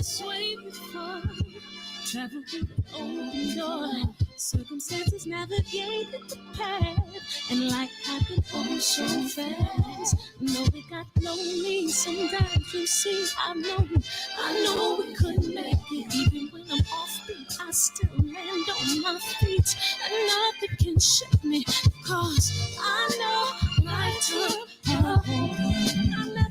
this way before. Travel through the open door. Circumstances navigated the path, and life happened all so fast. No, it got lonely. Sometimes you see, I know we couldn't make it. Even when I'm off beat, I still land on my feet, and nothing can shake me. Cause I know life took a hold of me. I never.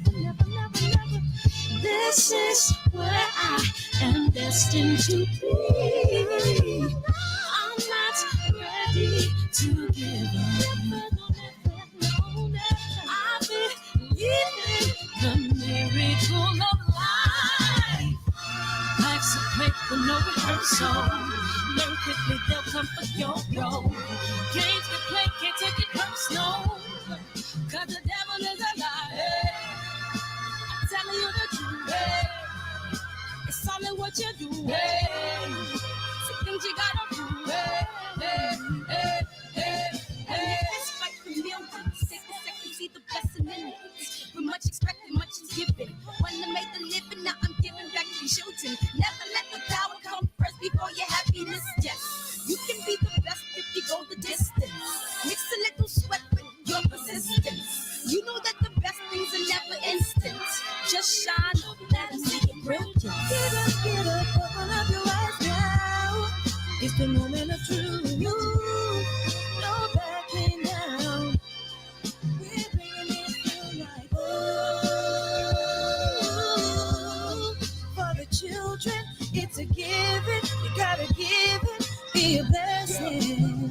This is where I am destined to be. I'm not ready to give up. I believe in the miracle of life. Life's a play for no rehearsal. Learn quickly, they'll come for your role. Games get played, can't take it personal. Cause the devil is a liar. I'm telling you the truth. It's all in what you do. Some things you gotta do. Fight for millions. Take a second, see the blessing in it. With much expected, much is given. When I made the living, now I'm giving back to children. Never let the power come first before your happiness. Yes, you can be the best if you go the distance. Mix a little sweat with your persistence. You know that the best things are never instant. Just shine, let them see it brilliant. Get up, open up your eyes now. It's the moment of truth. No backing down. We're bringing it through like for the children, it's a given. You gotta give it, be a blessing.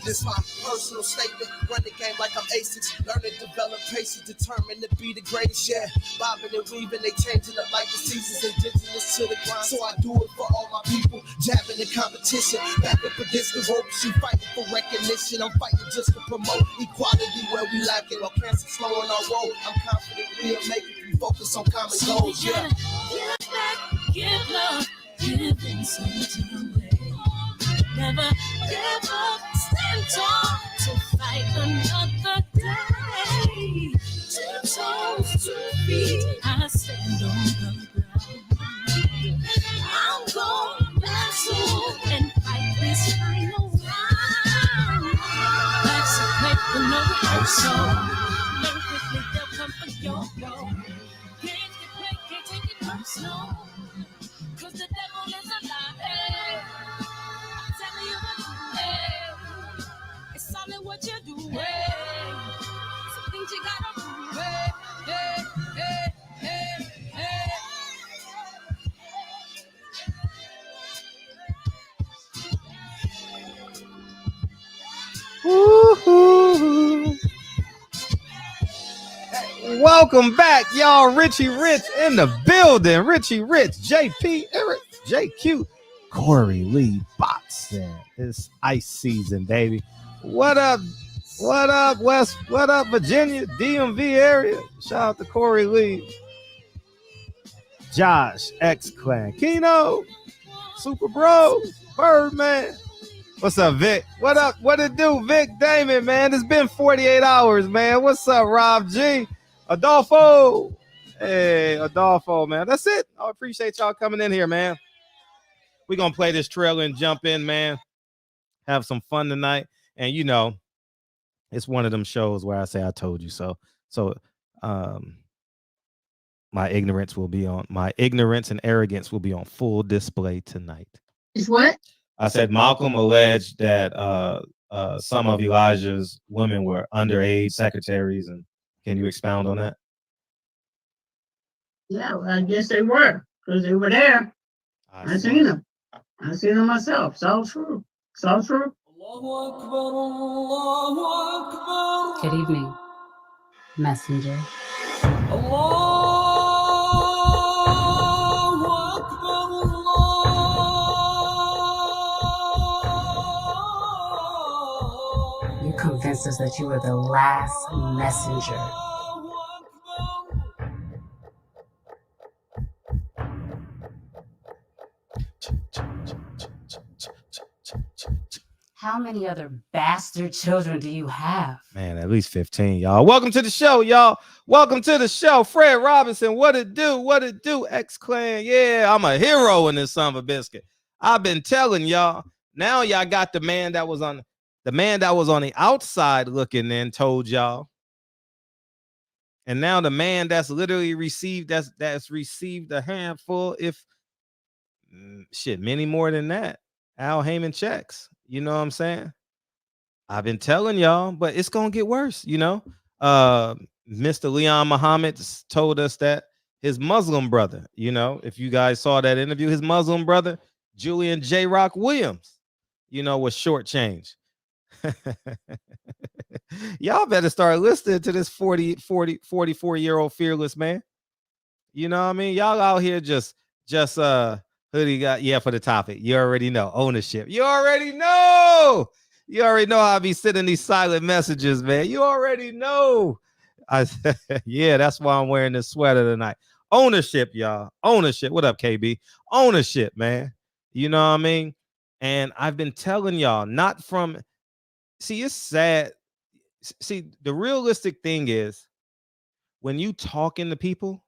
This my personal statement. Run the game like I'm aces. Learn and develop patience, determined to be the greatest. Yeah, bobbing and weaving, they changing up like the seasons. Indigenous to the grind, so I do it for all my people. Jabbing the competition, back up against the ropes. You fighting for recognition. I'm fighting just to promote equality where we lack it. While cancer slowing our road, I'm confident we'll make it. We focus on common goals. Yeah. Give back, give love, giving something away. Never give up, stand tall to fight another day. 2 toes, 2 feet, I stand on the ground. I'm going back soon and fight this final round. Life's a play for no rehearsal. Learn quickly, they'll come for your role. Games get played, can't take it personal. Cause the devil is a liar. Tell you the truth. It's all in what you do. Some things you gotta do. Woo-hoo. Welcome back, y'all. Richie Rich in the building. Richie Rich, JP, Eric, JQ, Corey Lee boxing. It's ice season, baby. What up? What up, West? What up, Virginia? DMV area. Shout out to Corey Lee. Josh, X-Clan. Keno, Super Bro, Birdman. What's up, Vic? What up? What it do, Vic Damon, man? It's been 48 hours, man. What's up, Rob G? Adolfo. Hey, Adolfo, man. That's it. I appreciate y'all coming in here, man. We're going to play this trailer and jump in, man. Have some fun tonight. And, you know, it's one of them shows where I say I told you so. So, my ignorance and arrogance will be on full display tonight. Is what? I said Malcolm alleged that some of Elijah's women were underage secretaries, and can you expound on that? Yeah, well, I guess they were, because they were there. I seen them. I seen them myself. It's all true. It's all true. Good evening, messenger. You convinced us that you were the last messenger. How many other bastard children do you have? Man, at least 15, y'all. Welcome to the show, y'all. Welcome to the show. Fred Robinson, what it do? What it do? X-Clan. Yeah, I'm a hero in this son of a biscuit. I've been telling y'all. Now y'all got the man that was on the outside looking in told y'all. And now the man that's literally received that's received a handful, if many more than that. Al Haymon checks. You know what I'm saying? I've been telling y'all, but it's gonna get worse, you know. Mr. Leon Muhammad told us that his Muslim brother, you know, if you guys saw that interview, his Muslim brother, Julian J. Rock Williams, you know, was shortchanged. Y'all better start listening to this 44-year-old fearless man. You know what I mean? Y'all out here just hoodie got, yeah, for the topic. You already know. Ownership. You already know. You already know how I be sending these silent messages, man. You already know. Yeah, that's why I'm wearing this sweater tonight. Ownership, y'all. Ownership. What up, KB? Ownership, man. You know what I mean? And I've been telling y'all, not from, see, it's sad. See, the realistic thing is when you talking to people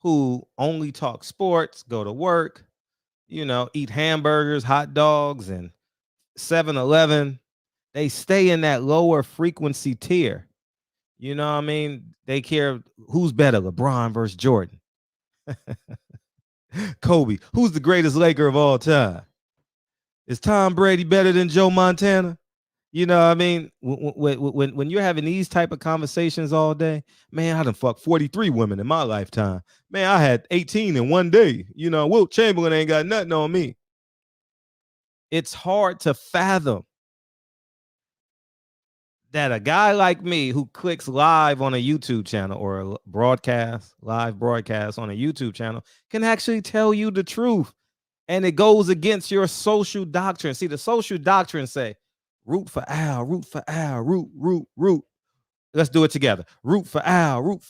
who only talk sports, go to work, you know, eat hamburgers, hot dogs, and 7-Eleven, they stay in that lower frequency tier. You know what I mean? They care who's better, LeBron versus Jordan. Kobe, who's the greatest Laker of all time? Is Tom Brady better than Joe Montana? You know what I mean? When you're having these type of conversations all day, man, I done fucked 43 women in my lifetime. Man, I had 18 in one day. You know, Wilt Chamberlain ain't got nothing on me. It's hard to fathom that a guy like me who clicks live on a YouTube channel or a live broadcast on a YouTube channel can actually tell you the truth. And it goes against your social doctrine. See, the social doctrine say, root for Al, root for Al, root. Let's do it together. Root for Al, root.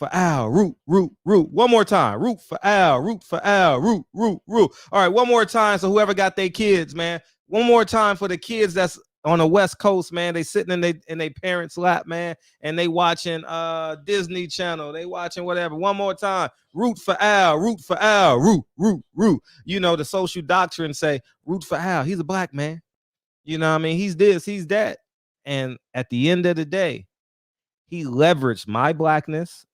One more time. Root for Al, root. All right, one more time. So whoever got their kids, man. One more time for the kids that's on the West Coast, man. They sitting in their parents' lap, man, and they watching Disney Channel. They watching whatever. One more time. Root for Al, root. You know, the social doctrine say, root for Al. He's a black man. You know what I mean? He's this, he's that. And at the end of the day, he leveraged my blackness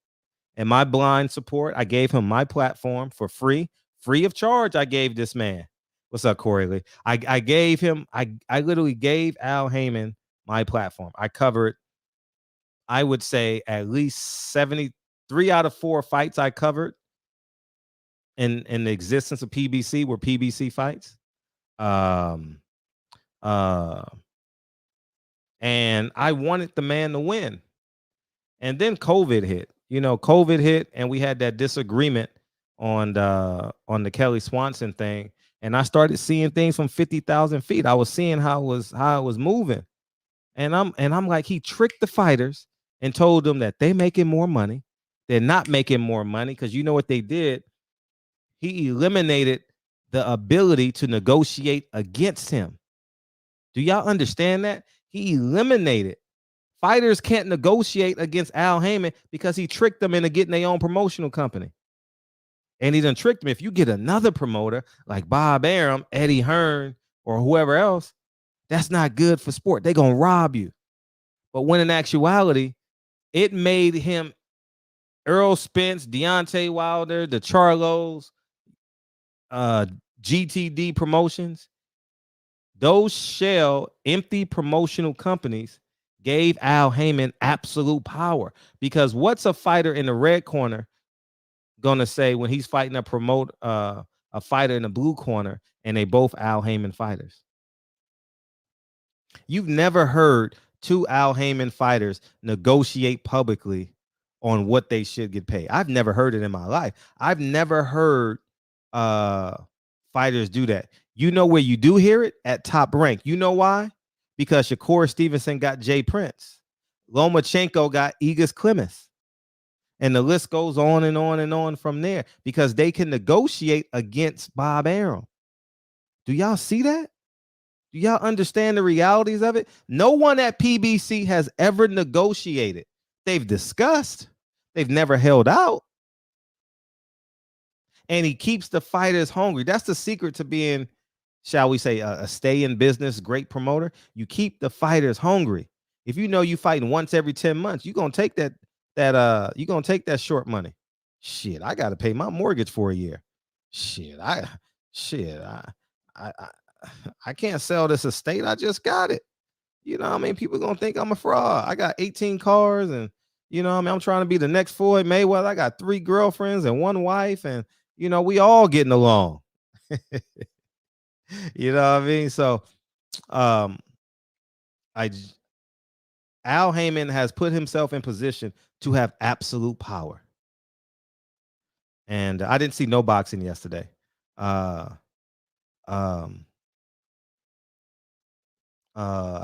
and my blind support. I gave him my platform for free of charge. I gave this man. What's up, Corey Lee? I gave him, I literally gave Al Haymon my platform. I covered, I would say, at least 73 out of 4 fights I covered in the existence of PBC were PBC fights. And I wanted the man to win. And then COVID hit. You know, COVID hit, and we had that disagreement on the Kelly Swanson thing. And I started seeing things from 50,000 feet. I was seeing how it was moving. And I'm like, he tricked the fighters and told them that they making more money. They're not making more money, because you know what they did? He eliminated the ability to negotiate against him. Do y'all understand that? He eliminated. Fighters can't negotiate against Al Haymon because he tricked them into getting their own promotional company. And he done tricked them. If you get another promoter like Bob Arum, Eddie Hearn, or whoever else, that's not good for sport. They're going to rob you. But when in actuality, it made him Earl Spence, Deontay Wilder, the Charlos, GTD Promotions. Those shell empty promotional companies gave Al Haymon absolute power. Because what's a fighter in the red corner gonna say when he's fighting a fighter in the blue corner and they both Al Haymon fighters? You've never heard 2 Al Haymon fighters negotiate publicly on what they should get paid. I've never heard it in my life. I've never heard fighters do that. You know where you do hear it? At Top Rank. You know why? Because Shakur Stevenson got Jay Prince. Lomachenko got Igor Klimas. And the list goes on and on and on from there, because they can negotiate against Bob Arum. Do y'all see that? Do y'all understand the realities of it? No one at PBC has ever negotiated. They've discussed. They've never held out. And he keeps the fighters hungry. That's the secret to being, shall we say, a stay in business great promoter. You keep the fighters hungry. If you know you fighting once every 10 months, you're gonna take that short money. Shit, I gotta pay my mortgage for a year. I can't sell this estate. I just got it. You know what I mean? People gonna think I'm a fraud. I got 18 cars, and you know what I mean, I'm trying to be the next Floyd Mayweather. I got 3 girlfriends and 1 wife, and you know, we all getting along. You know what I mean? So Al Haymon has put himself in position to have absolute power. And I didn't see no boxing yesterday. I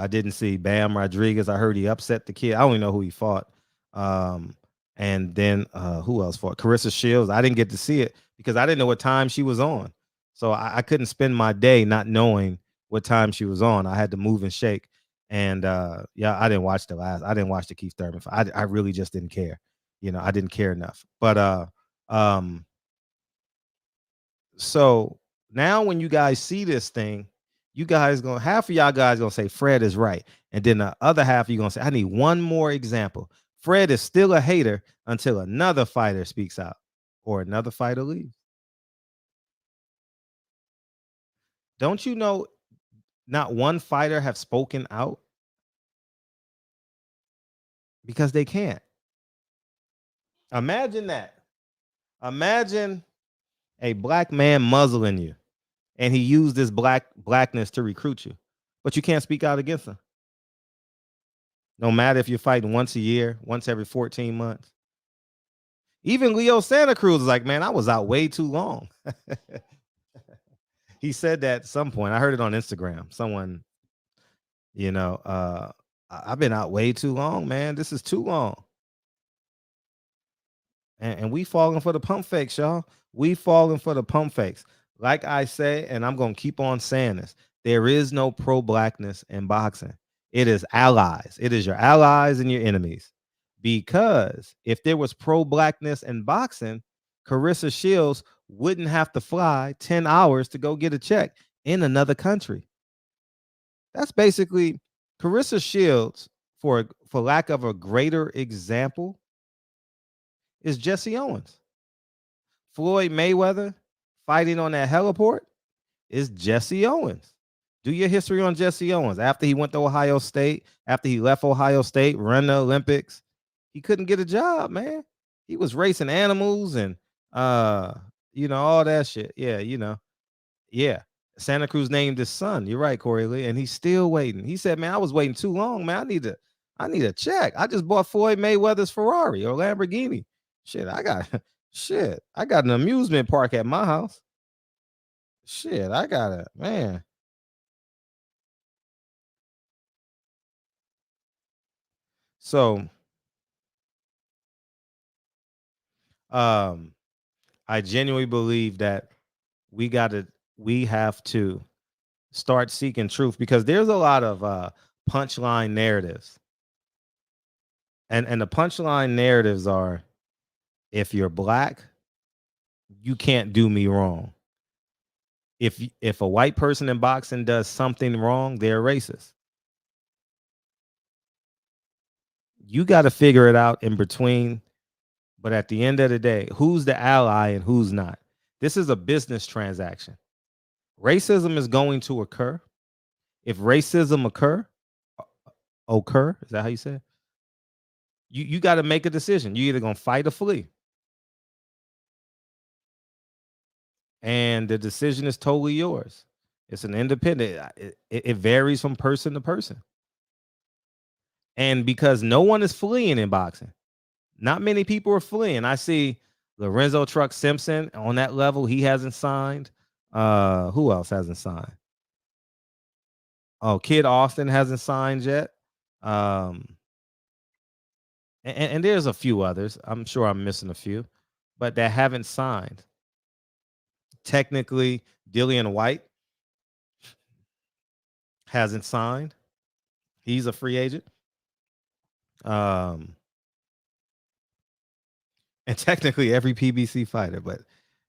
didn't see Bam Rodriguez. I heard he upset the kid. I don't even know who he fought. And then who else fought? Clarissa Shields. I didn't get to see it because I didn't know what time she was on. So I couldn't spend my day not knowing what time she was on. I had to move and shake. And yeah, I didn't watch the Keith Thurman fight. I really just didn't care. You know, I didn't care enough. But so now when you guys see this thing, you guys half of y'all guys gonna say Fred is right. And then the other half of you gonna say, I need one more example. Fred is still a hater until another fighter speaks out or another fighter leaves. Don't you know not one fighter have spoken out? Because they can't. Imagine that. Imagine a black man muzzling you, and he used this blackness to recruit you, but you can't speak out against him. No matter if you're fighting once a year, once every 14 months. Even Leo Santa Cruz is like, man, I was out way too long. He said that at some point. I heard it on Instagram. Someone, you know, I've been out way too long, man. This is too long. And we falling for the pump fakes, y'all. We falling for the pump fakes. Like I say, and I'm going to keep on saying this, there is no pro-blackness in boxing. It is allies. It is your allies and your enemies. Because if there was pro-blackness in boxing, Clarissa Shields wouldn't have to fly 10 hours to go get a check in another country. That's basically Clarissa Shields, for lack of a greater example, is Jesse Owens. Floyd Mayweather fighting on that heliport is Jesse Owens. Do your history on Jesse Owens. After he went to Ohio State, after he left Ohio State, ran the Olympics, he couldn't get a job, man. He was racing animals and you know, all that shit. Yeah, you know. Yeah. Santa Cruz named his son. You're right, Corey Lee. And he's still waiting. He said, man, I was waiting too long, man. I need a check. I just bought Floyd Mayweather's Ferrari or Lamborghini. I got an amusement park at my house. I got it, man. So I genuinely believe that we have to start seeking truth, because there's a lot of punchline narratives. And the punchline narratives are, if you're black, you can't do me wrong. If a white person in boxing does something wrong, they're racist. You got to figure it out in between. But at the end of the day, who's the ally and who's not? This is a business transaction. Racism is going to occur. If racism occur, is that how you say it? You got to make a decision. You're either going to fight or flee. And the decision is totally yours. It's an independent. It varies from person to person. And because no one is fleeing in boxing, not many people are fleeing. I see Lorenzo Truck Simpson on that level. He hasn't signed. Who else hasn't signed? Oh, Kid Austin hasn't signed yet. And there's a few others. I'm sure I'm missing a few, but that haven't signed. Technically, Dillian White hasn't signed. He's a free agent. And technically every PBC fighter, but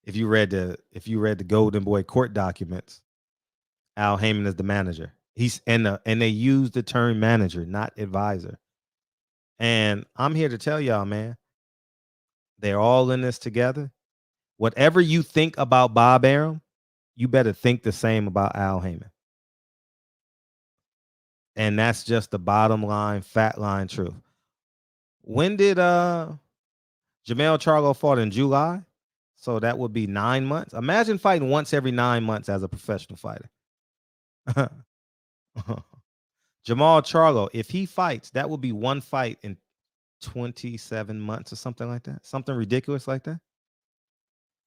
if you read the Golden Boy court documents, Al Haymon is the manager. And they use the term manager, not advisor. And I'm here to tell y'all, man, they're all in this together. Whatever you think about Bob Arum, you better think the same about Al Haymon. And that's just the bottom line, fat line truth. When did Jamel Charlo fought in July? So that would be 9 months. Imagine fighting once every 9 months as a professional fighter. Jamal Charlo, if he fights, that would be one fight in 27 months or something like that. Something ridiculous like that.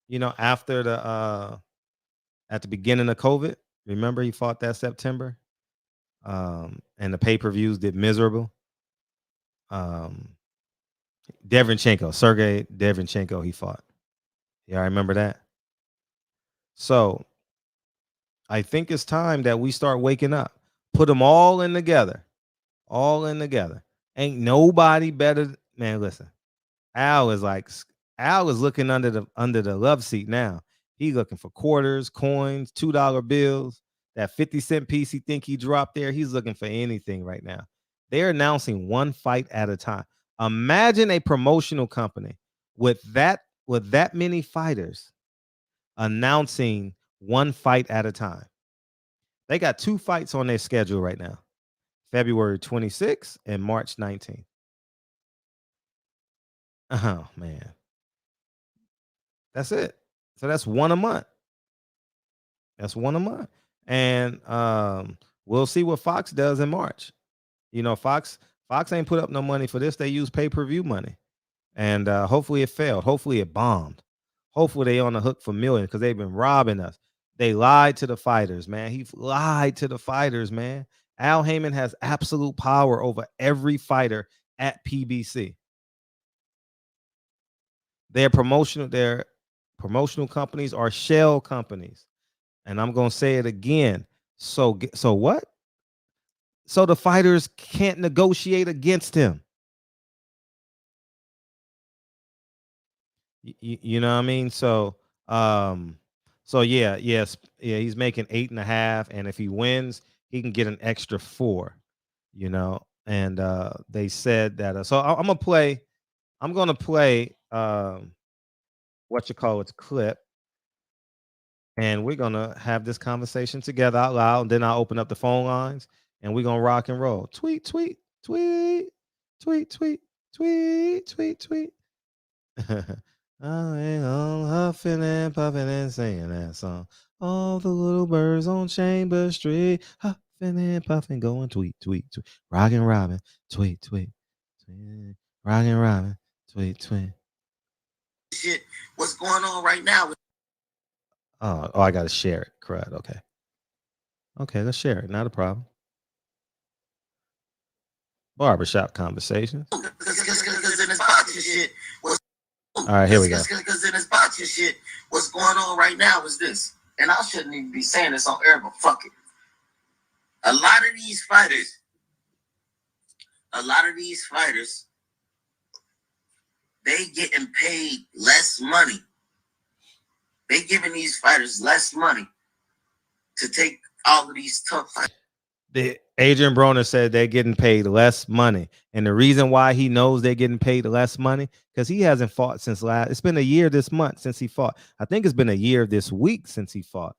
You know, after at the beginning of COVID, remember he fought that September? And the pay-per-views did miserable. Sergey Devenchenko, he fought. Yeah, I remember that. So I think it's time that we start waking up. Put them all in together. All in together. Ain't nobody better. Man, listen. Al is looking under the love seat now. He's looking for quarters, coins, $2 bills. That 50-cent piece he think he dropped there. He's looking for anything right now. They're announcing one fight at a time. Imagine a promotional company with that many fighters announcing one fight at a time. They got 2 fights on their schedule right now. February 26th and March 19th. Oh, man. That's it. So that's one a month. And we'll see what Fox does in March. You know, Fox ain't put up no money for this. They use pay-per-view money. And hopefully it failed. Hopefully it bombed. Hopefully they on the hook for millions because they've been robbing us. They lied to the fighters, man. He lied to the fighters, man. Al Haymon has absolute power over every fighter at PBC. Their promotional companies are shell companies. And I'm going to say it again. So what? So the fighters can't negotiate against him. You know what I mean? So he's making 8.5, and if he wins, he can get an extra 4. You know, and they said that. So I'm gonna play clip, and we're gonna have this conversation together out loud. And then I'll open up the phone lines, and we're gonna rock and roll. Tweet, tweet, tweet, tweet, tweet, tweet, tweet, tweet. I ain't all huffing and puffing and singing that song. All the little birds on Chamber Street, huffing and puffing, going tweet, tweet, tweet. Rockin' Robin, tweet, tweet, tweet. Rockin' Robin, tweet, tweet. Shit, what's going on right now? Oh, I gotta share it. Crud. Okay, let's share it. Not a problem. Barbershop conversations. All right, here we go. Because in this boxing shit, what's going on right now is this. And I shouldn't even be saying this on air, but fuck it. A lot of these fighters, they getting paid less money. They giving these fighters less money to take all of these tough fights. Adrien Broner said they're getting paid less money. And the reason why he knows they're getting paid less money, because he hasn't fought since it's been a year this month since he fought. I think it's been a year this week since he fought.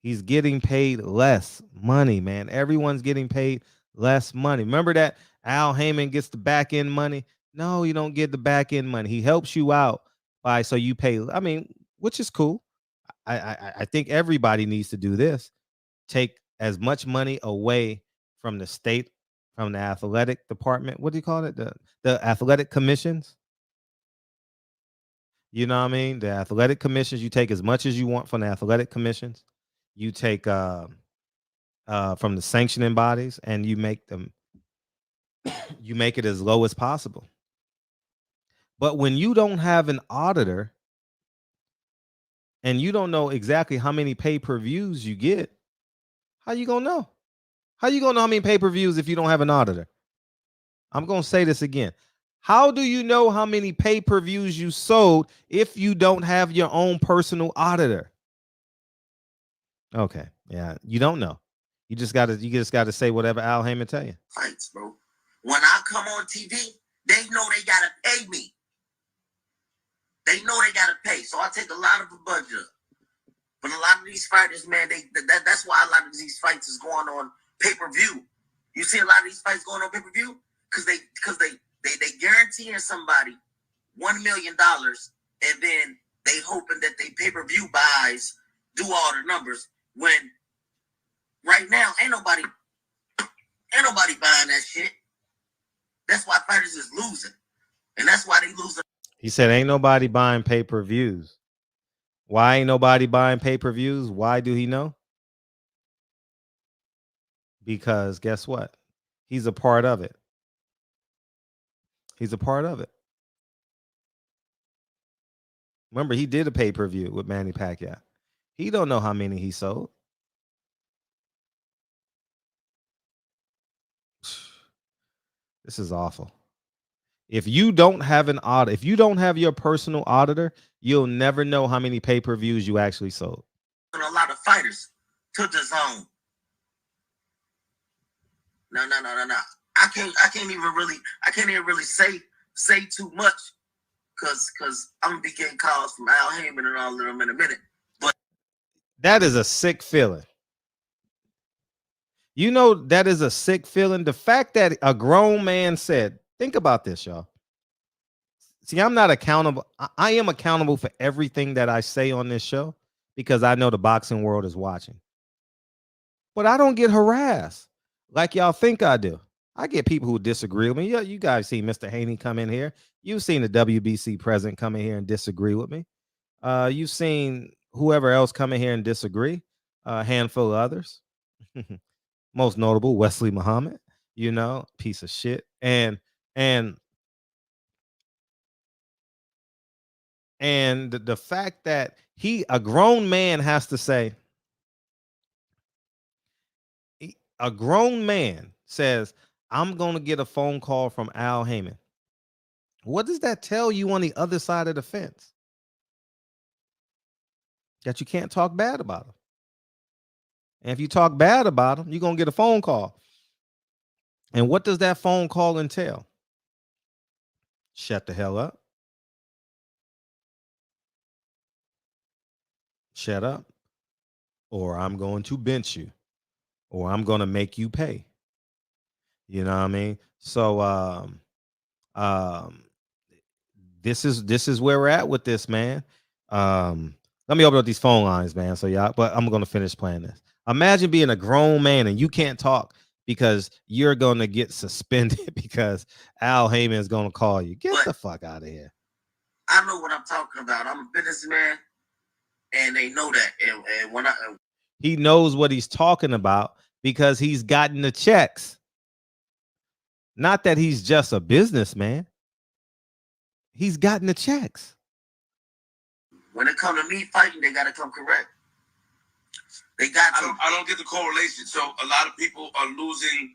He's getting paid less money, man. Everyone's getting paid less money. Remember that Al Haymon gets the back end money? No, you don't get the back end money. He helps you out so you pay. I mean, which is cool. I think everybody needs to do this. Take as much money away from the state, from the athletic department. What do you call it? The athletic commissions. You know what I mean? The athletic commissions, you take as much as you want from the athletic commissions. You take from the sanctioning bodies, and you make it as low as possible. But when you don't have an auditor and you don't know exactly how many pay-per-views you get, How you gonna know? How you gonna know how many pay-per-views if you don't have an auditor? I'm gonna say this again. How do you know how many pay-per-views you sold if you don't have your own personal auditor? Okay, yeah, you don't know. You just gotta say whatever Al Haymon tell you. Fights, bro. When I come on TV, they know they gotta pay me. They know they gotta pay, so I take a lot of the budget up. But a lot of these fighters, man, that's why a lot of these fights is going on pay-per-view. You see a lot of these fights going on pay-per-view because they guaranteeing somebody $1 million, and then they hoping that they pay-per-view buys do all the numbers. When right now ain't nobody buying that shit. That's why fighters is losing, and that's why they losing. He said, "Ain't nobody buying pay-per-views." Why ain't nobody buying pay-per-views? Why do he know? Because guess what? He's a part of it. He's a part of it. Remember, he did a pay-per-view with Manny Pacquiao. He don't know how many he sold. This is awful. If you don't have an audit, if you don't have your personal auditor, you'll never know how many pay-per-views you actually sold. A lot of fighters to the zone. No. I can't even really say too much because I'm gonna be getting calls from Al Haymon and all of them in a minute. But that is a sick feeling. You know, that is a sick feeling. The fact that a grown man said, think about this, y'all. See, I'm not accountable. I am accountable for everything that I say on this show because I know the boxing world is watching. But I don't get harassed like y'all think I do. I get people who disagree with me. Yeah, you guys see Mr. Haney come in here. You've seen the WBC president come in here and disagree with me. You've seen whoever else come in here and disagree. A handful of others. Most notable, Wesley Muhammad, you know, piece of shit. And the fact that a grown man has to say, a grown man says, I'm going to get a phone call from Al Haymon. What does that tell you on the other side of the fence? That you can't talk bad about him. And if you talk bad about him, you're going to get a phone call. And what does that phone call entail? Shut the hell up. Shut up. Or I'm going to bench you. Or I'm going to make you pay. You know what I mean? So this is where we're at with this, man. Let me open up these phone lines, man. So y'all, but I'm going to finish playing this. Imagine being a grown man and you can't talk because you're going to get suspended because Al Haymon is going to call you. Get the fuck out of here. I know what I'm talking about. I'm a businessman, and they know that. And when he knows what he's talking about because he's gotten the checks. Not that he's just a businessman. He's gotten the checks. When it comes to me fighting, they got to come correct. I don't get the correlation. So a lot of people are losing,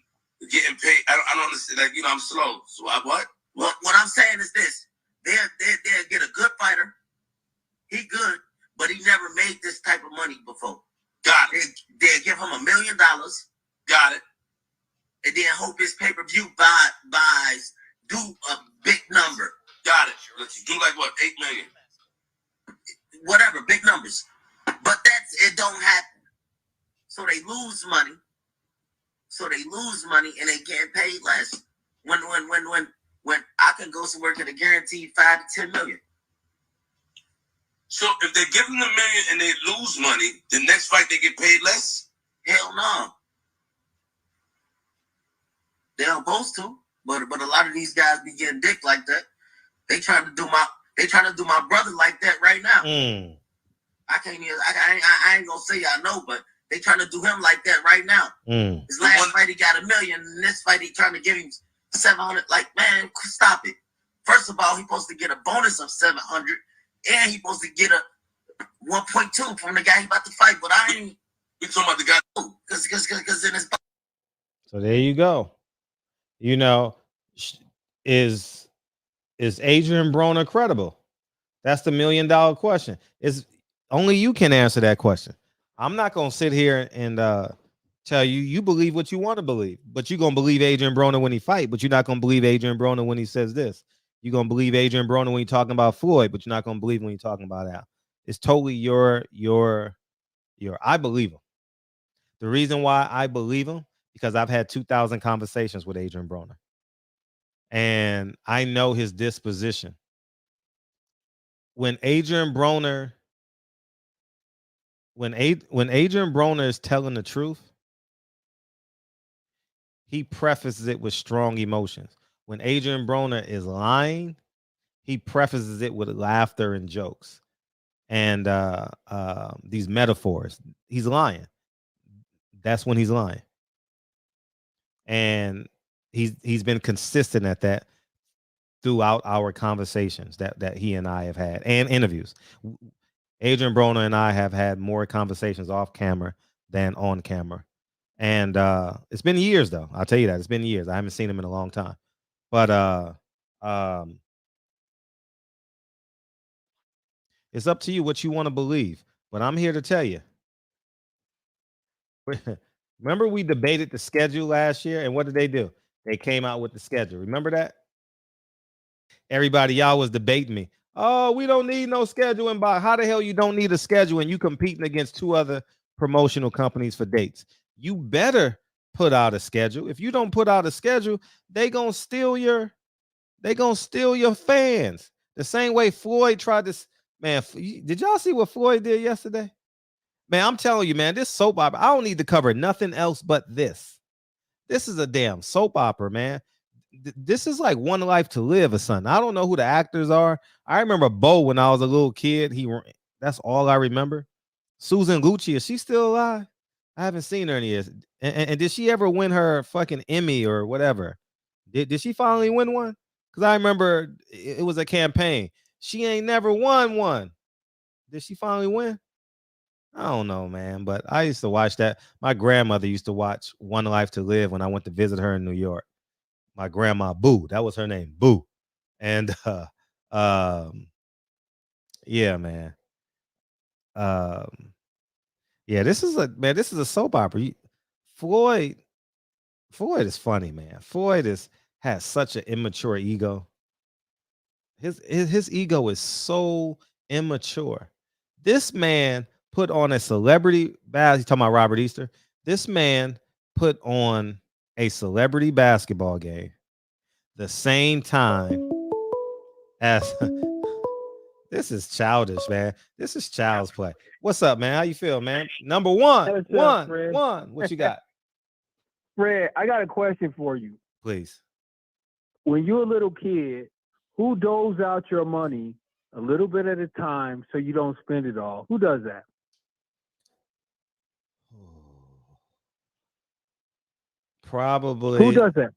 getting paid. I don't understand. Like, I'm slow. So what? What I'm saying is this: they'll get a good fighter. He good, but he never made this type of money before. Got it. They'll give him $1 million. Got it. And then hope his pay-per-view buys do a big number. Got it. Let's do like what, 8 million? Whatever, big numbers. But it don't happen. So they lose money. And they get paid less. When I can go somewhere to guarantee 5 to 10 million. So if they give them $1 million and they lose money, the next fight they get paid less? Hell no. They're supposed to, but a lot of these guys be getting dick like that. They trying to do my brother like that right now. I can't even. I ain't gonna say I know, but they trying to do him like that right now. His last fight he got $1 million, and this fight he trying to give him 700. Like, man, stop it. First of all, he supposed to get a bonus of 700, and he supposed to get a 1.2 from the guy he about to fight. But I ain't. We talking about the guy. Because in his So there you go. You know, is Adrien Broner credible? That's the $1 million question. Is only you can answer that question. I'm not gonna sit here and tell you believe what you want to believe, but you're gonna believe Adrien Broner when he fight, but you're not gonna believe Adrien Broner when he says this. You're gonna believe Adrien Broner when you're talking about Floyd, but you're not gonna believe when you're talking about Al. It's totally your I believe him. The reason why I believe him, because I've had 2,000 conversations with Adrien Broner. And I know his disposition. When Adrien Broner is telling the truth, he prefaces it with strong emotions. When Adrien Broner is lying, he prefaces it with laughter and jokes and these metaphors. He's lying. That's when he's lying. And he's been consistent at that throughout our conversations that he and I have had and interviews. Adrien Broner and I have had more conversations off camera than on camera. And it's been years though. I'll tell you that. It's been years. I haven't seen him in a long time. But it's up to you what you want to believe. But I'm here to tell you. Remember we debated the schedule last year, and what did they do? They came out with the schedule. Remember that? Everybody, y'all was debating me. Oh, we don't need no scheduling. By how the hell you don't need a schedule and you competing against 2 other promotional companies for dates? You better put out a schedule. If you don't put out a schedule, they gonna steal your fans. The same way Floyd tried to. Man, did y'all see what Floyd did yesterday? Man, I'm telling you, man, this soap opera. I don't need to cover nothing else but this. This is a damn soap opera, man. This is like One Life to Live or something. I don't know who the actors are. I remember Bo when I was a little kid. That's all I remember. Susan Lucci, is she still alive? I haven't seen her in years. And did she ever win her fucking Emmy or whatever? Did she finally win one? Because I remember it was a campaign. She ain't never won one. Did she finally win? I don't know, man. But I used to watch that. My grandmother used to watch One Life to Live when I went to visit her in New York. My grandma Boo, that was her name, Boo. And yeah, man. Yeah, this is a soap opera. Floyd is funny, man. Floyd has such an immature ego. His ego is so immature. This man put on a celebrity he's talking about Robert Easter. This man put on a celebrity basketball game the same time as this is childish, man. This is child's play. What's up, man? How you feel, man? Number one. What you got? Fred, I got a question for you. Please. When you're a little kid, who doles out your money a little bit at a time so you don't spend it all? Who does that? Probably. Who does that?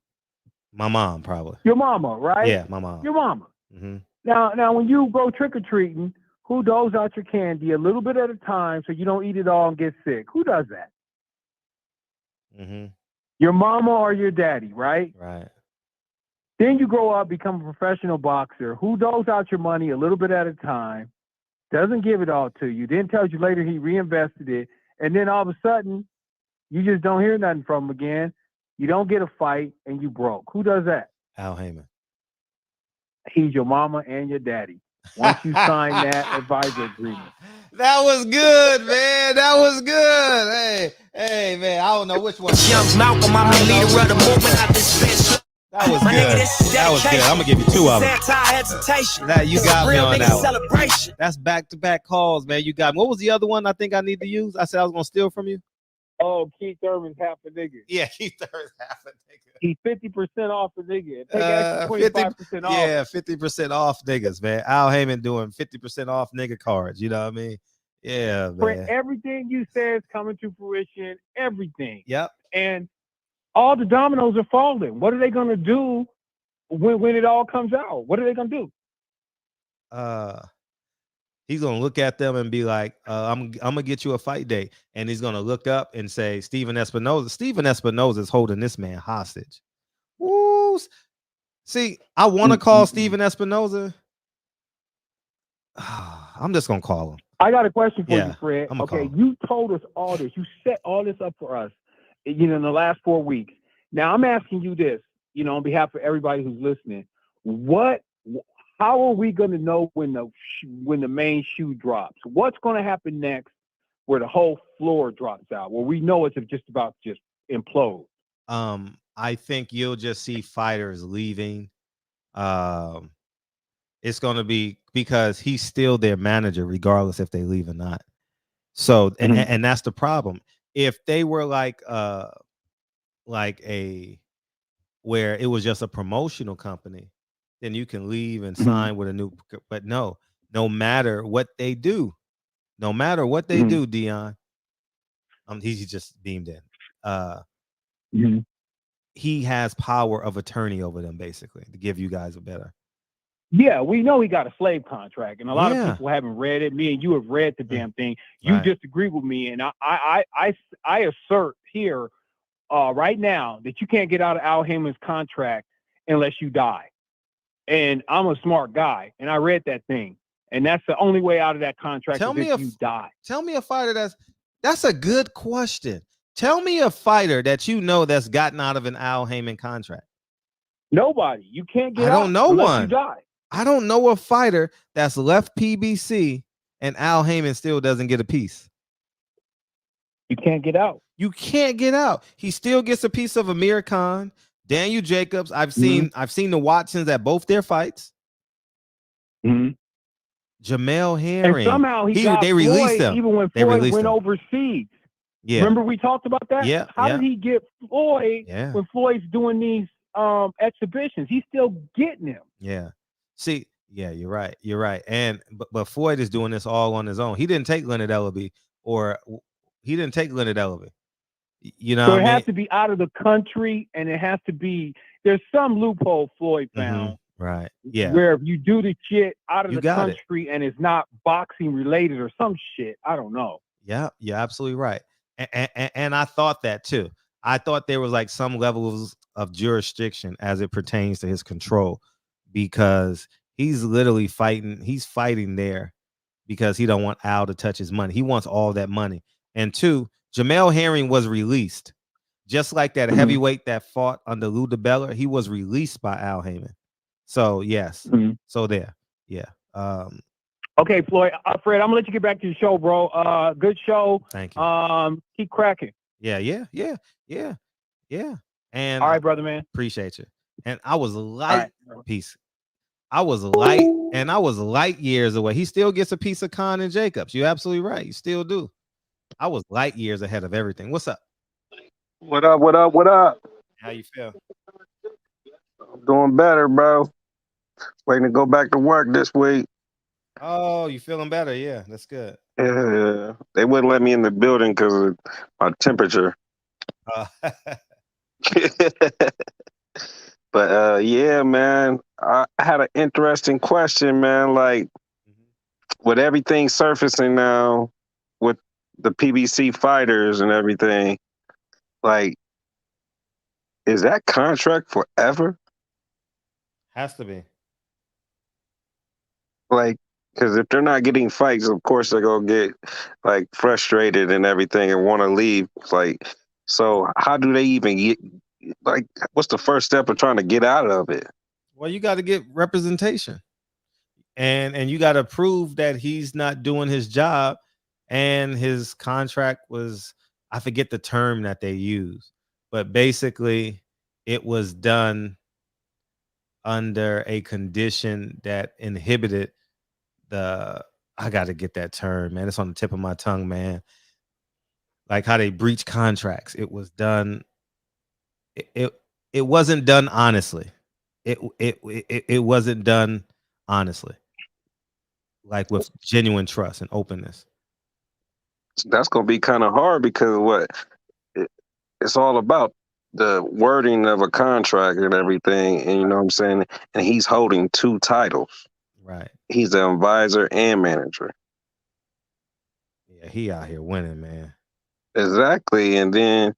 My mom, probably. Your mama, right? Yeah, my mom. Your mama. Mm-hmm. Now, when you go trick-or-treating, who doles out your candy a little bit at a time so you don't eat it all and get sick? Who does that? Mm-hmm. Your mama or your daddy, right? Right. Then you grow up, become a professional boxer. Who doles out your money a little bit at a time, doesn't give it all to you, then tells you later he reinvested it, and then all of a sudden, you just don't hear nothing from him again. You don't get a fight, and you broke. Who does that? Al Haymon. He's your mama and your daddy. Once you sign that advisor agreement. That was good, man. That was good. Hey, man. I don't know which one. Young Malcolm, I'm the leader of the movement. I dispense. That was good. That was good. I'm gonna give you 2 of them. That you got me on that one. Celebration. That's back-to-back calls, man. You got me. What was the other one I think I need to use? I said I was gonna steal from you. Oh, Keith Urban's half a nigga. Yeah, Keith Urban's half a nigga. He's 50% off a nigga. Take extra 25% off. Yeah, 50% off niggas, man. Al Haymon doing 50% off nigga cards. You know what I mean? Yeah, man. For everything you say is coming to fruition. Everything. Yep. And all the dominoes are falling. What are they going to do when it all comes out? What are they going to do? He's gonna look at them and be like, I'm gonna get you a fight date. And he's gonna look up and say, Steven Espinoza. Steven Espinoza is holding this man hostage. Woo. See, I want to call Steven Espinoza. I'm just gonna call him. I got a question for you, Fred. Okay, you told us all this. You set all this up for us, in the last 4 weeks. Now I'm asking you this, on behalf of everybody who's listening. How are we going to know when the main shoe drops? What's going to happen next, where the whole floor drops out, where we know it's just about to just implode? I think you'll just see fighters leaving. It's going to be because he's still their manager, regardless if they leave or not. So, and that's the problem. If they were like where it was just a promotional company, then you can leave and sign with a new. But no matter what they do, Dion, he's just beamed in. He has power of attorney over them, basically, to give you guys a better. Yeah, we know he got a slave contract, and a lot of people haven't read it. Me and you have read the damn thing. You disagree with me, and I assert here right now that you can't get out of Al Haymon's contract unless you die. And I'm a smart guy, and I read that thing, and that's the only way out of that contract is if you die. Tell me a fighter that's a good question. Tell me a fighter that that's gotten out of an Al Haymon contract. Nobody. You can't get out. I don't know one. You die. I don't know a fighter that's left PBC and Al Haymon still doesn't get a piece. You can't get out. You can't get out. He still gets a piece of Amir Khan, Daniel Jacobs. I've seen the Watsons at both their fights. Jamel Herring. And somehow they released him. Even when Floyd went overseas. Yeah. Remember we talked about that? Yeah. How did he get Floyd when Floyd's doing these exhibitions? He's still getting him. Yeah. See, you're right. And but Floyd is doing this all on his own. He didn't take Leonard Ellaby, so it has to be out of the country, and it has to be, there's some loophole Floyd found. Right. Yeah. Where if you do the shit out of the country and it's not boxing related or some shit, I don't know. Yeah, you're absolutely right. And I thought that too. I thought there was like some levels of jurisdiction as it pertains to his control, because he's literally fighting. He's fighting there because he don't want Al to touch his money. He wants all that money. And two, Jamel Herring was released, just like that heavyweight that fought under Lou DiBella. He was released by Al Haymon. So yes. So there. Yeah. Okay, Floyd. Fred, I'm gonna let you get back to the show, bro. Good show. Thank you. Keep cracking. Yeah. And all right, brother, man. Appreciate you. And I was light. Peace. I was light years away. He still gets a piece of Khan and Jacobs. You're absolutely right. You still do. I was light years ahead of everything. What's up? What up? How you feel? I'm doing better, bro. Waiting to go back to work this week. Oh, you feeling better? Yeah, that's good. Yeah, they wouldn't let me in the building because of my temperature. But yeah, man, I had an interesting question, man. Like, with everything surfacing now, with the PBC fighters and everything, like, is that contract forever? Has to be. Like, because if they're not getting fights, of course they're gonna get like frustrated and everything and want to leave. Like, so how do they even get? Like, what's the first step of trying to get out of it? Well, you got to get representation, and you got to prove that he's not doing his job, and his contract was, I forget the term that they use, but basically it was done under a condition that inhibited I got to get that term, man. It's on the tip of my tongue, man. Like how they breach contracts. It was done. It wasn't done honestly. It wasn't done honestly. Like with genuine trust and openness. That's going to be kind of hard because it's all about the wording of a contract and everything. And you know what I'm saying? And he's holding 2 titles. Right. He's an advisor and manager. Yeah, he out here winning, man. Exactly. And then,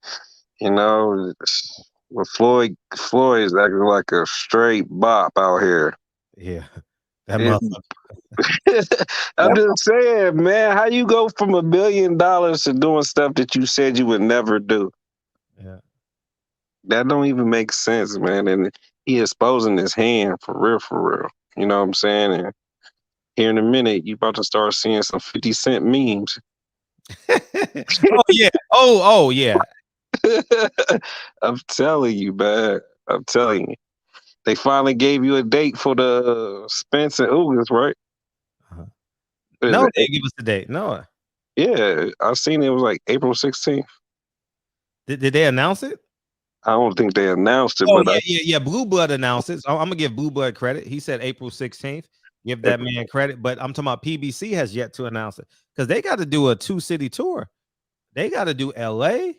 with Floyd is acting like a straight bop out here. Yeah, that It- motherfucker. I'm just saying, man, how you go from $1 billion to doing stuff that you said you would never do? Yeah. That don't even make sense, man. And he exposing his hand for real, for real. You know what I'm saying? And here in a minute, you about to start seeing some 50 Cent memes. Oh yeah. Oh yeah. I'm telling you, man. I'm telling you. They finally gave you a date for the Spence and Ugas, right? Uh-huh. Is No, it they give us the date. No. Yeah, I seen it was like April 16th. Did they announce it? I don't think they announced it, Oh but yeah. Blue Blood announced it. So I'm gonna give Blue Blood credit. He said April 16th. Give that man credit. But I'm talking about PBC has yet to announce it because they got to do a 2-city tour. They got to do LA.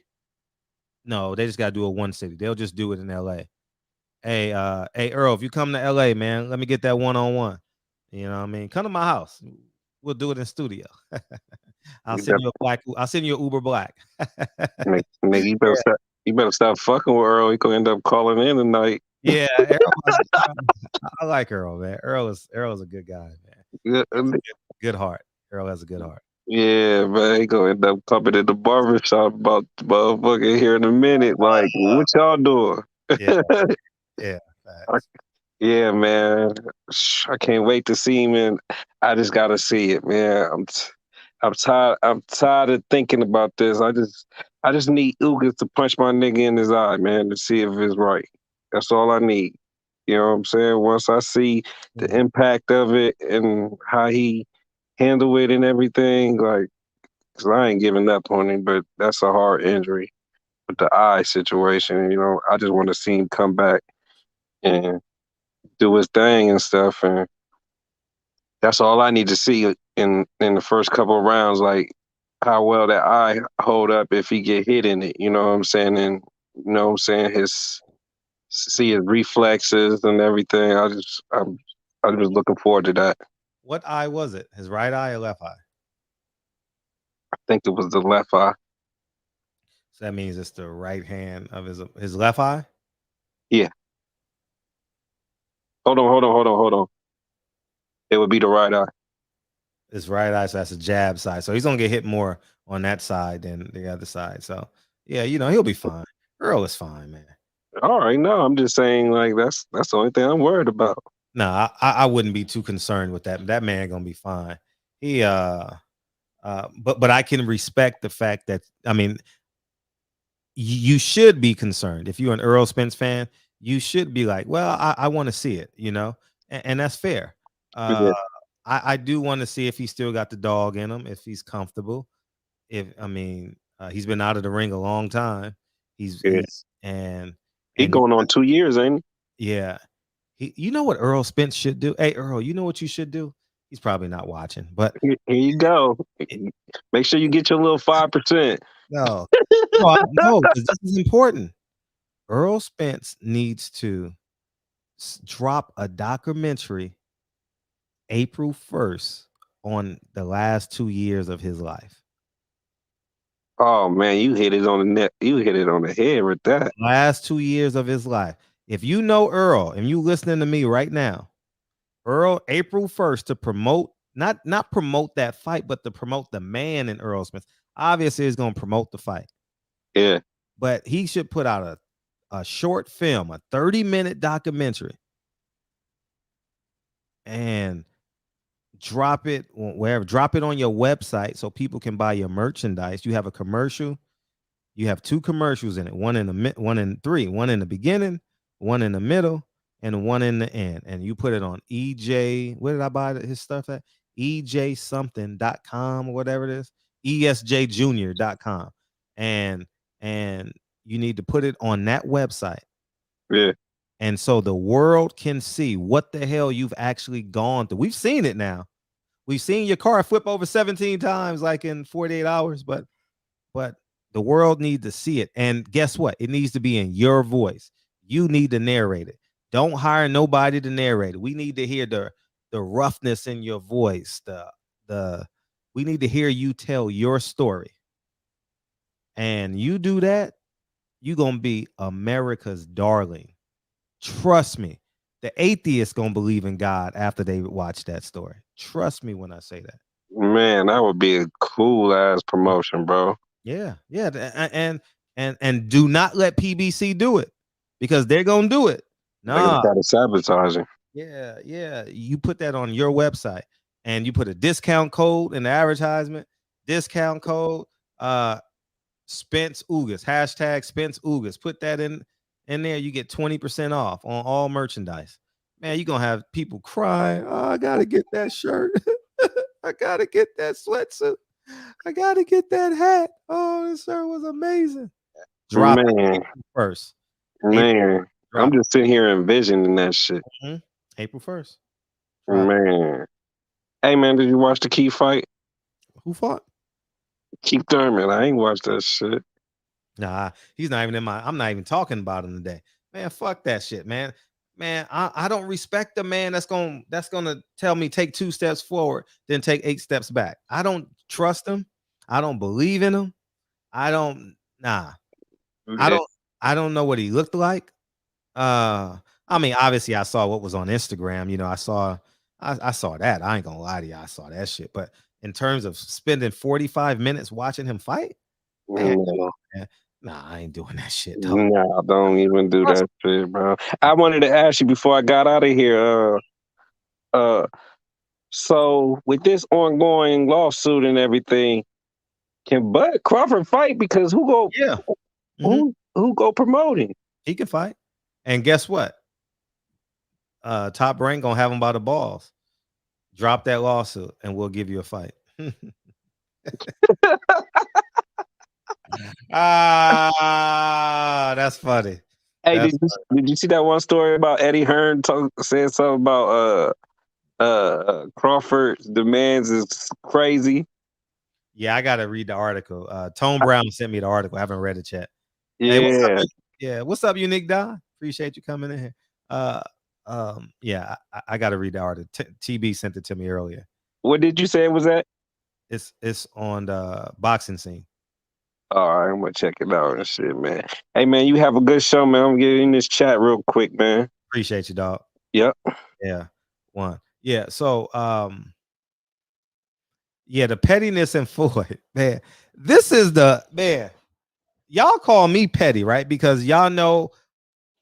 No, they just got to do a 1 city. They'll just do it in LA. Hey, Earl, if you come to LA, man, let me get that one-on-one. You know what I mean? Come to my house. We'll do it in studio. I'll send you an Uber Black. nigga, you better stop fucking with Earl. He gonna end up calling in tonight. Yeah, Earl, I like Earl, man. Earl is a good guy, man. Good heart. Earl has a good heart. Yeah, man, he gonna end up coming in the barbershop about the motherfucker here in a minute. Like, what y'all doing? Yeah. Yeah, man. I can't wait to see him, and I just gotta see it, man. I'm tired. I'm tired of thinking about this. I just need Ugas to punch my nigga in his eye, man, to see if it's right. That's all I need. You know what I'm saying? Once I see the impact of it and how he handle it and everything, like, cause I ain't giving up on him, but that's a hard injury with the eye situation. I just want to see him come back and do his thing and stuff, and that's all I need to see in the first couple of rounds, like how well that eye hold up if he get hit in it. You know what I'm saying? And see his reflexes and everything. I'm just looking forward to that. What eye was it? His right eye or left eye? I think it was the left eye. So that means it's the right hand of his left eye? Yeah. Hold on. It would be the right eye. His right eye, so that's a jab side. So he's gonna get hit more on that side than the other side. So yeah, he'll be fine. Earl is fine, man. All right, no, I'm just saying, like, that's the only thing I'm worried about. No, I wouldn't be too concerned with that. That man gonna be fine. He but I can respect the fact that, I mean, you should be concerned. If you're an Earl Spence fan, you should be like, well, I want to see it, and that's fair. Yeah. I do want to see if he's still got the dog in him, if he's comfortable. He's been out of the ring a long time. He's going on 2 years, ain't he? Yeah. You know what Earl Spence should do? Hey, Earl, you know what you should do? He's probably not watching, but he? Here you go. Make sure you get your little 5%. No, because this is important. Earl Spence needs to drop a documentary April 1st on the last 2 years of his life. Oh man, you hit it on the net. You hit it on the head with that. Last 2 years of his life. If you know Earl and you listening to me right now, Earl, April 1st to promote, not promote that fight, but to promote the man in Earl Spence. Obviously, he's going to promote the fight. Yeah. But he should put out a short film, a 30-minute documentary, and drop it wherever. Drop it on your website so people can buy your merchandise. You have a commercial. You have 2 commercials in it. One in the beginning, one in the middle, and one in the end. And you put it on EJ. Where did I buy his stuff at? EJsomething.com or whatever it is. ESJjunior.com. And you need to put it on that website. Yeah. And so the world can see what the hell you've actually gone through. We've seen it now. We've seen your car flip over 17 times, like in 48 hours, but the world needs to see it. And guess what? It needs to be in your voice. You need to narrate it. Don't hire nobody to narrate it. We need to hear the roughness in your voice, the We need to hear you tell your story. And you do that, you're going to be America's darling. Trust me. The atheists going to believe in God after they watch that story. Trust me when I say that. Man, that would be a cool ass promotion, bro. Yeah. And do not let PBC do it, because they're going to do it. They're going to Nah. try to sabotage him. Yeah. You put that on your website and you put a discount code in the advertisement. Discount code Spence Ugas, hashtag Spence Ugas. Put that in there. You get 20% off on all merchandise. Man, you're going to have people crying. Oh, I got to get that shirt. I got to get that sweatsuit. I got to get that hat. Oh, this shirt was amazing. Drop Man. April 1st. Man, I'm just sitting here envisioning that shit. Mm-hmm. April 1st. Man. Hey, man, did you watch the Key fight? Who fought? Keith Thurman. I ain't watched that shit. Nah, he's not even in my. I'm not even talking about him today. Man, fuck that shit, man. Man, I don't respect the man that's gonna tell me take 2 steps forward, then take 8 steps back. I don't trust him. I don't believe in him. I don't know what he looked like. I mean, obviously I saw what was on Instagram. You know, I saw that. I ain't gonna lie to you. I saw that shit. But in terms of spending 45 minutes watching him fight, man, nah, I ain't doing that shit. Nah, don't even do that shit, bro. I wanted to ask you before I got out of here. So with this ongoing lawsuit and everything, can Bud Crawford fight? Because who go? Yeah. Who go promoting? He can fight. And guess what? Top Rank gonna have him by the balls. Drop that lawsuit, and we'll give you a fight. That's funny. Hey, did you see that one story about Eddie Hearn saying something about Crawford's demands is crazy? Yeah, I gotta read the article. Tone Brown sent me the article. I haven't read it yet. Yeah. Hey, what's up, Unique Don? Appreciate you coming in here. Yeah, I gotta read the article. TB sent it to me earlier. What did you say it was at? It's on the boxing scene. All right, I'm gonna check it out and shit, man. Hey, man, you have a good show, man. I'm getting in this chat real quick, man. Appreciate you, dog. Yep. Yeah. Yeah. So, the pettiness in Floyd, man. This is the man. Y'all call me petty, right? Because y'all know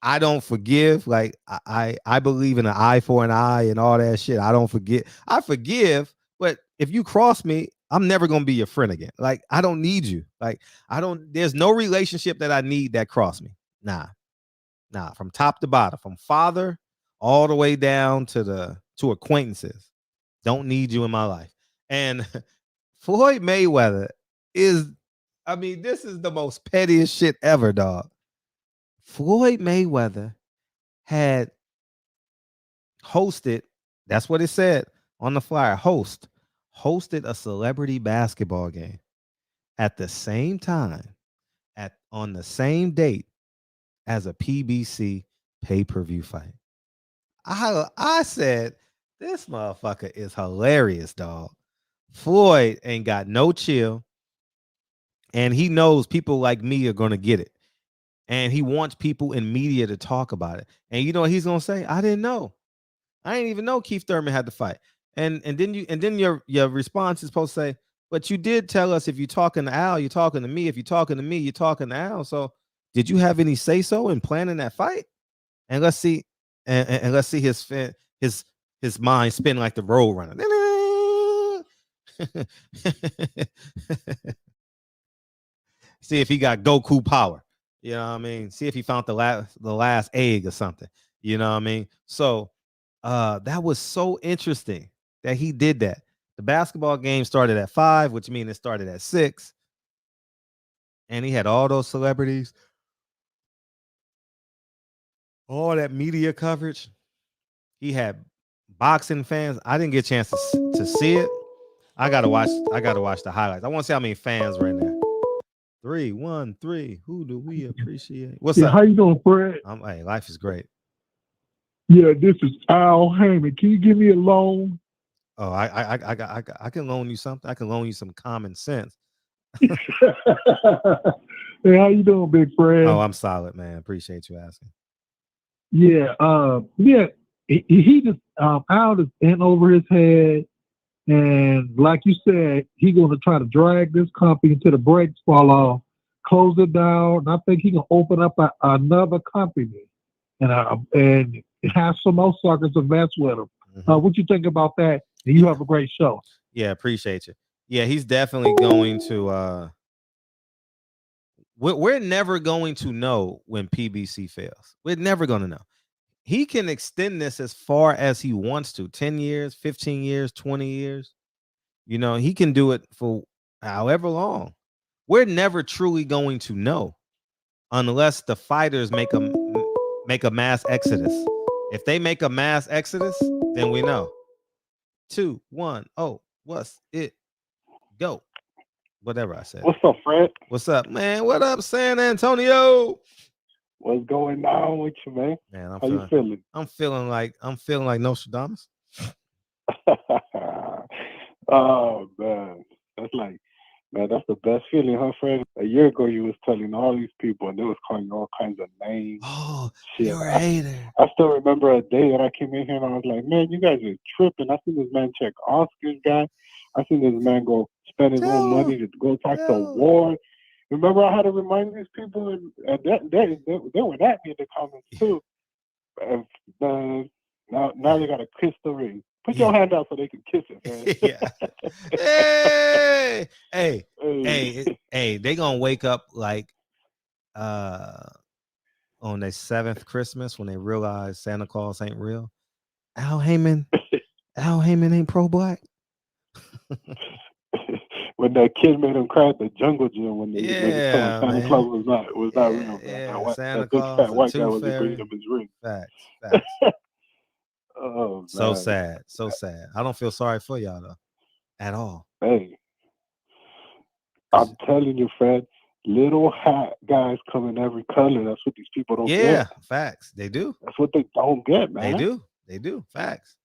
I don't forgive. Like I believe in an eye for an eye and all that shit. I don't forget. I forgive, but if you cross me, I'm never gonna be your friend again. Like I don't need you. Like there's no relationship that I need that cross me. Nah. From top to bottom, from father all the way down to acquaintances. Don't need you in my life. And Floyd Mayweather this is the most pettiest shit ever, dog. Floyd Mayweather had hosted, that's what it said on the flyer, hosted a celebrity basketball game at the same time, on the same date as a PBC pay-per-view fight. I said, this motherfucker is hilarious, dog. Floyd ain't got no chill, and he knows people like me are going to get it. And he wants people in media to talk about it. And you know what he's gonna say? I didn't know. I didn't even know Keith Thurman had to fight. And then your response is supposed to say, but you did tell us if you're talking to Al, you're talking to me. If you're talking to me, you're talking to Al. So did you have any say-so in planning that fight? And let's see, and let's see his mind spin like the Road Runner. See if he got Goku power. You know what I mean? See if he found the last egg or something. You know what I mean? So that was so interesting that he did that. The basketball game started at 5, which means it started at 6. And he had all those celebrities, all that media coverage. He had boxing fans. I didn't get a chance to see it. I gotta watch the highlights. I want to see how many fans were in there. 313. Who do we appreciate? What's up? How you doing, Fred? Hey, life is great. Yeah, this is Al Haymon. Can you give me a loan? Oh, I can loan you something. I can loan you some common sense. Hey, how you doing, big friend? Oh, I'm solid, man. Appreciate you asking. Yeah, he just out is in over his head, and like you said, he gonna try to drag this company until the brakes fall off, close it down. And I think he gonna open up another company, and have some more suckers invest with him. What you think about that? And you have a great show. Yeah, appreciate you. Yeah, he's definitely going to. We're never going to know when PBC fails. We're never going to know. He can extend this as far as he wants to, 10 years, 15 years, 20 years. You know, he can do it for however long. We're never truly going to know unless the fighters make a mass exodus. If they make a mass exodus, then we know. 2, 1, oh, what's it? Go. Whatever I said. What's up, Fred? What's up, man? What up, San Antonio? What's going on with you, man? Man, How you feeling? I'm feeling like Nostradamus. Oh man, that's the best feeling, huh, Fred? A year ago, you was telling all these people, and they was calling you all kinds of names. Oh, shit. You're a hater. I still remember a day that I came in here and I was like, man, you guys are tripping. I seen this man check Oscars guy. I seen this man go spend his own money to go talk to Ward. Remember, I had to remind these people, and they were at me in the comments too. And, now they got a kiss the ring. Put your hand out so they can kiss it, man. Hey, they gonna wake up like on their 7th Christmas when they realize Santa Claus ain't real. Al Heyman ain't pro-black. When that kid made him cry at the jungle gym when they Santa Claus was not real. Yeah, Santa that big Claus, fat white guy Tooth was Fairy. bringing him his ring. Facts. Oh, so man. sad. I don't feel sorry for y'all though, at all. Hey, I'm telling you, Fred, little hat guys come in every color. That's what these people don't get. Yeah, facts. They do. That's what they don't get, man. They do. Facts.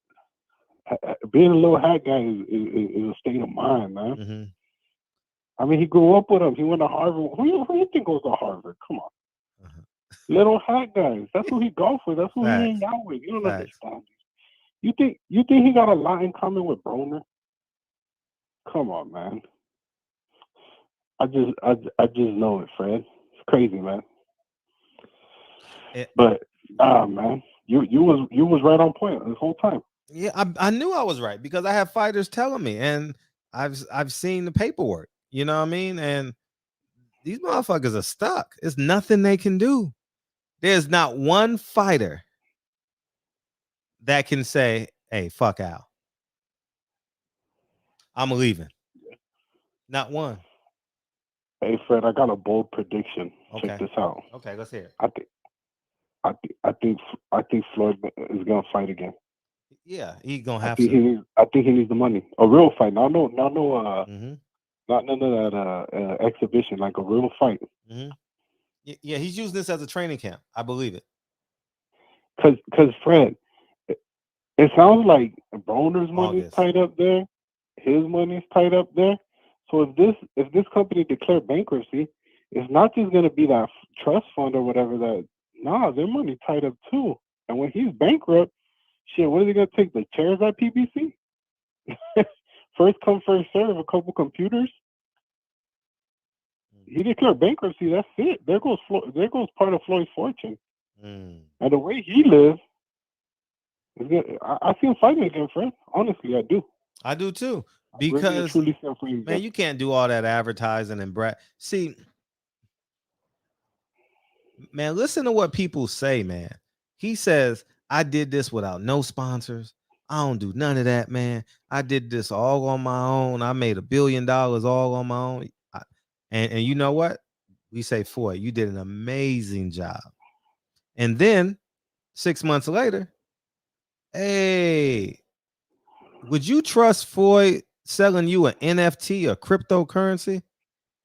Being a little hat guy is a state of mind, man. Mm-hmm. I mean, he grew up with him. He went to Harvard. Who you think goes to Harvard? Come on. Little hat guys. That's who he golfed with. That's who he hang out with. You don't understand. You think he got a lot in common with Broner? Come on, man. I just know it, Fred. It's crazy, man. But man, you was right on point this whole time. Yeah, I knew I was right because I have fighters telling me, and I've seen the paperwork. You know what I mean? And these motherfuckers are stuck. There's nothing they can do. There's not one fighter that can say, "Hey, fuck Al, I'm leaving." Not one. Hey, Fred, I got a bold prediction. Okay. Check this out. Okay, let's hear I it. think Floyd is gonna fight again. Yeah, he's gonna have to. I think he needs the money. A real fight. Not none of that exhibition. Like a real fight. Mm-hmm. Yeah, he's using this as a training camp. I believe it. Cause Fred, it sounds like Broner's money's tied up there. His money's tied up there. So if this company declared bankruptcy, it's not just gonna be that trust fund or whatever that. Nah, their money tied up too. And when he's bankrupt, shit, what are they gonna take the chairs at PBC? First come, first serve. A couple computers. He declared bankruptcy. That's it. There goes part of Floyd's fortune. And the way he lives, I see him fighting again, Fred. Honestly, I do. I do too. Because man, you can't do all that advertising and see, man, listen to what people say, man. He says, I did this without no sponsors. I don't do none of that, man. I did this all on my own. I made $1 billion all on my own. And you know what? We say, Floyd, you did an amazing job. And then 6 months later, hey, would you trust Floyd selling you an NFT or cryptocurrency?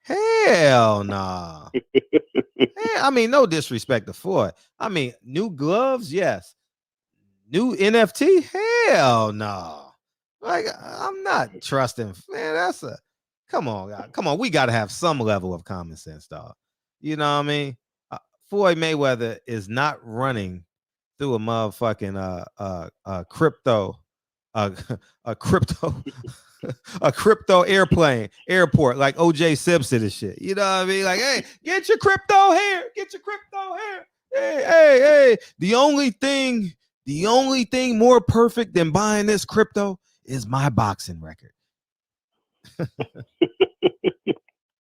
Hell nah. I mean, no disrespect to Floyd. I mean, new gloves, yes. New NFT? Hell no. Like, I'm not trusting, man. That's a come on, God. Come on. We got to have some level of common sense, dog. You know what I mean? Floyd Mayweather is not running through a motherfucking crypto, a crypto, a crypto airport like OJ Simpson and shit. You know what I mean? Like, hey, get your crypto here, get your crypto here. Hey. The only thing more perfect than buying this crypto is my boxing record.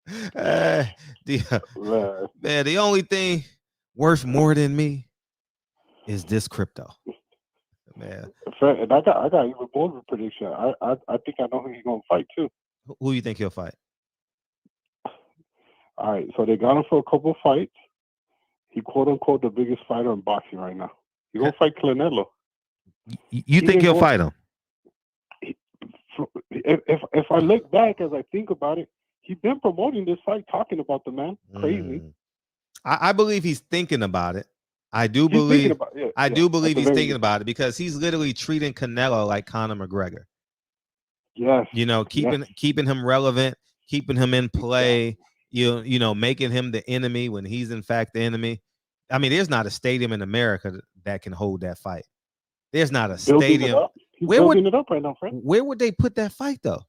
The only thing worth more than me is this crypto. Man. And I got even more of a prediction. I think I know who he's gonna fight too. Who you think he'll fight? All right, so they got him for a couple fights. He quote unquote the biggest fighter in boxing right now. He's gonna fight Canelo. You think he'll fight him? If I look back as I think about it, he's been promoting this fight, talking about the man. Crazy. I believe he's thinking about it. I do believe he's thinking about it because he's literally treating Canelo like Conor McGregor. Yes. You know, keeping him relevant, keeping him in play, you know, making him the enemy when he's in fact the enemy. I mean, there's not a stadium in America that can hold that fight. There's not a stadium. Building it up right now, friend. Where would they put that fight though?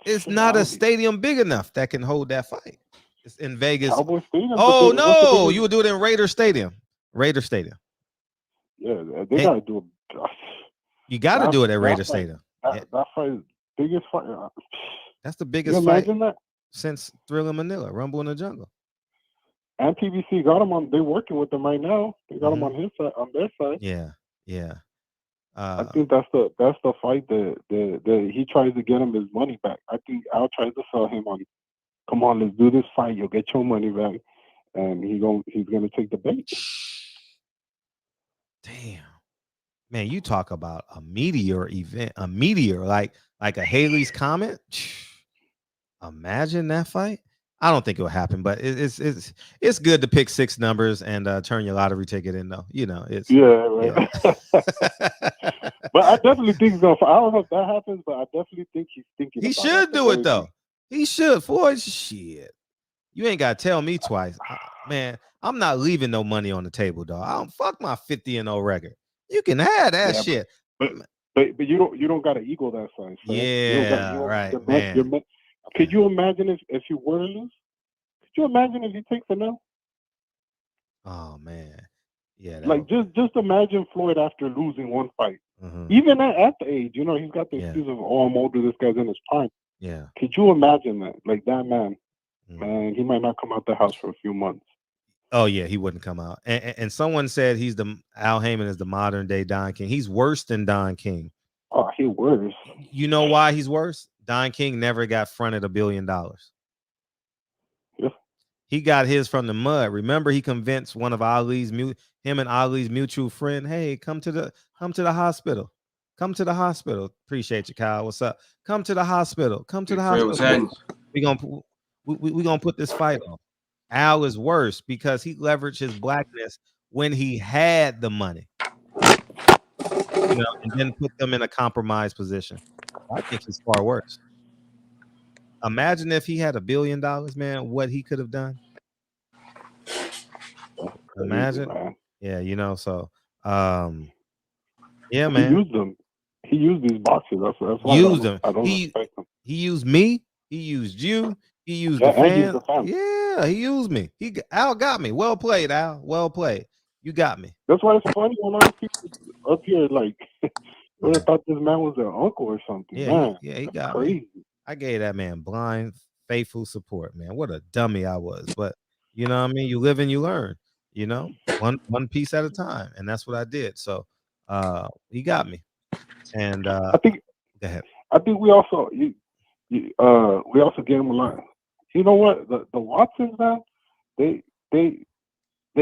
It's not a stadium big enough that can hold that fight. It's in Vegas. Oh no, you would do it in Raider Stadium. Yeah, they gotta do it. You gotta do it at Raider Stadium. That fight is biggest fight. That's the biggest fight since Thriller Manila, Rumble in the Jungle. And PBC got him on. They're working with them right now. They got him on his side, on their side. Yeah. I think that's the fight that he tries to get him his money back. I think Al tries to sell him on. Come on, let's do this fight. You'll get your money back, and he's gonna take the bait. Damn, man, you talk about a meteor event, a meteor like a Halley's Comet. Imagine that fight. I don't think it'll happen, but it's good to pick 6 numbers and turn your lottery ticket in, though. You know, it's right. But I definitely think he's gonna. I don't know if that happens, but I definitely think he's thinking. He should do it though. He should. Floyd, shit. You ain't gotta tell me twice, man. I'm not leaving no money on the table, dog. I don't fuck my 50-0 record. You can have that shit, but you don't got an ego that size. Right? Yeah, right, man. Could you imagine if you were to lose? Could you imagine if he takes a no? Oh man, yeah. Like just imagine Floyd after losing one fight. Even at the age, you know, he's got the excuse of, oh, I'm older. This guy's in his prime. Yeah. Could you imagine that? Like that man, man, he might not come out the house for a few months. Oh yeah, he wouldn't come out. And someone said Al Haymon is the modern day Don King. He's worse than Don King. Oh, he's worse. You know why he's worse? Don King never got fronted $1 billion. Yeah. He got his from the mud. Remember, he convinced him and Ali's mutual friend, hey, come to the hospital. Come to the hospital. Appreciate you, Kyle. What's up? Come to the hospital. Come to the hospital. We're gonna put this fight on. Al is worse because he leveraged his blackness when he had the money. You know, and then put them in a compromised position. I think he's far worse. Imagine if he had $1 billion, man, what he could have done. Imagine. Yeah, you know, so yeah, man. He used them. He used these boxes. That's why used them. He used me. He used you. He used the fans. Yeah, he used me. Al got me. Well played, Al. Well played. You got me. That's why it's funny when a lot of people up here like would have thought this man was their uncle or something. Yeah, man, he got crazy. Me. I gave that man blind, faithful support, man. What a dummy I was. But you know what I mean? You live and you learn, you know, one piece at a time. And that's what I did. So he got me. And I think go ahead. I think we also we also gave him a lot. You know what? The Watsons, man, they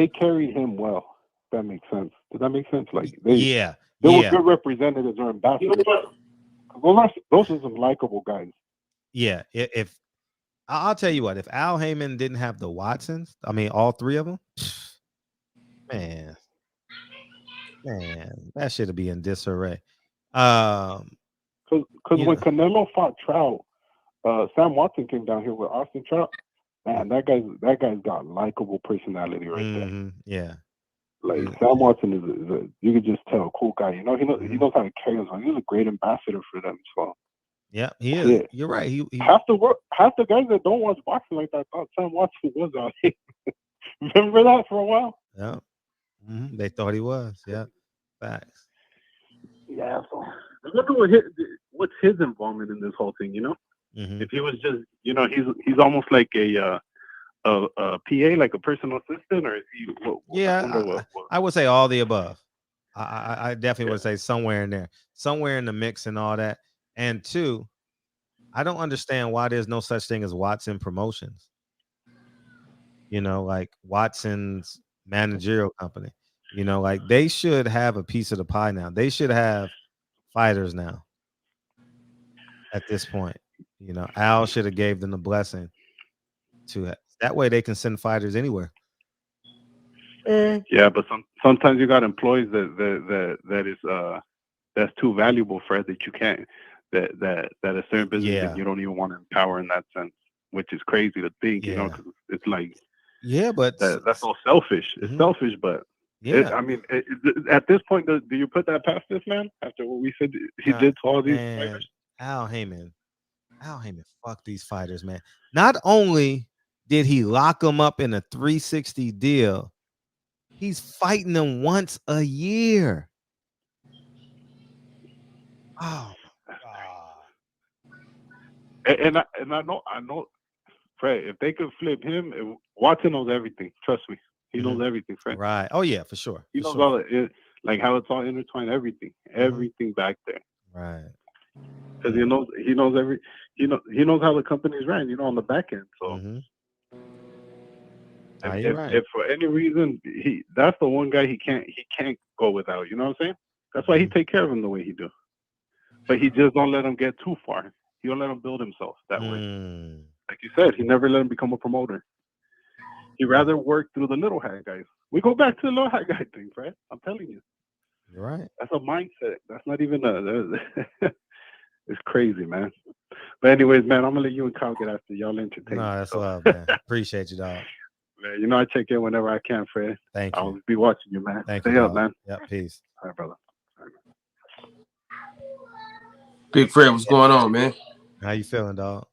carried him well. If that makes sense. Does that make sense? Like they were good representatives or ambassadors. Those are some likable guys. Yeah, if I'll tell you what, if Al Haymon didn't have the Watsons, I mean all 3 of them, man, that should be in disarray. Because when Canelo fought Trout, Sam Watson came down here with Austin Trout. Man, that guy's got likable personality right there. Yeah. Like Sam Watson is you could just tell, cool guy. You know, he knows how to carry himself. He's a great ambassador for them. So yeah, he is. Yeah. You're right. He half the guys that don't watch boxing like that thought Sam Watson was out here. Remember that for a while? Yeah. They thought he was. Yeah. Facts. Yeah. So I wonder what's his involvement in this whole thing. You know, if he was just, you know, he's almost like a PA, like a personal assistant, or is he? I would say all the above. I definitely would say somewhere in there, somewhere in the mix and all that. And two, I don't understand why there's no such thing as Watson Promotions. You know, like Watson's managerial company. You know, like they should have a piece of the pie now. They should have fighters now. At this point, you know, Al should have gave them the blessing to it. That way they can send fighters anywhere. Yeah, but sometimes you got employees that is that's too valuable, Fred, that you can't that a certain business that you don't even want to empower in that sense, which is crazy to think, you know, because it's like but that's so selfish. It's selfish, but I mean, at this point, do you put that past this man after what we said he did to all these fighters? Al Haymon, fuck these fighters, man. Not only did he lock them up in a 360 deal, he's fighting them once a year. Oh my God. And I know, Fred, if they could flip him, Watson knows everything. Trust me. He knows everything, Fred. Right. Oh yeah, for sure. He knows all it, like how it's all intertwined, everything back there. Right. Because he knows how the company's ran, you know, on the back end. So if for any reason that's the one guy he can't go without, you know what I'm saying? That's why he take care of him the way he do. But he just don't let him get too far. He don't let him build himself that way. Like you said, he never let him become a promoter. He rather work through the little hat guys. We go back to the little hat guy thing, Fred. I'm telling you. You're right. That's a mindset. That's not even it's crazy, man. But anyways, man, I'm gonna let you and Kyle get after y'all entertain. No, that's love, man. Appreciate you, dog. Man, you know I check in whenever I can, Fred. Thank you. I'll be watching you, man. Thank Stay you, up, man. Yeah, peace. All right, brother. Big Fred, what's going on, man? How you feeling, dog?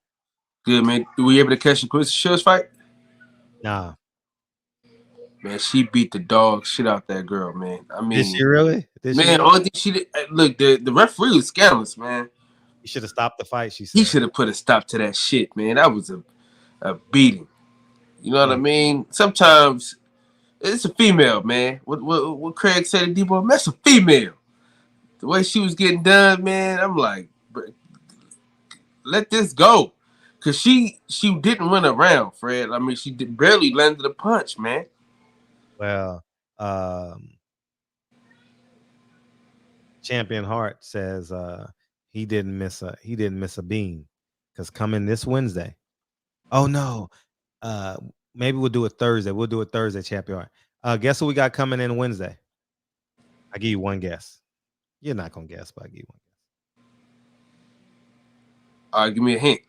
Good, man. Were we able to catch the Clarissa Shields fight? Nah. Man, she beat the dog shit out that girl, man. I mean, did she really? Only thing she did, look, the referee was scandalous, man. He should have stopped the fight, she said. He should have put a stop to that shit, man. That was a beating. You know what I mean? Sometimes it's a female, man. What Craig said to D-Boy, that's a female. The way she was getting done, man, I'm like, let this go. Because she didn't run around, Fred. I mean, she barely landed a punch, man. Well, Champion Hart says he didn't miss a bean because coming this Wednesday. Oh no, maybe we'll do it Thursday. We'll do it Thursday, Champion Hart. Guess who we got coming in Wednesday? I give you one guess. You're not gonna guess, but I give you one guess. All right, give me a hint.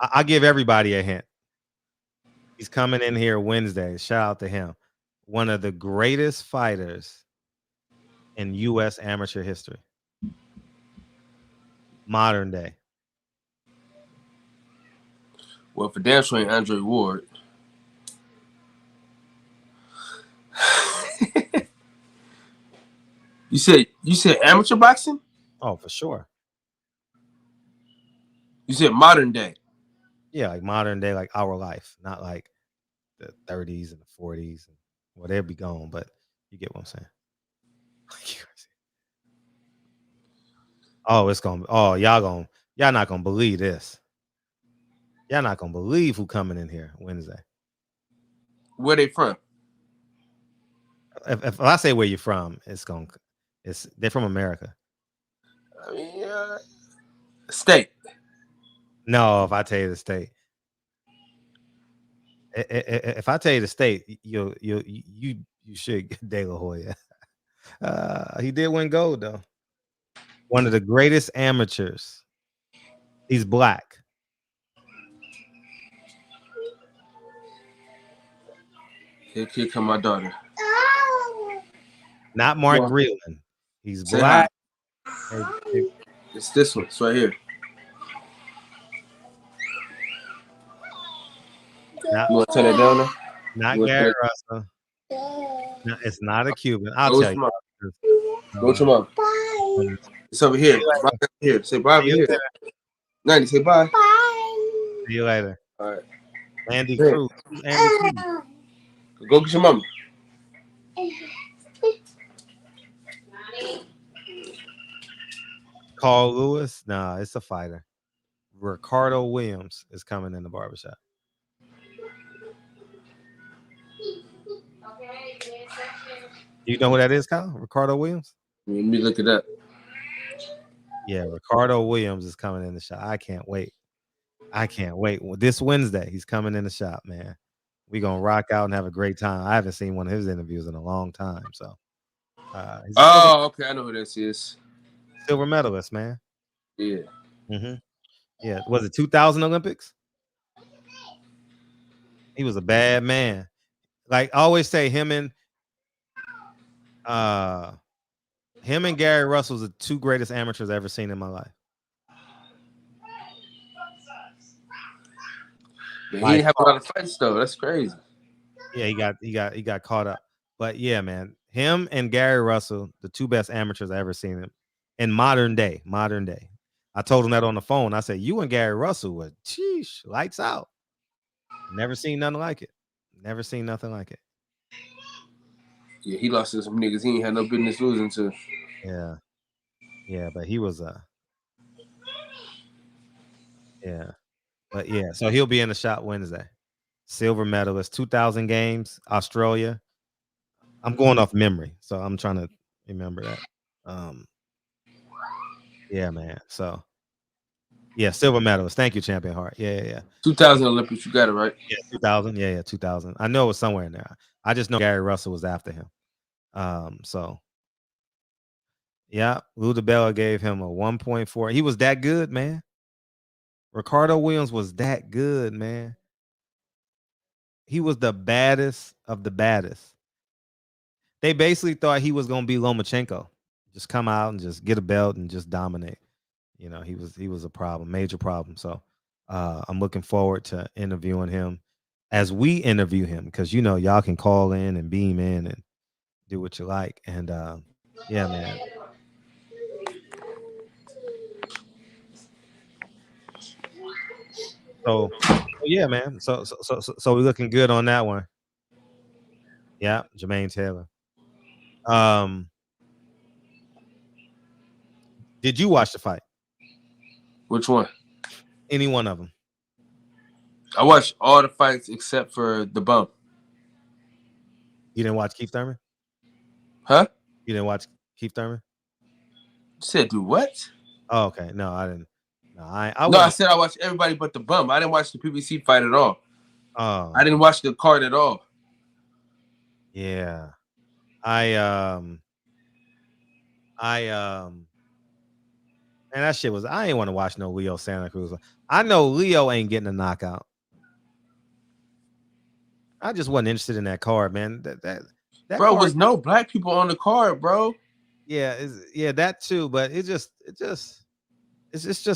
I'll give everybody a hint. He's coming in here Wednesday. Shout out to him. One of the greatest fighters in U.S. amateur history. Modern day. Well, for damn sure ain't Andre Ward. You said amateur boxing? Oh, for sure. You said modern day. Yeah, like modern day, like our life, not like the 30s and the 40s and whatever be gone, but you get what I'm saying. Y'all not gonna believe this. Y'all not gonna believe who coming in here Wednesday. Where they from? If I say where you're from, they're from America. I mean, state. No, if I tell you the state. If I tell you the state, you should get De La Hoya. He did win gold though. One of the greatest amateurs. He's black. Here come my daughter. Not Mark Greeland. He's Say black. Hi. It's this one. It's right here. You want to turn that down there? Not Gary Russell. No, it's not a Cuban. I'll tell you. Go to mom. Bye. It's over here. Bye here. Say bye over here. 90, say bye. Bye. See you later. All right. Andy Cruz. Andy Cruz. Go get your mama. Carl Lewis? Nah, it's a fighter. Ricardo Williams is coming in the barbershop. You know who that is, Kyle? Ricardo Williams? Let me look it up. Yeah, Ricardo Williams is coming in the shop. I can't wait. Well, this Wednesday, he's coming in the shop, man. We're going to rock out and have a great time. I haven't seen one of his interviews in a long time. So, okay. I know who this is. Silver medalist, man. Yeah. Mm-hmm. Yeah. Was it 2000 Olympics? He was a bad man. Like I always say, him and Gary Russell are the two greatest amateurs I've ever seen in my life. Yeah, he didn't have a lot of fights though. That's crazy. Yeah, he got caught up. But yeah, man, him and Gary Russell, the two best amateurs I ever seen in modern day. I told him that on the phone. I said, you and Gary Russell were lights out. Never seen nothing like it. Never seen nothing like it. Yeah, he lost to some niggas he ain't had no business losing to. Yeah. Yeah, but he was yeah. But yeah, so he'll be in the shop Wednesday. Silver medalist, 2000 games, Australia. I'm going off memory, so I'm trying to remember that. Yeah, man. So yeah, silver medalist. Thank you, Champion Hart. Yeah. 2000 Olympics, you got it right. Yeah, 2000. Yeah, 2000. I know it was somewhere in there. I just know Gary Russell was after him. So yeah, Lou DiBella gave him a 1.4. He was that good, man. Ricardo Williams was that good, man. He was the baddest of the baddest. They basically thought he was gonna be Lomachenko, just come out and just get a belt and just dominate. You know, he was a problem, major problem. So I'm looking forward to interviewing him as we interview him, because you know y'all can call in and beam in and do what you like. And yeah, man. So yeah, man. So we're looking good on that one. Yeah, Jermaine Taylor. Did you watch the fight? Which one? Any one of them. I watched all the fights except for the bump. You didn't watch Keith Thurman? Huh? You didn't watch Keith Thurman? You said do what? Oh, okay. No, I didn't. No, I said I watched everybody but the bump. I didn't watch the PBC fight at all. Oh. I didn't watch the card at all. Yeah. And that shit was, I ain't want to watch no Leo Santa Cruz. I know Leo ain't getting a knockout. I just wasn't interested in that card, man. That bro, card, was no black people on the card, bro. Yeah, that too, but it's just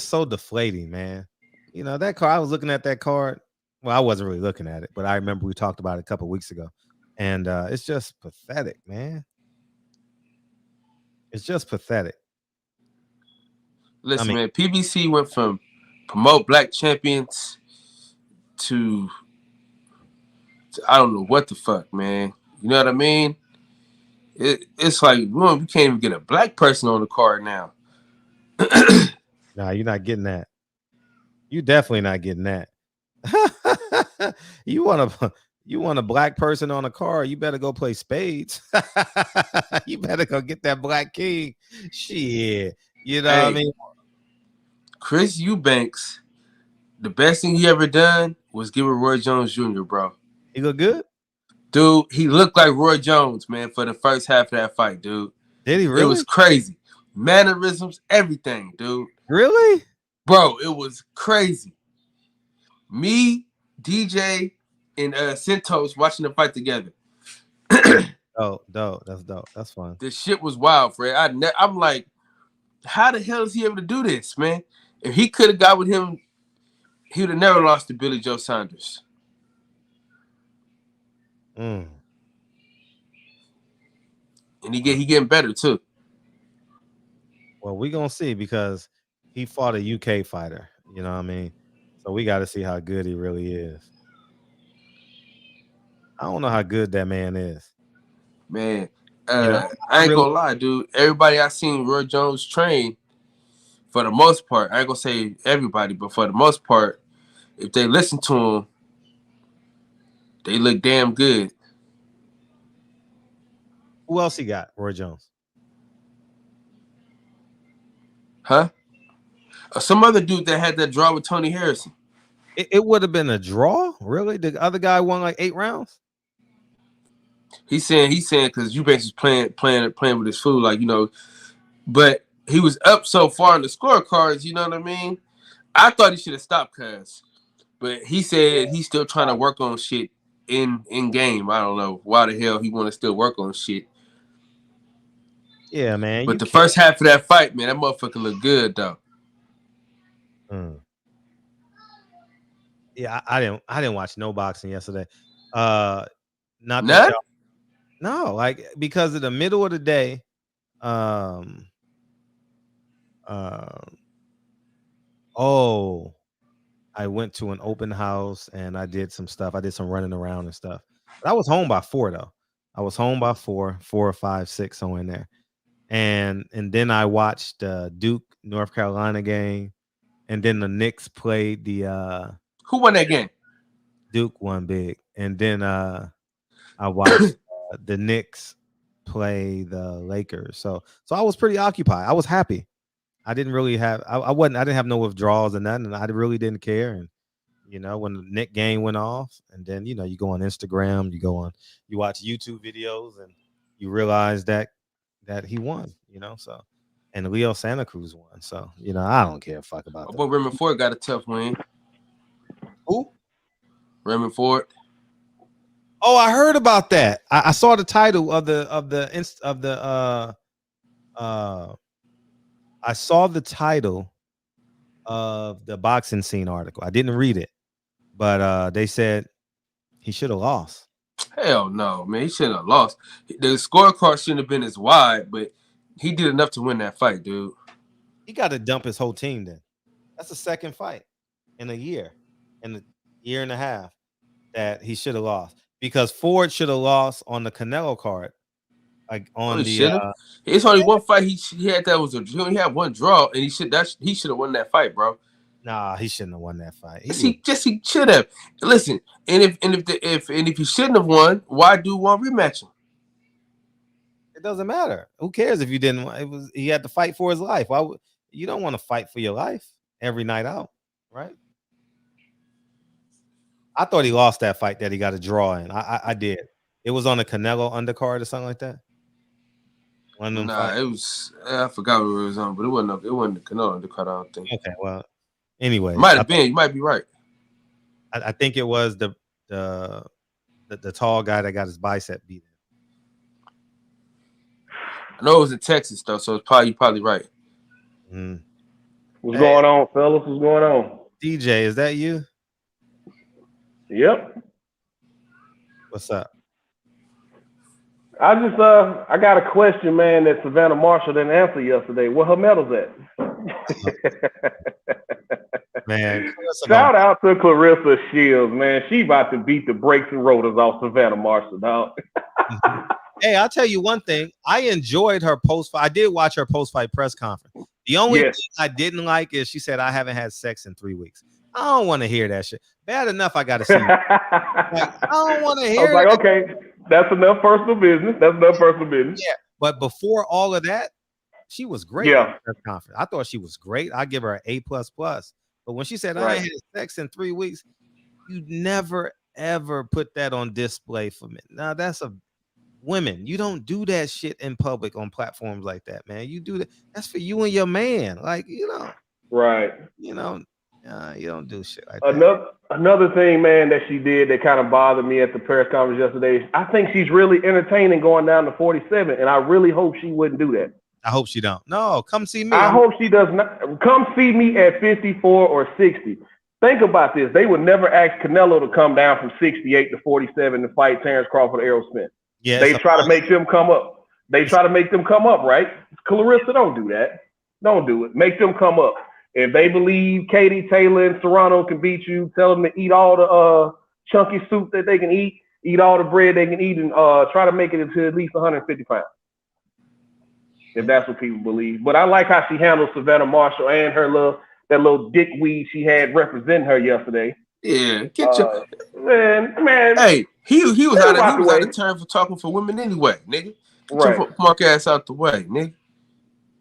so deflating, man. You know, that card, I was looking at that card. Well, I wasn't really looking at it, but I remember we talked about it a couple of weeks ago. And it's just pathetic, man. It's just pathetic. Listen, man, PBC went from promote black champions to I don't know what the fuck, man. You know what I mean? It's like, we can't even get a black person on the card now. Nah, you're not getting that. You definitely not getting that. You want a black person on a card, you better go play spades. You better go get that black king. Shit. You know what I mean? Chris Eubanks, the best thing he ever done was give it Roy Jones Jr., bro. He look good? Dude, he looked like Roy Jones, man, for the first half of that fight, dude. Did he really? It was crazy. Mannerisms, everything, dude. Really? Bro, it was crazy. Me, DJ, and Centos watching the fight together. Dope. That's dope. That's fun. This shit was wild, Fred. I'm like, how the hell is he able to do this, man? If he could have got with him, he would have never lost to Billy Joe Saunders. Mm. And he getting better too. Well, we gonna see because he fought a UK fighter. You know what I mean? So we got to see how good he really is. I don't know how good that man is. Man, I ain't gonna lie, dude. Everybody I seen Roy Jones train, for the most part, I ain't gonna say everybody, but for the most part, if they listen to him, they look damn good. Who else he got? Roy Jones. Huh? Some other dude that had that draw with Tony Harrison. It would have been a draw, really? The other guy won like 8 rounds. He's saying because Eubanks was playing with his food, like, you know, but he was up so far in the scorecards, you know what I mean? I thought he should have stopped, but he said he's still trying to work on shit in game. I don't know why the hell he want to still work on shit. Yeah, man. But the first half of that fight, man, that motherfucker looked good though. Yeah, I didn't watch no boxing yesterday. Not None? No, like because of the middle of the day. I went to an open house and I did some stuff. I did some running around and stuff. But I was home by 4 though. I was home by 4 or 5, 6 somewhere in there. And then I watched Duke North Carolina game, and then the Knicks played the who won that game? Duke won big. And then I watched the Knicks play the Lakers. So I was pretty occupied. I was happy. I didn't really have I didn't have no withdrawals or nothing, and I really didn't care. And you know, when the Knicks game went off, and then you know, you go on Instagram, you watch YouTube videos, and you realize that he won, you know. So and Leo Santa Cruz won. So, you know, I don't care a fuck about that. But Raymond Ford got a tough win. Who? Raymond Ford. Oh, I heard about that. I saw the title of I saw the title of the boxing scene article. I didn't read it, but they said he should have lost. Hell no, man. He shouldn't have lost. The scorecard shouldn't have been as wide, but he did enough to win that fight, dude. He got to dump his whole team then. That's the second fight in a year and a half that he should have lost, because Ford should have lost on the Canelo card. Like on it's only one fight he had that was he only had one draw, and he should have won that fight, bro. Nah, he shouldn't have won that fight. He should have. Listen, and if he shouldn't have won, why do one rematch him? It doesn't matter. Who cares if you didn't? He had to fight for his life. Why would you don't want to fight for your life every night out, right? I thought he lost that fight that he got a draw in. I did. It was on the Canelo undercard or something like that. It was. I forgot what it was on, but it wasn't the Canelo undercard. I don't think. Okay, well, anyway, might have been. You might be right. I think it was the tall guy that got his bicep beaten. I know it was in Texas though, so it's probably right. What's going on, fellas? What's going on? DJ, is that you? Yep. What's up? I got a question, man, that Savannah Marshall didn't answer yesterday. Where her medals at? Man, shout out to Clarissa Shields, man. She about to beat the brakes and rotors off Savannah Marshall, dog. Hey, I'll tell you one thing. I enjoyed her post-fight. I did watch her post-fight press conference. The only thing I didn't like is she said, I haven't had sex in 3 weeks. I don't want to hear that shit. Bad enough I got to see you. I don't want to hear I was like, okay, that's enough personal business. Yeah, but before all of that, she was great. Yeah. Press conference. I thought she was great. I give her an A++. But when she said, I ain't had sex in 3 weeks, you never, ever put that on display for me. Now, that's a women, you don't do that shit in public on platforms like that, man. You do that. That's for you and your man. Like, Right. You don't do shit like that. Another thing, man, that she did that kind of bothered me at the press conference yesterday. I think she's really entertaining going down to 47, and I really hope she wouldn't do that. I hope she don't. No, come see me. I hope she does not. Come see me at 54 or 60. Think about this. They would never ask Canelo to come down from 68 to 47 to fight Terrence Crawford or Errol Spence. Yeah, they try to make them come up. Right? Clarissa, don't do that. Don't do it. Make them come up. If they believe Katie, Taylor, and Serrano can beat you, tell them to eat all the chunky soup that they can eat all the bread they can eat, and try to make it into at least 150 pounds. If that's what people believe. But I like how she handled Savannah Marshall and her little dickweed she had representing her yesterday. Yeah, get your man. Hey, he was out of turn for talking for women anyway, nigga. Get your mark ass out the way, nigga.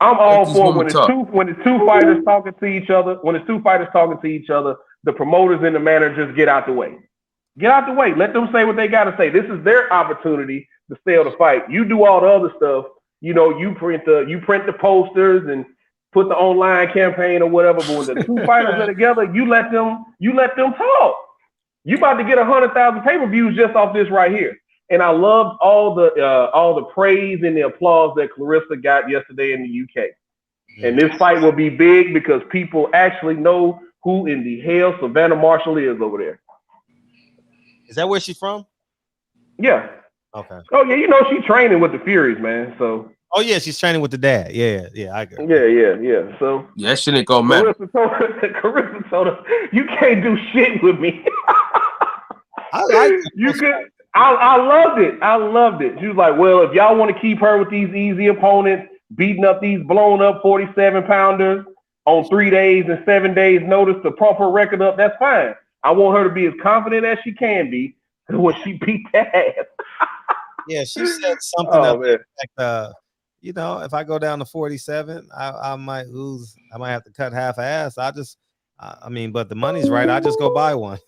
I'm all for when the two fighters talking to each other. When it's two fighters talking to each other, the promoters and the managers get out the way. Get out the way. Let them say what they got to say. This is their opportunity to sell the fight. You do all the other stuff. You print the posters and put the online campaign or whatever. But when the two fighters are together, you let them talk. You about to get 100,000 pay-per-views just off this right here. And I loved all the praise and the applause that Clarissa got yesterday in the UK. And this fight will be big because people actually know who in the hell Savannah Marshall is over there. Is that where she's from? Yeah. Okay. Oh yeah, she's training with the Furies, man. So. Oh yeah, she's training with the dad. Yeah, I agree. Yeah. So. Yeah, that shit ain't gonna matter. Clarissa told her, "You can't do shit with me." I like you could. I loved it. She was like, well, if y'all want to keep her with these easy opponents, beating up these blown up 47-pounders on 3 days and 7 days notice to pump her record up, that's fine. I want her to be as confident as she can be when she beat that ass. Yeah, she said something like, if I go down to 47, I might lose. I might have to cut half ass. But the money's right. I just go buy one.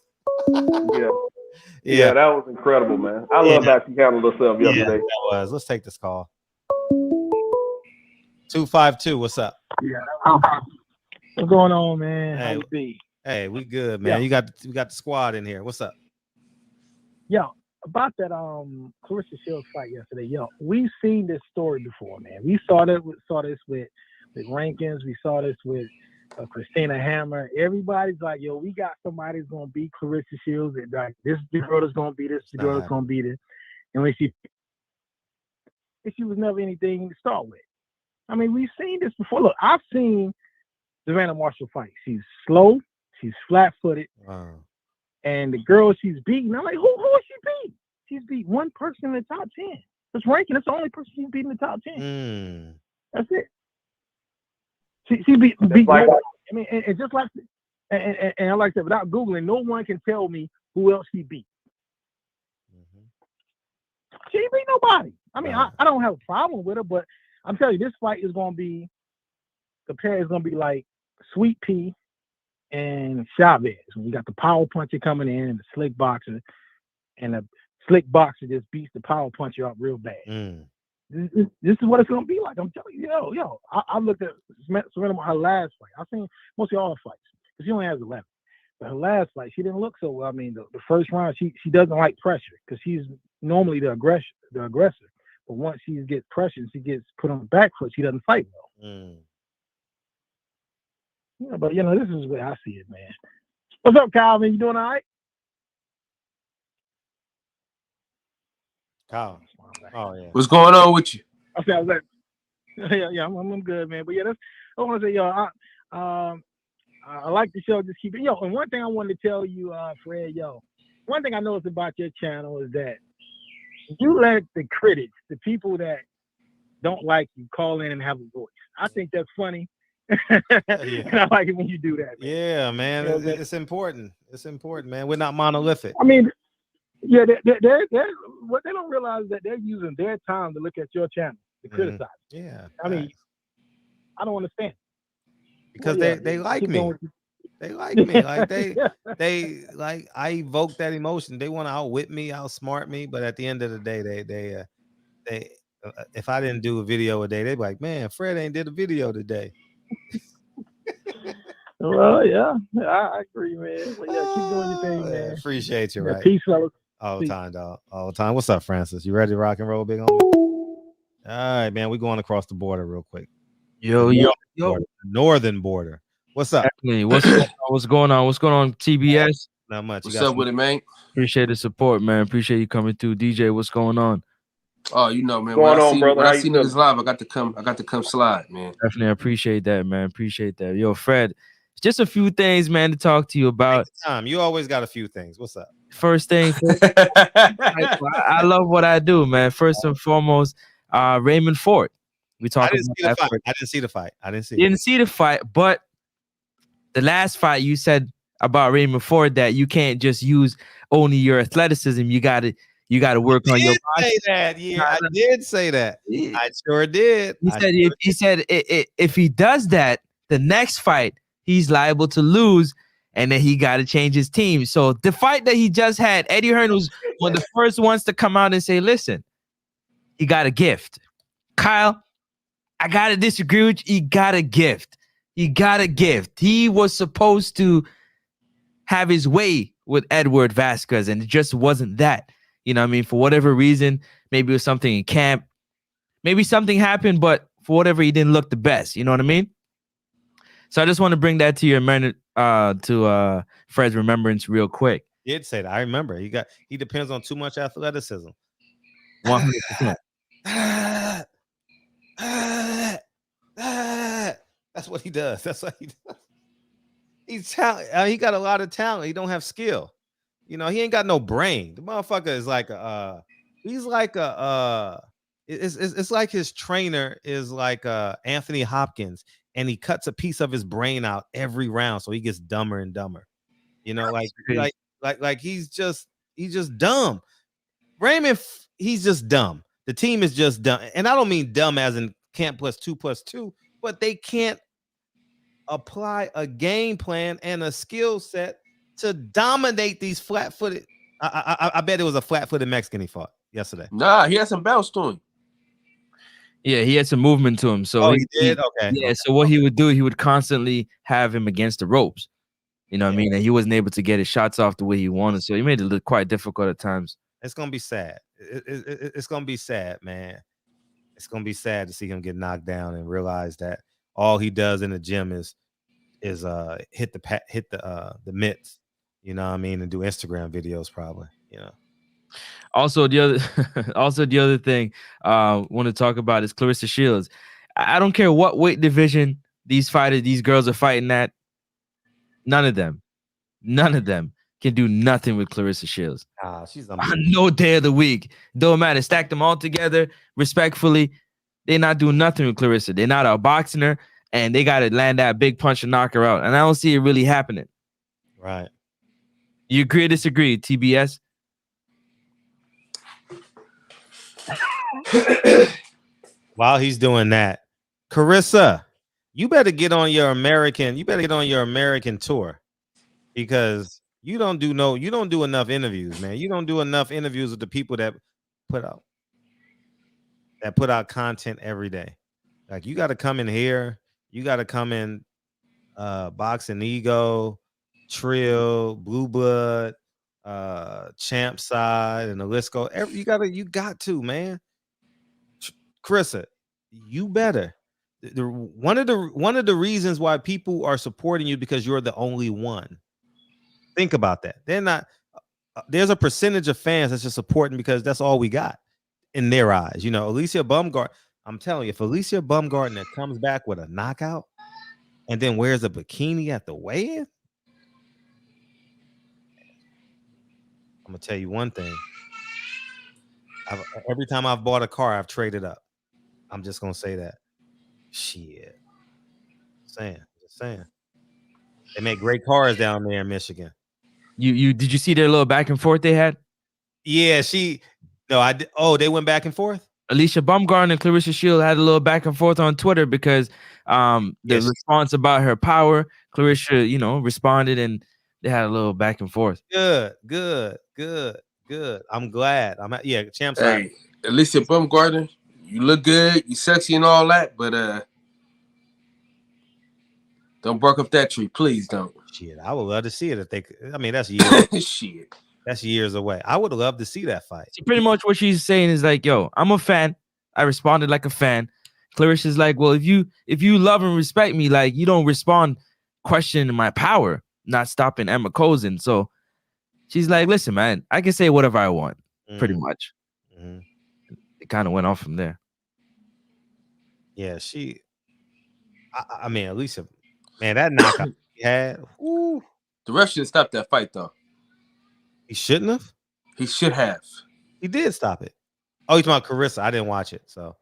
Yeah, that was incredible, man. I love how she handled herself yesterday. Yeah, that was. Let's take this call. 252, what's up? Yeah. What's going on, man? How you be? Hey, we good, man. We got the squad in here. What's up? Yo, about that Clarissa Shields fight yesterday. Yo, we've seen this story before, man. We saw this with Rankins. We saw this with Christina Hammer. Everybody's like, yo, we got somebody who's gonna beat Clarissa Shields, and like this girl is gonna beat this, the girl is gonna beat it. And when she was never anything to start with. I mean, we've seen this before. Look, I've seen Savannah Marshall fight. She's slow, she's flat-footed, and the girl she's beating, I'm like, who is she beat? She's beat one person in the top 10. It's ranking. That's the only person she's beat in the top 10. That's it. She beat like, I mean, and just like, and I like that, without Googling, no one can tell me who else she beat. She ain't beat nobody. I mean, I don't have a problem with her, but I'm telling you, this fight is going to be, the pair is going to be like Sweet Pea and Chavez. We got the power puncher coming in and the slick boxer, and the slick boxer just beats the power puncher up real bad. This is what it's gonna be like. I'm telling you, yo. I looked at Serena, her last fight. I've seen mostly all her fights because she only has 11. But her last fight, she didn't look so well. I mean, the first round, she doesn't like pressure because she's normally the aggressor. But once she gets pressure, she gets put on the back foot. She doesn't fight well. But this is where I see it, man. What's up, Calvin? You doing all right? Kyle. Oh yeah. What's going on with you? Okay, I was like, I'm good, man. But yeah, I want to say, I like the show. Just keep it, And one thing I wanted to tell you, Fred, one thing I noticed about your channel is that you let the critics, the people that don't like you, call in and have a voice. I think that's funny. And I like it when you do that, man. Yeah, man. It's important. It's important, man. We're not monolithic. I mean, yeah, they're what they don't realize is that they're using their time to look at your channel to criticize. Yeah. I mean, I don't understand. Because they like me. They like me. Like they like I evoke that emotion. They want to outwit me, outsmart me, but at the end of the day, if I didn't do a video a day, they'd be like, man, Fred ain't did a video today. Well, yeah, I agree, man. But yeah, keep doing your thing, man. Appreciate you, Yeah, right? peace, fellas. All the Peace. time, dog. All the time. What's up, Francis? You ready to rock and roll, big homie? All right, man. We're going across the border real quick. Yo. Northern border. What's up? Definitely. What's going on? What's going on, TBS? Not much. What's up with it, man? Appreciate the support, man. Appreciate you coming through. DJ, what's going on? Oh, you know, man. Going on, brother? When I see niggas live, I got to come slide, man. Definitely appreciate that, man. Appreciate that. Yo, Fred, just a few things, man, to talk to you about. Time. You always got a few things. What's up? First thing, I love what I do, man. First and foremost, Raymond Ford. We talked about that fight. I didn't see the fight. You didn't see the fight, but the last fight you said about Raymond Ford that you can't just use only your athleticism. You gotta work on your body. Say that. Yeah, I did say that. I sure did. He said if he does that, the next fight he's liable to lose, and then he got to change his team. So the fight that he just had, Eddie Hearn was one of the first ones to come out and say, "Listen, he got a gift." Kyle, I gotta disagree with you. He got a gift. He was supposed to have his way with Edward Vasquez, and it just wasn't that. You know what I mean? For whatever reason, maybe it was something in camp. Maybe something happened, but for whatever, he didn't look the best. You know what I mean? So I just want to bring that to your to Fred's remembrance real quick. He did say that. I remember. He depends on too much athleticism. 100%. That's what he does. That's what he does. He's talent. He got a lot of talent. He don't have skill. You know, he ain't got no brain. The motherfucker is like it's like his trainer is like Anthony Hopkins, and he cuts a piece of his brain out every round, so he gets dumber and dumber. You know, like he's just dumb. Raymond, he's just dumb. The team is just dumb, and I don't mean dumb as in can't +2+2, but they can't apply a game plan and a skill set to dominate these flat-footed. I bet it was a flat-footed Mexican he fought yesterday. Nah, he had some bounce to him. Yeah, he had some movement to him. So he did? Okay. Yeah, so what he would do, he would constantly have him against the ropes. You know what I mean? And he wasn't able to get his shots off the way he wanted. So he made it look quite difficult at times. It's going to be sad. It's going to be sad, man. It's going to be sad to see him get knocked down and realize that all he does in the gym is hit the mitts, you know what I mean, and do Instagram videos probably, you know. Also, the other thing I want to talk about is Clarissa Shields. I don't care what weight division these girls are fighting at. None of them can do nothing with Clarissa Shields. She's on no day of the week. Don't matter. Stack them all together respectfully. They're not doing nothing with Clarissa. They're not outboxing her, and they got to land that big punch and knock her out. And I don't see it really happening. Right. You agree or disagree, TBS? While he's doing that, Clarissa, you better get on your American tour, because you don't do enough interviews, man. You don't do enough interviews with the people that put out content every day. Like, you got to come in here. You got to come in Boxing Ego, Trill, Blue Blood, Champ Side, and the list go. You got to, man. Clarissa, you better. One of the reasons why people are supporting you because you're the only one. Think about that. They're not. There's a percentage of fans that's just supporting because that's all we got in their eyes. You know, Alicia Baumgart. I'm telling you, if Alicia Baumgartner comes back with a knockout and then wears a bikini at the weigh-in, I'm gonna tell you one thing. Every time I've bought a car, I've traded up. I'm just gonna say that. Shit. Just saying. They make great cars down there in Michigan. You did you see their little back and forth they had? Yeah, they went back and forth. Alicia Baumgartner and Clarissa Shields had a little back and forth on Twitter because the response about her power, Clarissa, responded, and they had a little back and forth. Good. I'm glad. Champ Side. Alicia Baumgartner, you look good, you sexy and all that, but don't bark up that tree, please don't. Shit, I would love to see it if they. I mean, that's years. Shit, that's years away. I would love to see that fight. See, pretty much what she's saying is like, yo, I'm a fan. I responded like a fan. Clarissa's like, well, if you love and respect me, like you don't respond questioning my power, not stopping Emma Cozen. So she's like, listen, man, I can say whatever I want, pretty much. Mm-hmm. It kind of went off from there. Yeah, I mean, Alicia, man, that knockout he had. Woo. The ref should stop that fight, though. He shouldn't have. He should have. He did stop it. Oh, you're talking about Clarissa. I didn't watch it, so.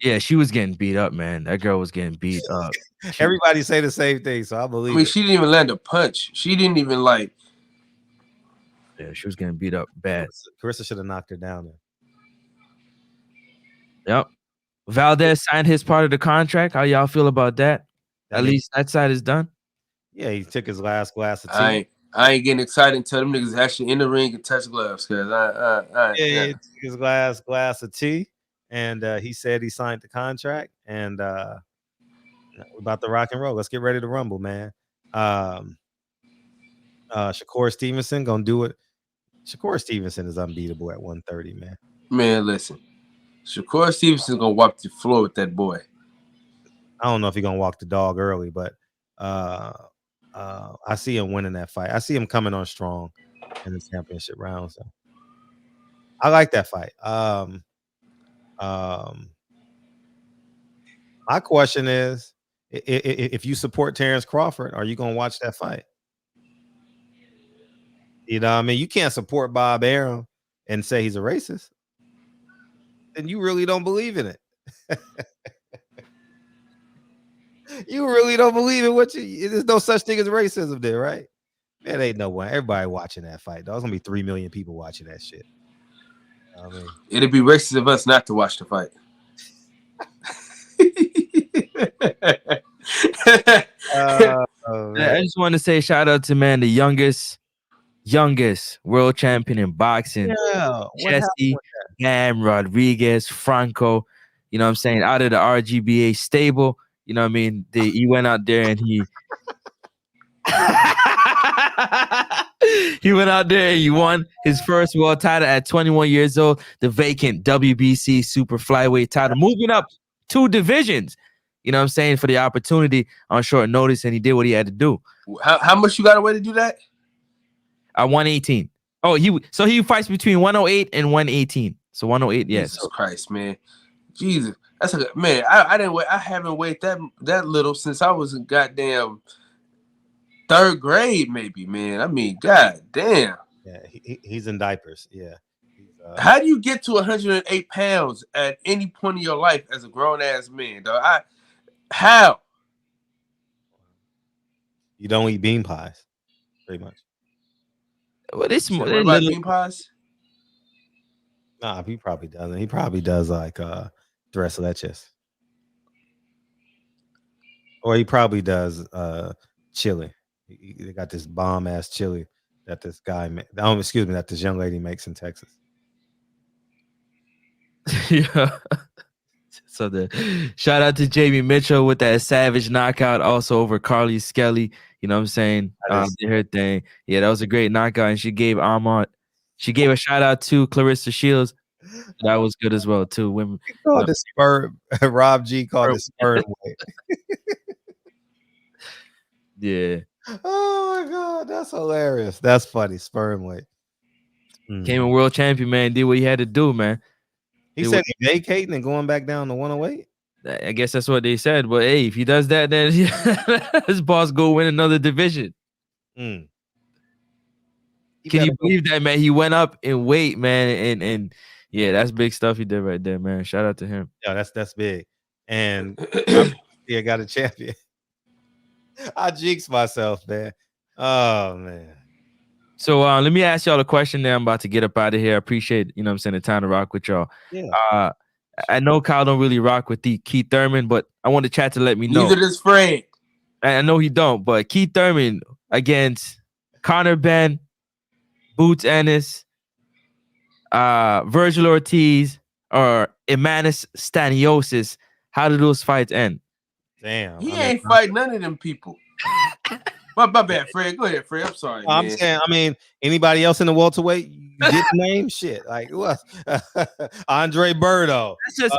Yeah, she was getting beat up, man. That girl was getting beat up. Everybody say the same thing, so I believe. I mean, she didn't even land a punch. She didn't even like. Yeah, she was getting beat up bad. Clarissa should have knocked her down there. Yep. Valdez signed his part of the contract. How y'all feel about that? At least that side is done. Yeah, he took his last glass of tea. I ain't getting excited until them niggas actually in the ring and touch gloves. Cause he took his last glass of tea, and he said he signed the contract, and we're about to rock and roll. Let's get ready to rumble, man. Shakur Stevenson gonna do it. Shakur Stevenson is unbeatable at 130, man. Man, listen. Shakur Stevenson's gonna wipe the floor with that boy. I don't know if he's gonna walk the dog early, but I see him winning that fight. I see him coming on strong in the championship round. So I like that fight. My question is, if you support Terrence Crawford, are you gonna watch that fight? You know what I mean? You can't support Bob Arum and say he's a racist. Then you really don't believe in it. You really don't believe in what there's no such thing as racism there, right? Man, ain't no one. Everybody watching that fight. There's gonna be 3 million people watching that shit. I mean, it'd be racist of us not to watch the fight. I just want to say shout out to man, the youngest world champion in boxing. Yeah, Jesse Gam Rodriguez Franco. You know what I'm saying? Out of the RGBA stable. You know what I mean? He went out there and he went out there and he won his first world title at 21 years old, the vacant WBC super flyweight title, moving up 2 divisions. You know what I'm saying? For the opportunity on short notice, and he did what he had to do. How much you got away to do that? 118. Oh, he fights between 108 and 118. So 108, yes. Jesus Christ, man. Jesus. That's a man. I haven't weighed that little since I was in goddamn 3rd grade, maybe, man. I mean, god damn. Yeah, he's in diapers. Yeah. How do you get to 108 pounds at any point in your life as a grown ass man, dog? How? You don't eat bean pies, pretty much. Well, this more about bean pies. Nah, he probably doesn't. He probably does like tres leches, or he probably does chili. They got this bomb ass chili that this guy that this young lady makes in Texas. Yeah. So the shout out to Jamie Mitchell with that savage knockout, also over Carly Skelly. You know what I'm saying? Did her thing. Yeah, that was a great knockout, and she gave a shout out to Clarissa Shields. That was good as well too. Women called the sperm. Rob G called it sperm weight. Yeah. Oh my god, that's hilarious. That's funny. Sperm weight. Came a world champion, man. Did what he had to do, man. He said he's vacating and going back down to 108. I guess that's what they said. But hey, if he does that, then his boss go win another division. Can you believe that, man? He went up in weight, man, and yeah, that's big stuff he did right there, man. Shout out to him. Yeah, that's big. And yeah, got a champion. I jinxed myself, man. Oh man. So let me ask y'all a question that I'm about to get up out of here. I appreciate, you know what I'm saying, the time to rock with y'all. Yeah. I know Kyle don't really rock with the Keith Thurman, but I want the chat to let me know. Neither does Frank. I know he don't, but Keith Thurman against Conor Ben, Boots Ennis. Virgil Ortiz or Emmanuel Staniosis, how did those fights end? Damn. He ain't fight none of them people. My bad, Fred. Go ahead, Fred. I'm sorry, man. I'm saying, anybody else in the welterweight you didn't name shit. Like who else? Andre Berto. That's just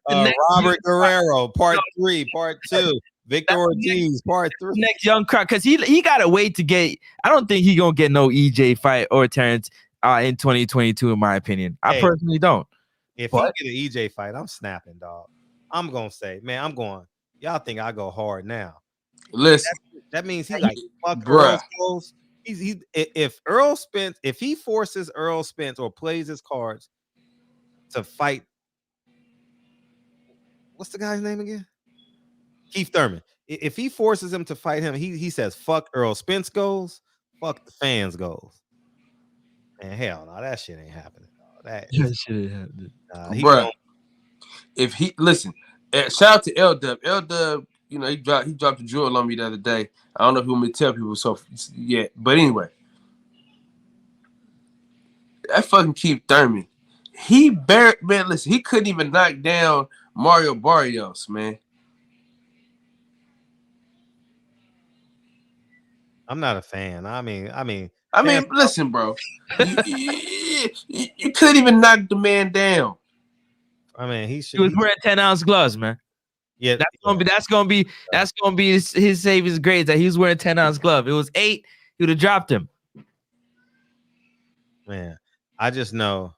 the Robert Guerrero, part 3, part 2. Victor Ortiz, part 3. Next young crowd, because he got to wait to get. I don't think he gonna get no EJ fight or Terrence in 2022, in my opinion. I personally don't. If he get an EJ fight, I'm snapping, dog. I'm gonna say, man, I'm going. Y'all think I go hard now? Listen, that means he like fuck Earl Spence. If Earl Spence, if he forces Earl Spence or plays his cards to fight, what's the guy's name again? Keith Thurman. If he forces him to fight him, he says fuck Earl Spence goes, fuck the fans goes. Man, hell no, that shit ain't happening. That shit ain't happening. Bruh, if he listen, shout out to L-Dub. L-Dub, you know, he dropped a jewel on me the other day. I don't know if you want me to tell people so yet, but anyway, that fucking Keith Thurman, man, listen, he couldn't even knock down Mario Barrios, man. I'm not a fan. I mean, listen, bro, you couldn't even knock the man down. I mean, he was wearing 10-ounce gloves, man. Yeah, that's gonna be his savings grades that he was wearing 10-ounce glove. It was 8, he would have dropped him. Man, I just know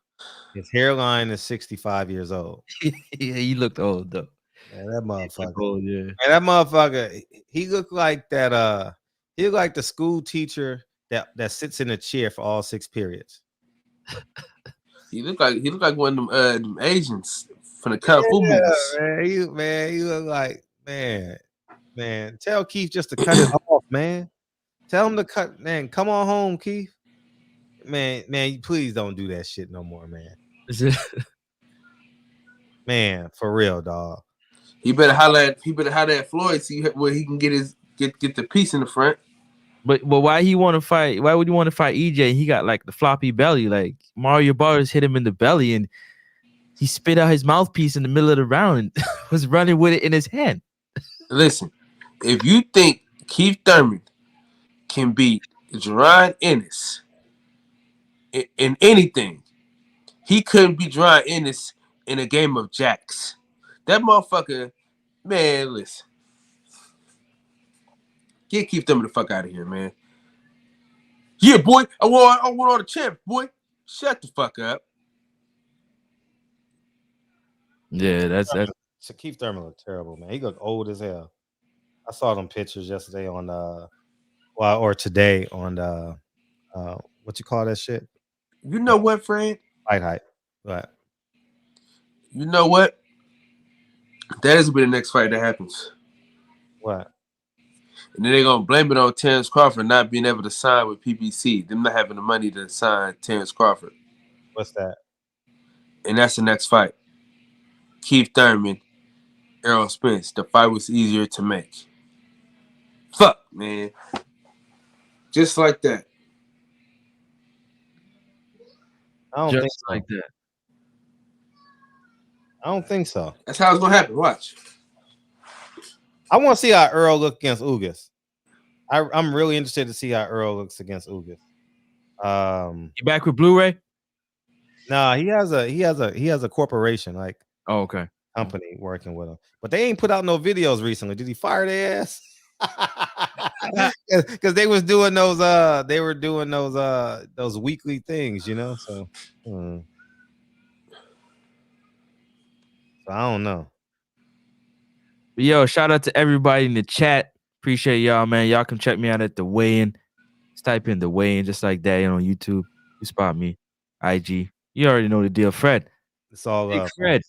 his hairline is 65 years old. Yeah, he looked old though. Man, that motherfucker. Old, yeah. Man, that motherfucker. He looked like that. He looked like the school teacher that sits in a chair for all 6 periods. He looked like one of them Asians from the Kung Fu movies. Man, you look like man. Tell Keith just to cut it off, man. Tell him to cut, man. Come on home, Keith. Man, please don't do that shit no more, man. Man, for real, dog. He better holler at Floyd, see where he can get the piece in the front. But why he want to fight? Why would you want to fight EJ? He got like the floppy belly. Like Mario Barrios hit him in the belly, and he spit out his mouthpiece in the middle of the round and was running with it in his hand. Listen, if you think Keith Thurman can beat Adrien Ennis in anything, he couldn't beat Adrien Ennis in a game of jacks. That motherfucker, man, listen. Get Keith Thurman the fuck out of here, man. Yeah, boy, I want all the champs, boy. Shut the fuck up. Yeah, that's So Keith Thurman looked terrible, man. He looked old as hell. I saw them pictures yesterday on or today on what you call that shit? You know what, Fred? Fight Hype. What? You know what? That is gonna be the next fight that happens. What? And then they're gonna blame it on Terrence Crawford not being able to sign with PBC. Them not having the money to sign Terrence Crawford. What's that? And that's the next fight. Keith Thurman, Errol Spence. The fight was easier to make. Fuck, man. Just like that. I don't think so. like that. I don't think so. That's how it's gonna happen. Watch. I want to see how Earl looks against Ugas. I'm really interested to see how Earl looks against Ugas. You back with Blu-ray? Nah, he has a corporation, like okay, company working with him. But they ain't put out no videos recently. Did he fire their ass? Because they was doing those those weekly things, you know. So I don't know. But yo, shout out to everybody in the chat. Appreciate y'all, man. Y'all can check me out at the weigh-in. Just type in the weigh-in just like that, on YouTube. You spot me. IG. You already know the deal, Fred. It's all Big Fred.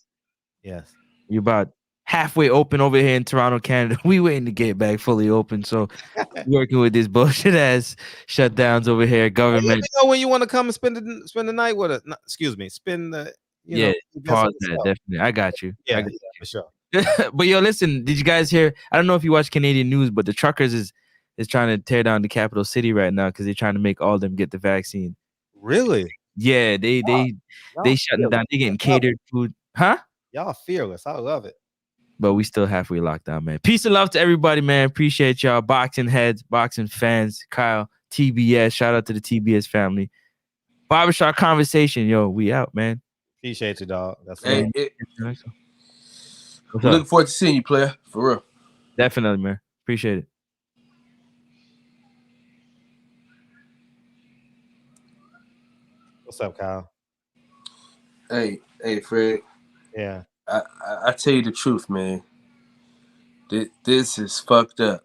Yes. You about halfway open over here in Toronto, Canada. We waiting to get back fully open. So working with this bullshit ass shutdowns over here, government. Let me know when you want to come and spend the night with us. No, excuse me, spend the pause that definitely. I got you. Yeah, I got you. for sure. But yo, listen, did you guys hear? I don't know if you watch Canadian news, but the truckers is trying to tear down the capital city right now because they're trying to make all of them get the vaccine. Really? Yeah, they shutting down. They getting catered food, huh? Y'all fearless. I love it. But we still halfway locked down, man. Peace and love to everybody, man. Appreciate y'all, boxing heads, boxing fans, Kyle, TBS. Shout out to the TBS family. Barbershop conversation, yo. We out, man. Appreciate you, dog. That's Hey, What's looking forward to seeing you, player. For real. Definitely, man. Appreciate it. What's up, Kyle? Hey, Fred. Yeah. I tell you the truth, man. This is fucked up.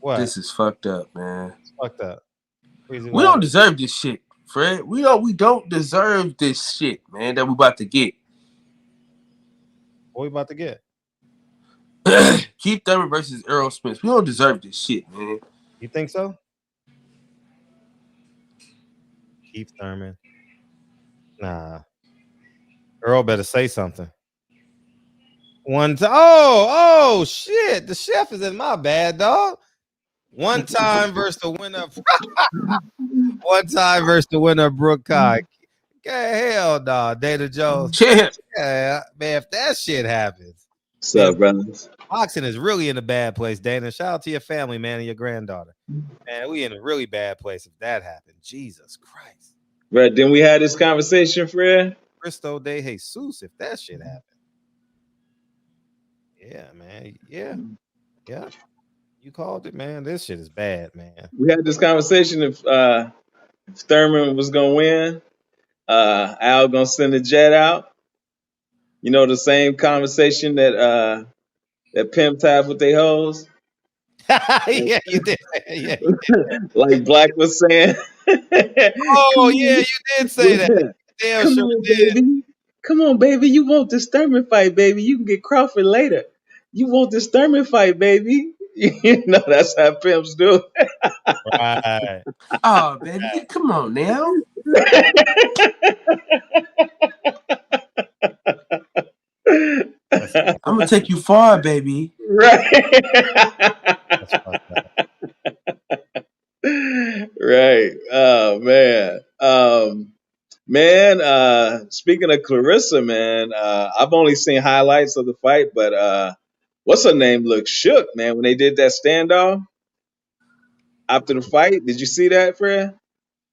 What? This is fucked up, man. It's fucked up. We don't deserve this shit, Fred. We don't deserve this shit, man, that we about to get. What we about to get? Keith Thurman versus Earl Spence. We don't deserve this shit, man. You think so? Keith Thurman. Nah. Earl better say something. Oh shit. The chef is in my bad, dog. One time versus the winner of Brooke Kai. Okay, hell no, Dana Jones. Champ. Yeah, man, if that shit happens. What's up, brothers? Boxing is really in a bad place, Dana. Shout out to your family, man, and your granddaughter. Man, we in a really bad place if that happened. Jesus Christ. Right, didn't we have this conversation, Fred? Cristo de Jesus, if that shit happened. Yeah, man. Yeah. You called it, man. This shit is bad, man. We had this conversation if Thurman was gonna win, Al gonna send a jet out. You know, the same conversation that pimps have with their hoes. Yeah, you did. Yeah, you did. Like Black was saying. Oh, yeah, you did say that. Damn, Come sure on, did. baby. Come on, baby. You want this Thurman fight, baby. You can get Crawford later. You want this Thurman fight, baby. You know, that's how pimps do. Right. Oh, baby, come on now. I'm gonna take you far, baby. Right. Right. Oh man. Speaking of Clarissa, man, I've only seen highlights of the fight, but what's her name looked shook, man, when they did that standoff after the fight. Did you see that, Fred?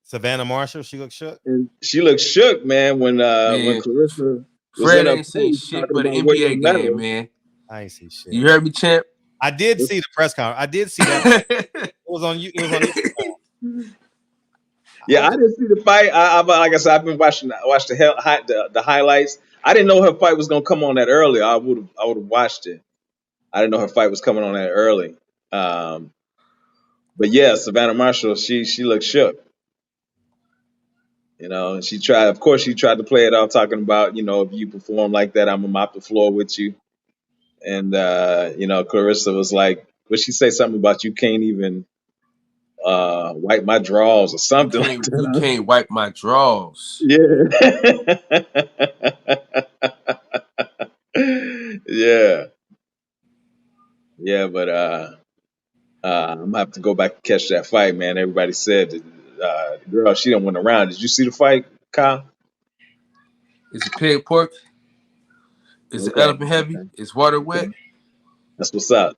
Savannah Marshall, she looked shook. And she looked shook, man, when Clarissa was Fred in her ain't seen post shit talking but an about winning NBA medals. game, man. I ain't see shit. You heard me, champ? I did see the press conference. I did see that. It was on you. It was on YouTube. Yeah, I didn't see the fight. Like I said, I've been watched the highlights. I didn't know her fight was gonna come on that early. I would have watched it. I didn't know her fight was coming on that early. But yeah, Savannah Marshall, she looked shook. You know, she tried to play it off, talking about, you know, if you perform like that, I'm gonna mop the floor with you. And you know, Clarissa was like, what she say something about you can't even wipe my drawers or something like that. You can't wipe my drawers. Yeah. Yeah. Yeah, but I'm gonna have to go back and catch that fight, man. Everybody said that the girl, she didn't win a round. Did you see the fight, Kyle? Is it pig pork? Is it elephant heavy? Is water wet? That's what's up.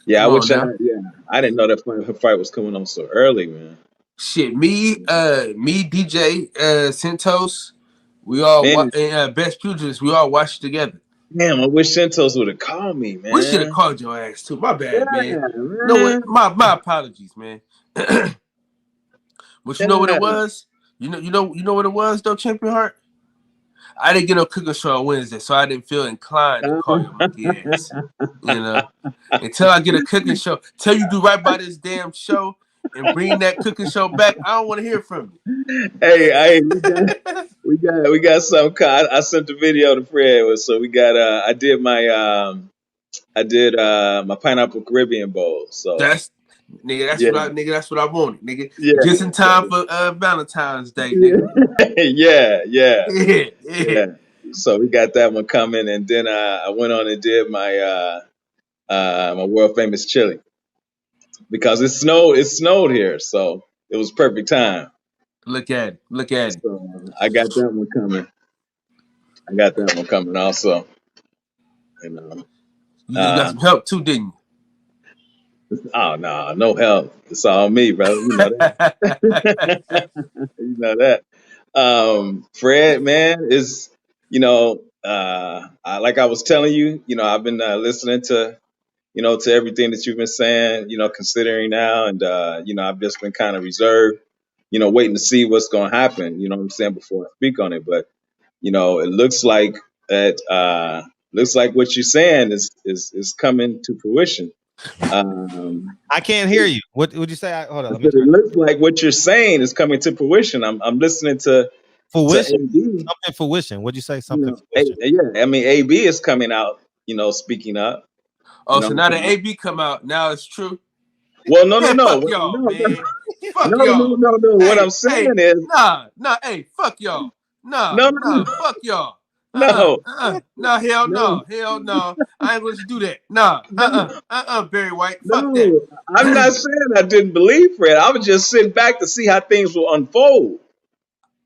Yeah, Come I didn't know that her fight was coming on so early, man. Shit, me, DJ, Centos, we all Best Pugilists, we all watched together. Damn, I wish Centos would have called me, man. We should have called your ass too. My bad, man. You know what? My apologies, man. But you know what it was? You know what it was though, Champion Heart? I didn't get no cooking show on Wednesday, so I didn't feel inclined to call your monkey ass. You know, until I get a cooking show, till you do right by this damn show and bring that cooking show back, I don't want to hear from you. Hey, we got some. I sent the video to Fred, so we got. I did my pineapple Caribbean bowl. So that's what I wanted, nigga. Yeah. Just in time for Valentine's Day, nigga. Yeah. So we got that one coming, and then I went on and did my my world famous chili because it snowed here, so it was perfect time. Look at it. Look at it. So I got that one coming. Also. You know. You got some help too, didn't Oh no help. It's all me, brother. You know that. You know that. Fred, man, is like I was telling you, I've been listening to to everything that you've been saying, considering now, and I've just been kind of reserved, waiting to see what's going to happen. You know what I'm saying before I speak on it, but it looks like what you're saying is coming to fruition. I can't hear you. What would you say? Hold on. It looks like what you're saying is coming to fruition. I'm listening to fruition. AB. Something fruition. What'd you say? Something fruition. Yeah, I mean AB is coming out. Speaking up. Oh, so now the AB come out. Now it's true. Well, no. Fuck y'all, man. Fuck no, y'all. No. What I'm saying is, hey, fuck y'all. No. Fuck y'all. No, hell no. I ain't going to do that. Barry White. Fuck that. I'm not saying I didn't believe Fred. I was just sitting back to see how things will unfold.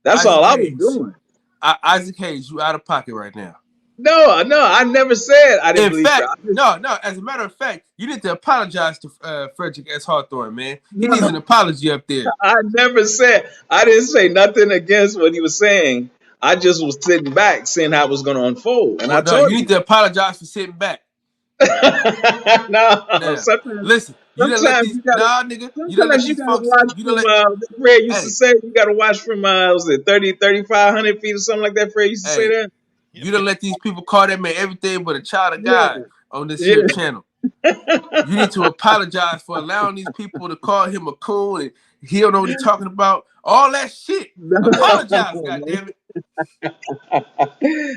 That's all I was doing. Isaac Hayes, you out of pocket right now. No, I never said I didn't believe Fred. Fred. No. As a matter of fact, you need to apologize to Frederick S. Hawthorne, man. He needs an apology up there. I didn't say nothing against what he was saying. I just was sitting back, seeing how it was going to unfold. And you need to apologize for sitting back. Listen, you done let these nigga. You done let these folks. Fred used to say you got to watch from 3,500 feet or something like that. Fred used to say that. You done let these people call that man everything but a child of God on this here channel. You need to apologize for allowing these people to call him a coon and he don't know what he's talking about. All that shit. Apologize, goddammit.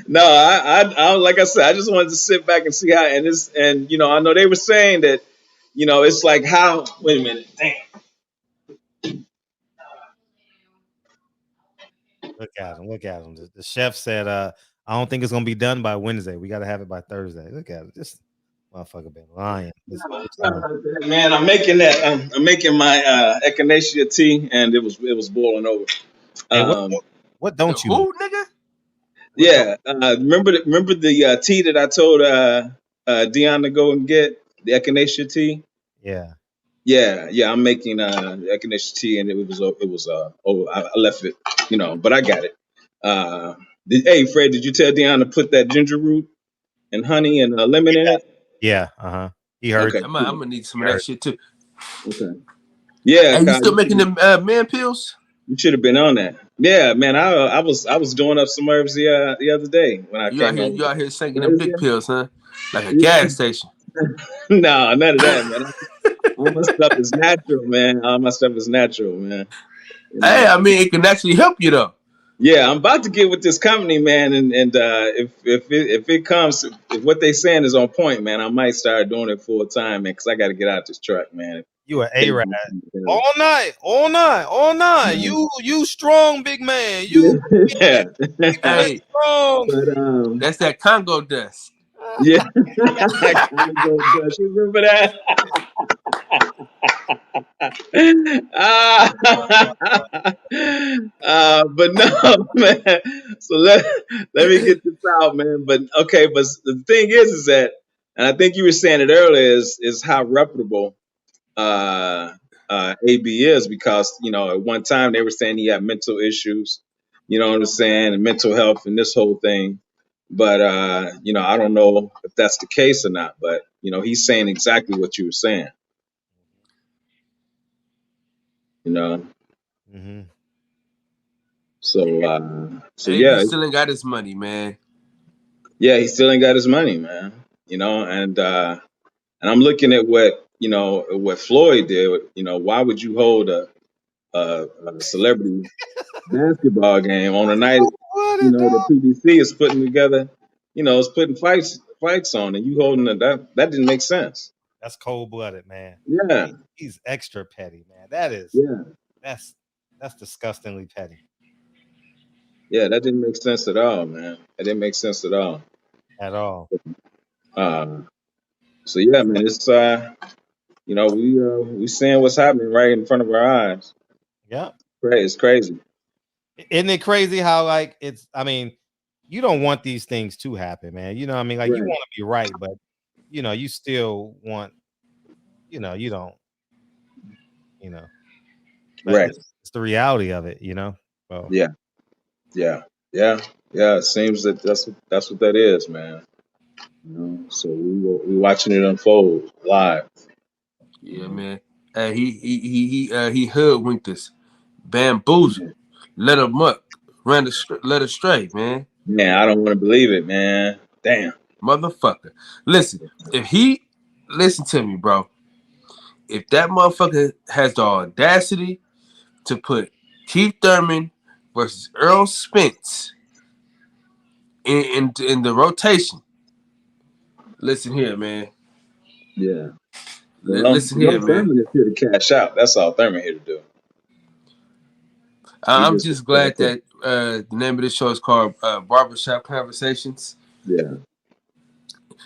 No, I like I said, I just wanted to sit back and see how, and I know they were saying that, it's like how. Wait a minute, damn. Look at him. The chef said, "I don't think it's gonna be done by Wednesday. We got to have it by Thursday." Look at it. This motherfucker been lying this whole time. Man, I'm making that. I'm making my echinacea tea, and it was boiling over. Hey, what don't you? Who, nigga? Yeah, remember the tea that I told Dion to go and get, the echinacea tea. Yeah. I'm making echinacea tea, and it was over. I left it, but I got it. Hey, Fred, did you tell Dion to put that ginger root and honey and lemon in it? Yeah. He heard. Okay, I'm gonna need some of that shit too. Okay. Yeah. Hey, you still making them man pills? You should have been on that. Yeah, man. I was doing up some herbs the other day when I came home. You out here sinking them big pills, huh? Like a gas station. No, none of that, man. All my stuff is natural, man. Hey, I mean, it can actually help you though. Yeah, I'm about to get with this company, man, and if it comes, if what they saying is on point, man, I might start doing it full time, man, because I got to get out this truck, man. You an A-Rad. All night. You strong, big man. You hey, strong. But, that's that Congo dust. Yeah. Congo dust. You remember that? But no, man. So let me get this out, man. But okay, but the thing is that, and I think you were saying it earlier, is how reputable AB is, because at one time they were saying he had mental issues, you know what I'm saying, and mental health and this whole thing. But I don't know if that's the case or not. But he's saying exactly what you were saying. Mm-hmm. So hey, yeah, he still ain't got his money, man. Yeah, he still ain't got his money, man. And I'm looking at what Floyd did. Why would you hold a celebrity basketball game on a night the PBC is putting together? It's putting fights on, and you holding it. That didn't make sense. That's cold-blooded, man. Yeah, he's extra petty, man. That is. Yeah, that's disgustingly petty. Yeah, that didn't make sense at all, man. That didn't make sense at all. So yeah, man, it's we seeing what's happening right in front of our eyes. Yeah, it's crazy. Isn't it crazy how like it's? I mean, you don't want these things to happen, man. You know what I mean? Like you Right. want to be right, but you know, you still want. You know, you don't. You know, but Right. it's the reality of it. You know. So Yeah. Yeah. Yeah. Yeah. It seems that that's what that is, man. You know, so we watching it unfold live. Yeah, man. He hoodwinked us, bamboozled, let him up, led astray, man. Man, I don't want to believe it, man. Damn. Motherfucker. Listen, listen to me, bro. If that motherfucker has the audacity to put Keith Thurman versus Earl Spence in the rotation, listen here, man. Yeah. Listen here, man. Thurman is here to cash out. That's all Thurman here to do. I'm just glad that the name of this show is called Barbershop Conversations. Yeah.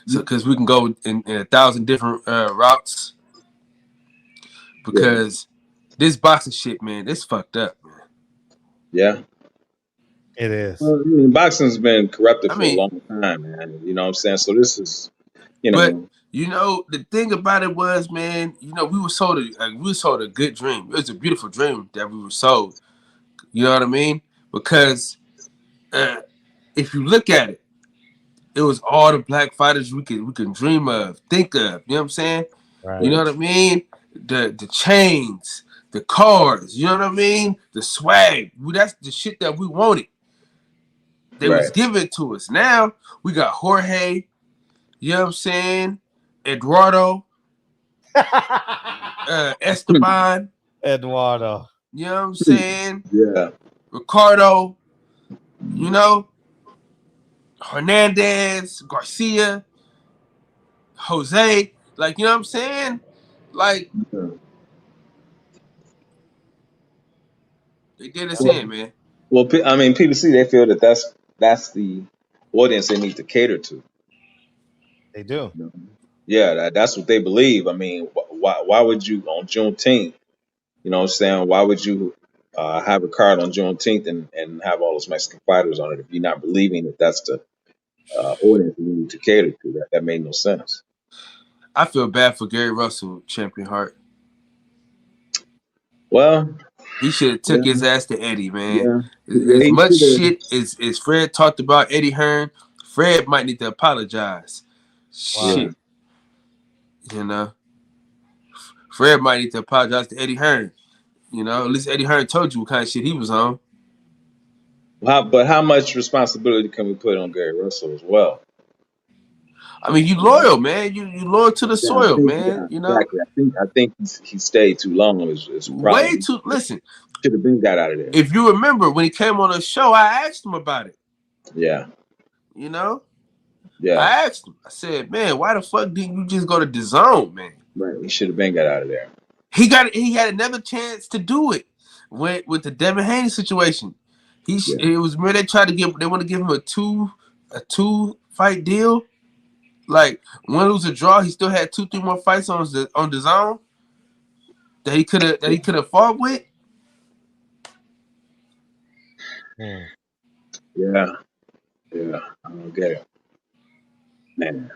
So, because we can go in 1,000 different routes. Because this boxing shit, man, it's fucked up, man. Yeah. It is. Well, I mean, boxing's been corrupted for a long time, man. You know what I'm saying? So this is, you know. But you know, the thing about it was, man, you know, we were sold a good dream. It was a beautiful dream that we were sold. You know what I mean? Because if you look at it, it was all the black fighters we can dream of, think of. You know what I'm saying? Right. You know what I mean? The chains, the cars. You know what I mean? The swag. That's the shit that we wanted. They was giving it to us. Now we got Jorge. You know what I'm saying? Eduardo. Esteban. Eduardo. You know what I'm saying? Yeah. Ricardo. You know? Hernandez, Garcia, Jose. Like, you know what I'm saying? Like, they did us in, man. Well, I mean, PBC, they feel that that's the audience they need to cater to. They do. Yeah, that's what they believe. I mean, why would you on Juneteenth? You know what I'm saying? Why would you have a card on Juneteenth and have all those Mexican fighters on it if you're not believing that that's the audience you need to cater to? That made no sense. I feel bad for Gary Russell, Champion Heart. Well, he should have took his ass to Eddie, man. Yeah. As much shit as Fred talked about Eddie Hearn, Fred might need to apologize. Wow. Shit. You know? Fred might need to apologize to Eddie Hearn. You know, at least Eddie Hearn told you what kind of shit he was on. But how much responsibility can we put on Gary Russell as well? I mean, you loyal, man. You loyal to the soil, man. You know, exactly. I think he stayed too long. Is way too. Listen, should have been got out of there. If you remember when he came on the show, I asked him about it. Yeah. You know. Yeah. I asked him. I said, "Man, why the fuck didn't you just go to DAZN, man?" Right. He should have been got out of there. He had another chance to do it with the Devin Haney situation. It was where they want to give him a two fight deal. Like one lose a draw, he still had 2-3 more fights on DAZN that he could have fought with. Yeah. Yeah. I don't get it. Man.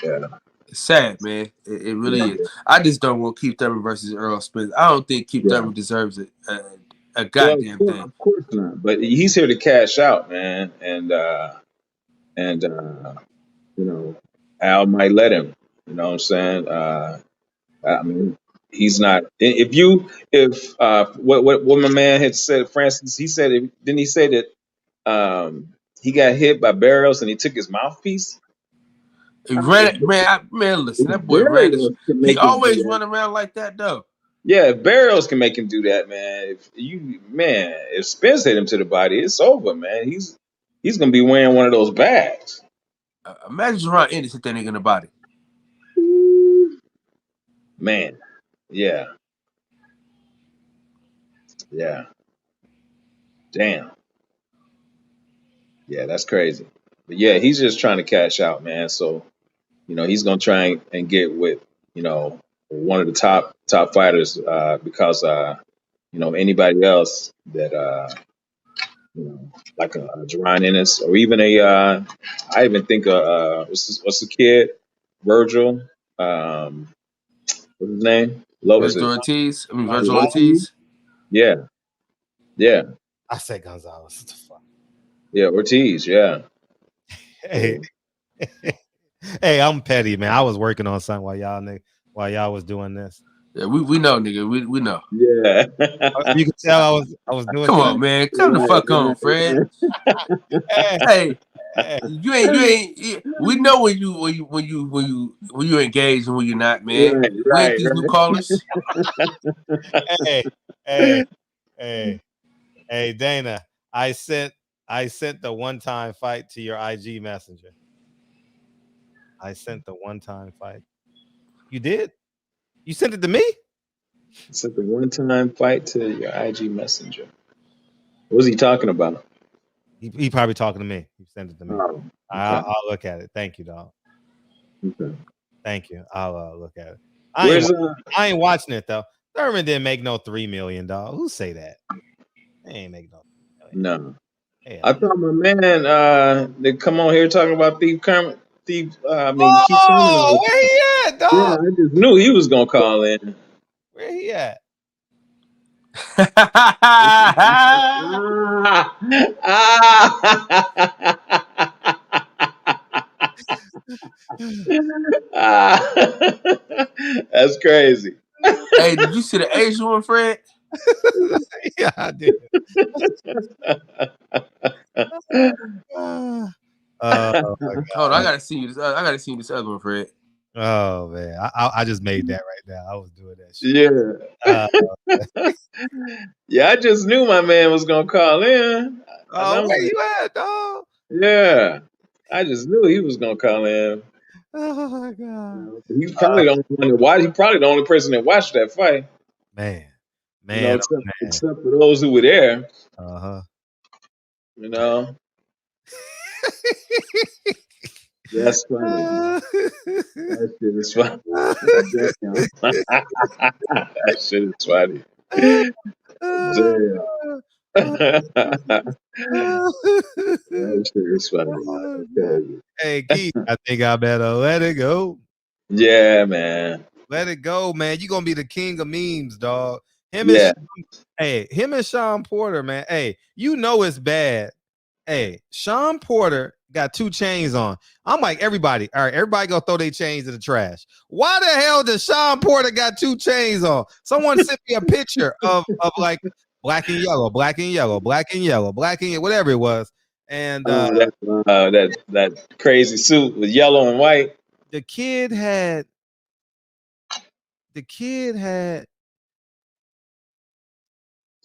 Yeah. It's sad, man. It really is. I just don't want Keith Thurman versus Earl Spence. I don't think Keith Thurman deserves a goddamn thing. Of course not. But he's here to cash out, man. And you know, Al might let him. You know what I'm saying? I mean, he's not. If what my man had said, Francis, he said, didn't he say that he got hit by Barrios and he took his mouthpiece? Man, listen, that boy ran. He always run around like that, though. Yeah, if Barrios can make him do that, man. If Spence hit him to the body, it's over, man. He's gonna be wearing one of those bags. Imagine Ron Ennis hit that nigga in the body. Man, yeah. Damn. Yeah, that's crazy. But yeah, he's just trying to cash out, man. So, you know, he's gonna try and get with, you know, one of the top fighters because anybody else that like a Adrien Ennis, or even I even think what's the kid, Virgil, what's his name? Was it Virgil Ortiz? I mean Virgil Ortiz? Ortiz. Yeah. I said Gonzalez. What the fuck? Yeah, Ortiz. Yeah. Hey, hey, I'm petty, man. I was working on something while y'all was doing this. Yeah, we know, nigga. We know. Yeah. You can tell I was doing. Come on, man. Come the fuck on, Fred. Hey, you ain't. We know when you engage and when you're not, man. We ain't these new callers. Hey, Dana. I sent the one-time fight to your IG messenger. I sent the one-time fight. You did? You sent it to me? I sent the one-time fight to your IG messenger. What was he talking about? He probably talking to me. He sent it to me. Oh, okay. I'll look at it. Thank you, dog. Okay. Thank you. I'll look at it. I ain't watching it though. Thurman didn't make no $3 million. Who say that? They ain't make no $3 million. No. I thought my man they come on here talking about Keith Thurman. Keith Thurman. Where he at, dog? Yeah, I just knew he was gonna call in. Where he at? That's crazy. Hey, did you see the Asian one, Fred? Yeah, I did. Hold on, I gotta see this. I gotta see this other one, Fred. Oh man, I just made that right now. I was doing that shit. Yeah. Yeah, I just knew my man was gonna call in. Where you at, dog? Yeah, I just knew he was gonna call in. Oh my god. He's probably the only one that watched. He's probably the only person that watched that fight. Man. Except for those who were there. That's funny. That shit is funny. That shit is funny. Damn. That shit is funny. Okay. Hey, Keith, I think I better let it go. Yeah, man. Let it go, man. You gonna be the king of memes, dog. Him and Sean Porter, man. Hey, you know it's bad. Hey, Sean Porter got 2 chains on. I'm like, everybody, all right, everybody go throw their chains in the trash. Why the hell does Sean Porter got 2 chains on? Someone sent me a picture of like black and yellow, black and yellow, black and yellow, black and yellow, whatever it was. And that crazy suit with yellow and white. The kid had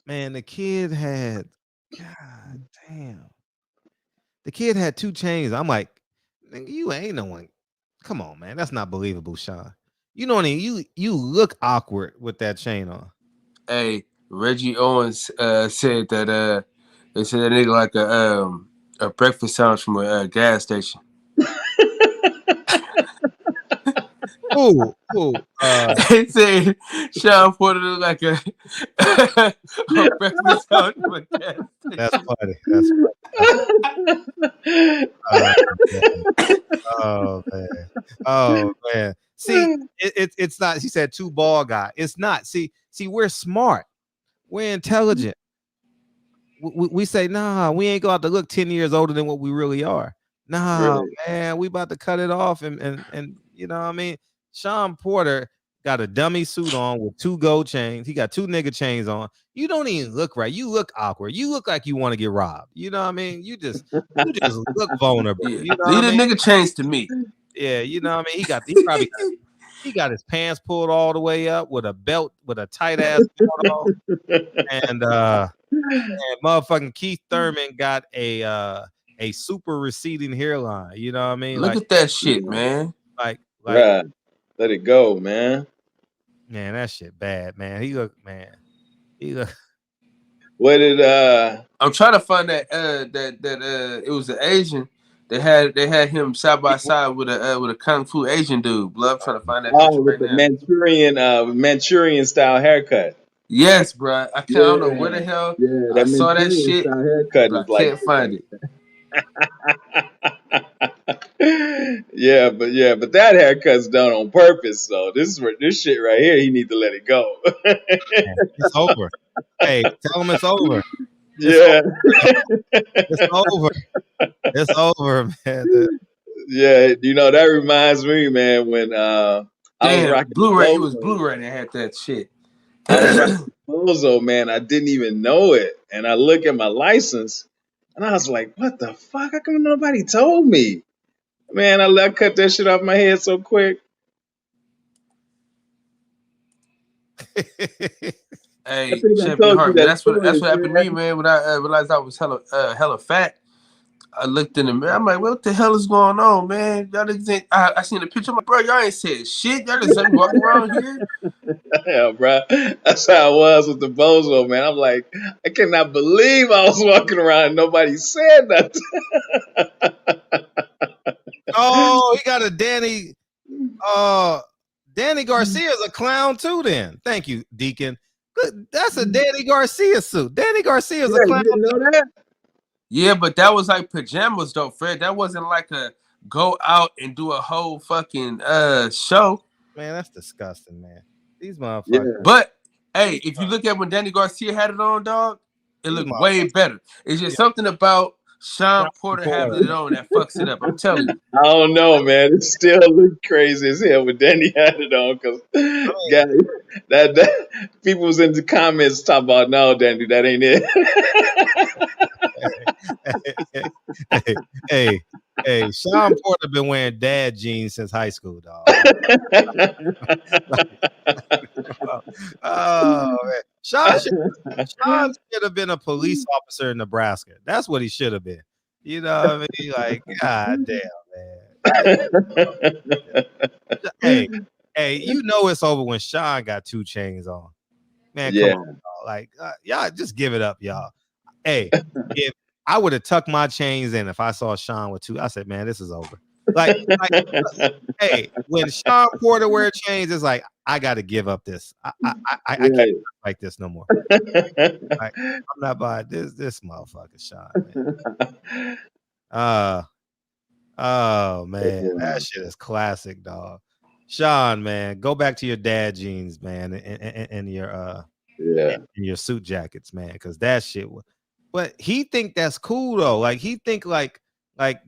God damn. The kid had 2 chains. I'm like, nigga, you ain't no one. Come on, man. That's not believable, Sean. You know what I mean? You look awkward with that chain on. Hey, Reggie Owens said that they said that nigga like a breakfast sandwich from a gas station. They said Sean Porter look like a breakfast sandwich from a gas station. That's funny. Oh man. See, it's not. He said 2 ball guy. It's not. See, we're smart. We're intelligent. We say, nah, we ain't going to look 10 years older than what we really are. Nah, really? Man, we about to cut it off and you know what I mean? Sean Porter got a dummy suit on with 2 gold chains. He got 2 nigga chains on. You don't even look right. You look awkward. You look like you want to get robbed. You know what I mean? You just look vulnerable. Yeah. You know Leave the nigga chains to me. Yeah, you know what I mean? He got his pants pulled all the way up with a belt, with a tight ass belt on. And motherfucking Keith Thurman got a super receding hairline. You know what I mean? Look at that shit, man. Like right. Let it go, man. Man, that shit bad, man. He look. What did I'm trying to find that it was an Asian. They had him side by side with a kung fu Asian dude. Blood, trying to find that picture with right the now. Manchurian style haircut. Yes, bro. I don't know where the hell I that saw that Manchurian shit, style haircut but is I like can't find it. but that haircut's done on purpose. So this shit right here, he need to let it go. It's over. Hey, tell him it's over. It's Yeah. over. It's over. It's over, man. Yeah, that reminds me, man, when I was Damn, rocking the Blu-ray. It was Bozo. Blu-ray that had that shit. I was rocking the Bozo, man. I didn't even know it. And I look at my license and I was like, what the fuck? How come nobody told me? Man, I cut that shit off my head so quick. Hey, think I Champion told you Heart, man. that That's story, what happened to me, man. man. When I realized I was hella fat, I looked in the mirror. I'm like, what the hell is going on, man? Y'all didn't think I seen the picture. I'm like, bro, y'all ain't said shit. Y'all just walking around here. Yeah, bro. That's how I was with the Bozo, man. I'm like, I cannot believe I was walking around and nobody said nothing. Oh, he got a Danny. Danny Garcia's a clown too. Then, thank you, Deacon. Good. That's a Danny Garcia suit. Danny Garcia's a clown. You didn't know that? Yeah, but that was like pajamas, though, Fred. That wasn't like a go out and do a whole fucking show. Man, that's disgusting, man. These motherfuckers. Yeah. But hey, if you look at when Danny Garcia had it on, dog, it looked way better. It's just something about Sean Porter having it on that fucks it up. I'm telling you. I don't know, man. It still looked crazy as hell when Danny had it on because that people was in the comments talking about, no, Danny, that ain't it. Hey, Sean Porter been wearing dad jeans since high school, dog. Oh man, Sean should have been a police officer in Nebraska. That's what he should have been. You know what I mean? Like, god damn, man. Hey, you know it's over when Sean got 2 chains on. Man, come on, dog. Like, y'all just give it up, y'all. Hey, if I would have tucked my chains in if I saw Sean with 2, I said, man, this is over. Like hey, when Sean Porter wear chains, it's like, I got to give up this. I can't like this no more. Like, I'm not buying this motherfucker, Sean. Man. Oh man, that shit is classic, dog. Sean, man, go back to your dad jeans, man, and your and your suit jackets, man, because that shit was. But he think that's cool though. Like he think like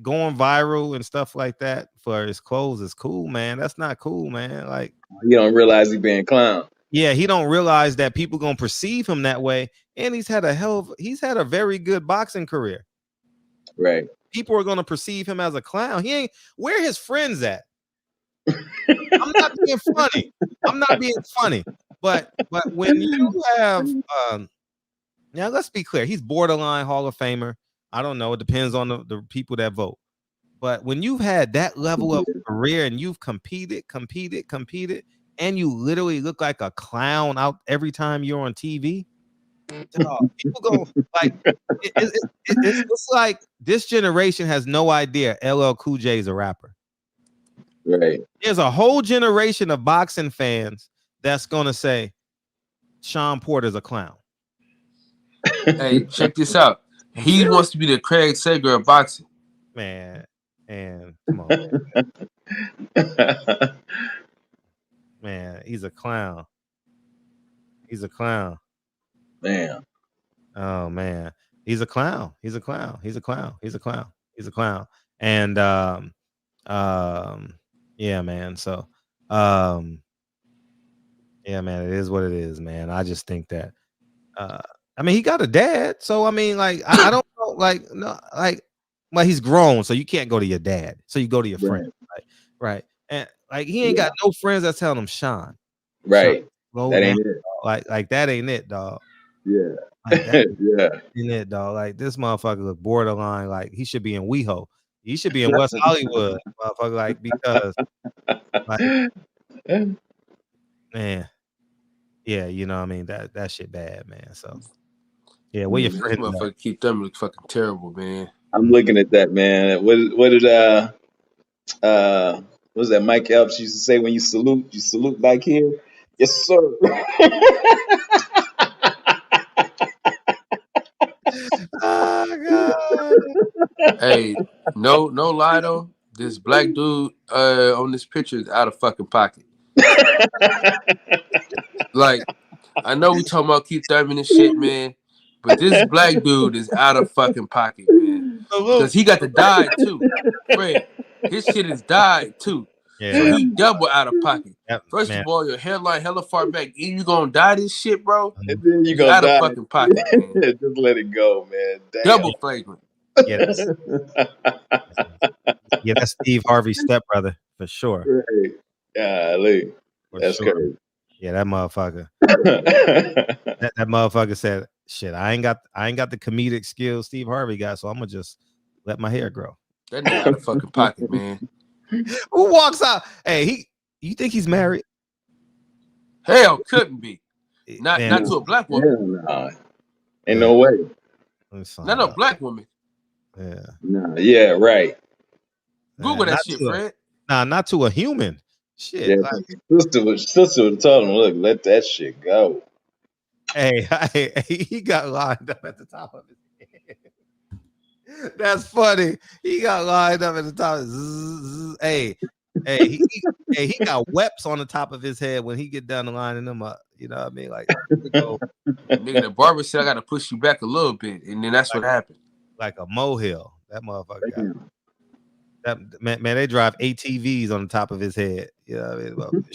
going viral and stuff like that for his clothes is cool, man. That's not cool, man. Like you don't realize he being clown. Yeah, he don't realize that people gonna perceive him that way, and he's had a very good boxing career. Right. People are gonna perceive him as a clown. He ain't where his friends at. I'm not being funny. But when you have now let's be clear, he's borderline Hall of Famer. I don't know. It depends on the people that vote. But when you've had that level of career and you've competed, and you literally look like a clown out every time you're on TV, people go like, it's like this generation has no idea LL Cool J is a rapper. Right. There's a whole generation of boxing fans that's gonna say Sean Porter's a clown. Hey, check this out. He wants to be the Craig Sager of boxing. Man, and come on, man. Man, he's a clown. He's a clown. Man. Oh man. He's a clown. He's a clown. He's a clown. He's a clown. He's a clown. And yeah, man. So yeah, man, it is what it is, man. I just think that I mean, he got a dad, so I mean, like, I don't know, like, no, like, well, he's grown, so you can't go to your dad, so you go to your friend, right? And like, he ain't got no friends that's telling him, Sean, right? Sean, that ain't it. Like that ain't it, dog. Yeah, like that yeah, ain't it, dog. Like this motherfucker look borderline. Like he should be in WeHo. He should be in West Hollywood, motherfucker. Like because, like, man. Yeah, you know what I mean? That shit bad, man. So yeah, where your friends motherfucker keep them look fucking terrible, man. I'm looking at that, man. What did what was that Mike Epps used to say when you salute back here? Yes, sir. Oh god. Hey, no lie though. This black dude on this picture is out of fucking pocket. Like, I know we talking about Keith Thurman and shit, man, but this black dude is out of fucking pocket, man. Because he got the dye too. Fred, his shit is dyed too. Yeah. So he double out of pocket. Yep, First man. of all, your hairline hella far back. And you gonna dye this shit, bro? And then you gonna out die. of fucking pocket, man. Just let it go, man. Damn. Double flagrant. Yeah, that's Steve Harvey's stepbrother for sure. Right. Golly. That's crazy. Yeah, that motherfucker. that motherfucker said, "Shit, I ain't got the comedic skills Steve Harvey got, so I'm gonna just let my hair grow." That nigga out of fucking pocket, man. Who walks out? Hey, you think he's married? Hell, couldn't be. Not to a black woman. Nah. Ain't no way. Not no black woman. Yeah. Nah. Yeah. Right. Google that shit, Fred. Not to a human. Shit. Yeah, sister would tell him, "Look, let that shit go." Hey, he got lined up at the top of his head. That's funny. He got lined up at the top. Hey, he got webs on the top of his head when he get done lining them up. You know what I mean? Like, nigga, the barber said I got to push you back a little bit, and then that's what happened. Like a molehill. That motherfucker got that man. They drive ATVs on the top of his head. You know what I mean?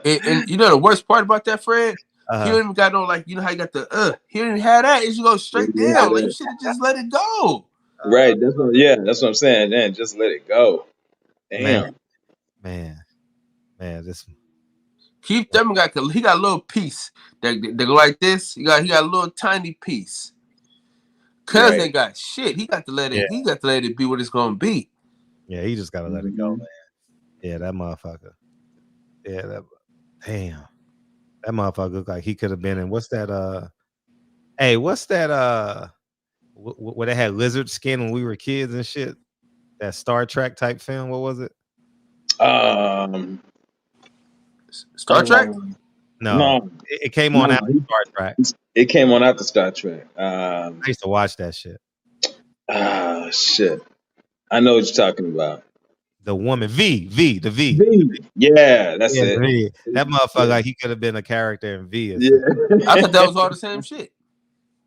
and you know the worst part about that, Fred? He don't even got no, like, you know how you got the He didn't have that. It should go straight down. Like, you should have just let it go. Right. That's what I'm saying. Then just let it go. Damn. Man. This Keith Thurman got a little piece that go like this. He got a little tiny piece. Cuz ain't got shit. He got to let it. Yeah. He got to let it be what it's gonna be. Yeah, he just gotta let it go, man. Yeah, that motherfucker. Yeah, damn. That motherfucker looked like he could have been in what's that? Hey, what's that? Where they had lizard skin when we were kids and shit. That Star Trek type film. What was it? Star Trek? No. It came on after Star Trek. It came on after Star Trek. I used to watch that shit. Shit. I know what you're talking about. The woman the V. Yeah, that's it. V. That motherfucker, like he could have been a character in V. I thought that was all the same shit.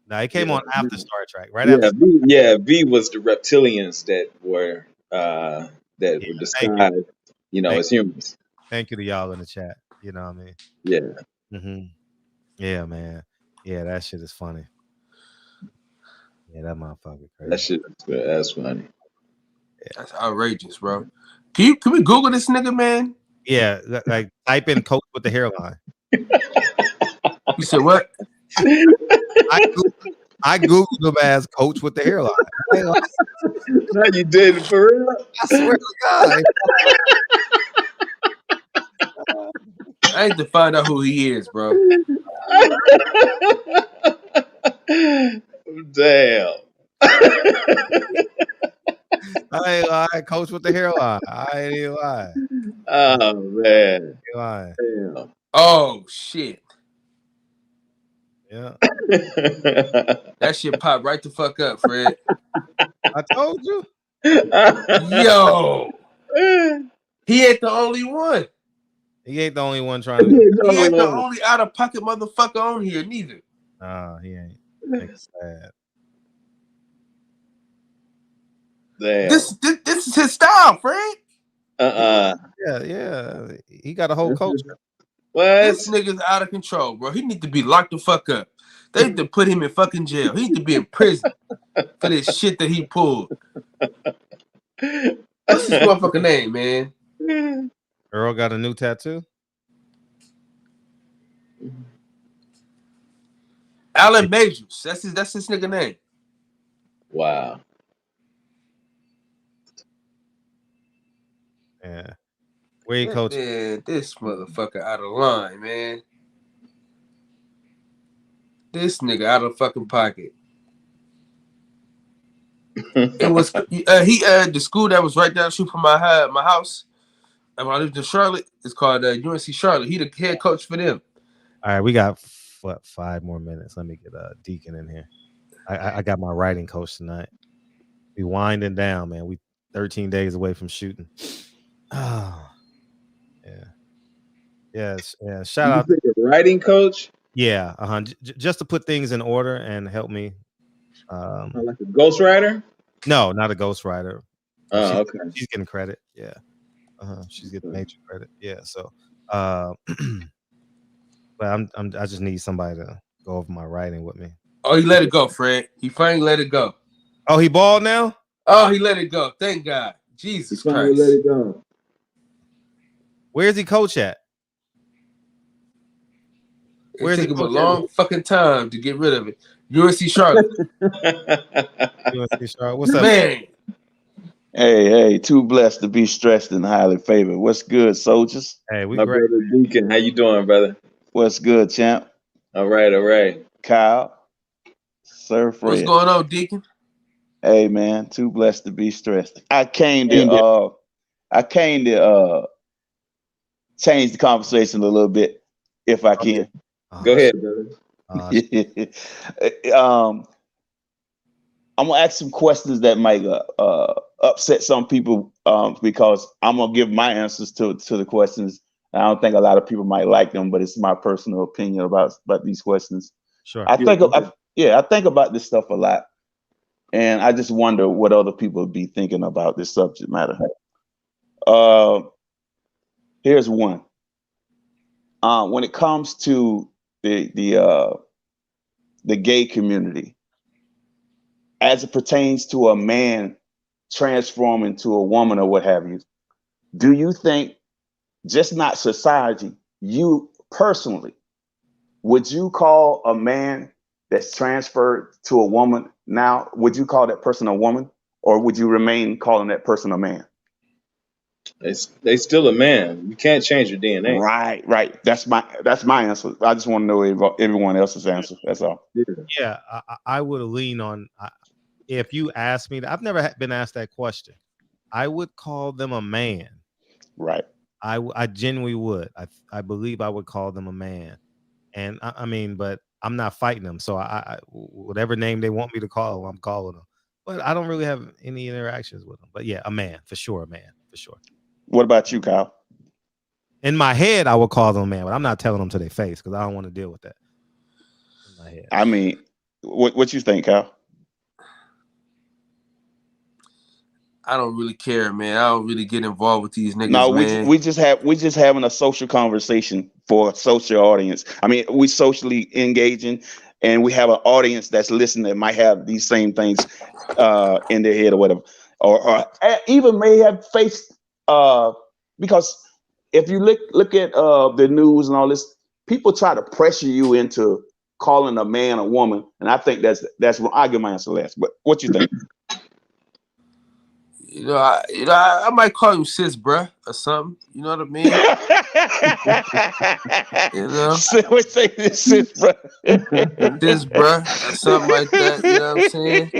No, it came on after Star Trek, right? After V was the reptilians that were described, as humans. Thank you to y'all in the chat. You know what I mean? Yeah. Mm-hmm. Yeah, man. Yeah, that shit is funny. Yeah, that motherfucker crazy. That shit, that's funny. Yeah. That's outrageous, bro. Can we Google this nigga, man? Yeah, like type in coach with the hairline. You said what? I googled him as coach with the hairline. No, you did for real? I swear to God. I need to find out who he is, bro. Damn. I ain't lying. Coach with the hairline. I ain't even lying. Oh, man. Lying. Damn. Oh, shit. Yeah. That shit popped right the fuck up, Fred. I told you. Yo. He ain't the only one. He ain't the only one trying to. He ain't the only out-of-pocket motherfucker on here, neither. Nah, he ain't. It's sad. Damn. This is his style, Fred. Yeah. He got a whole culture. What? This nigga's out of control, bro. He need to be locked the fuck up. They need to put him in fucking jail. He need to be in prison for this shit that he pulled. What's his motherfucking name, man? Earl got a new tattoo. Alan Majors. That's his nigga name. Wow. Yeah. Where you coach? Man, this motherfucker out of line, man. This nigga out of fucking pocket. It was the school that was right down the street from my house. When I lived in Charlotte, it's called UNC Charlotte. He the head coach for them. All right, we got 5 more minutes. Let me get Deacon in here. I got my writing coach tonight. We winding down, man. We 13 days away from shooting. Oh, yeah. Yes, yeah. Shout out. You a writing coach? Yeah, just to put things in order and help me. Like a ghostwriter? No, not a ghostwriter. Oh, okay. She's getting credit. Yeah. She's getting major credit. Yeah. So, but I just need somebody to go over my writing with me. Oh, he let it go, Fred. He finally let it go. Oh, he bald now? Oh, he let it go. Thank God. Jesus He finally Christ. let it go. Where's he coach at? It took him a long fucking time to get rid of it. USC Charlotte. USC Charlotte. What's up, man? Hey, too blessed to be stressed and highly favored. What's good, soldiers? Hey, we My great. brother Deacon, how you doing, brother? What's good, champ? All right. Kyle, Sir Fred. What's going on, Deacon? Hey, man, too blessed to be stressed. I came to change the conversation a little bit, if I can. Go ahead, brother. I'm gonna ask some questions that might upset some people because I'm gonna give my answers to the questions. I don't think a lot of people might like them, but it's my personal opinion about these questions. Sure. I think about this stuff a lot, and I just wonder what other people would be thinking about this subject matter. Here's one. When it comes to the gay community, as it pertains to a man transforming to a woman or what have you, do you think, just not society, you personally, would you call a man that's transferred to a woman now, would you call that person a woman, or would you remain calling that person a man? They still a man. You can't change your DNA. Right. That's my answer. I just want to know everyone else's answer. That's all. Yeah, I would lean on. If you ask me, I've never been asked that question. I would call them a man. Right. I genuinely would. I believe I would call them a man, and I mean, but I'm not fighting them. So I whatever name they want me to call them, I'm calling them. But I don't really have any interactions with them. But yeah, a man for sure, a man for sure. What about you, Kyle? In my head, I would call them a man, but I'm not telling them to their face because I don't want to deal with that. In my head. I mean, what you think, Kyle? I don't really care, man. I don't really get involved with these niggas. No, man. we just having a social conversation for a social audience. I mean, we socially engaging, and we have an audience that's listening that might have these same things in their head or whatever, or even may have faced. Because if you look at the news and all this, people try to pressure you into calling a man a woman, and I think that's wrong. I'll give my answer last. But what you think? I might call you sis, bruh, or something. You know what I mean? You know, say this, sis, bruh, this, bruh, or something like that. You know what I'm saying?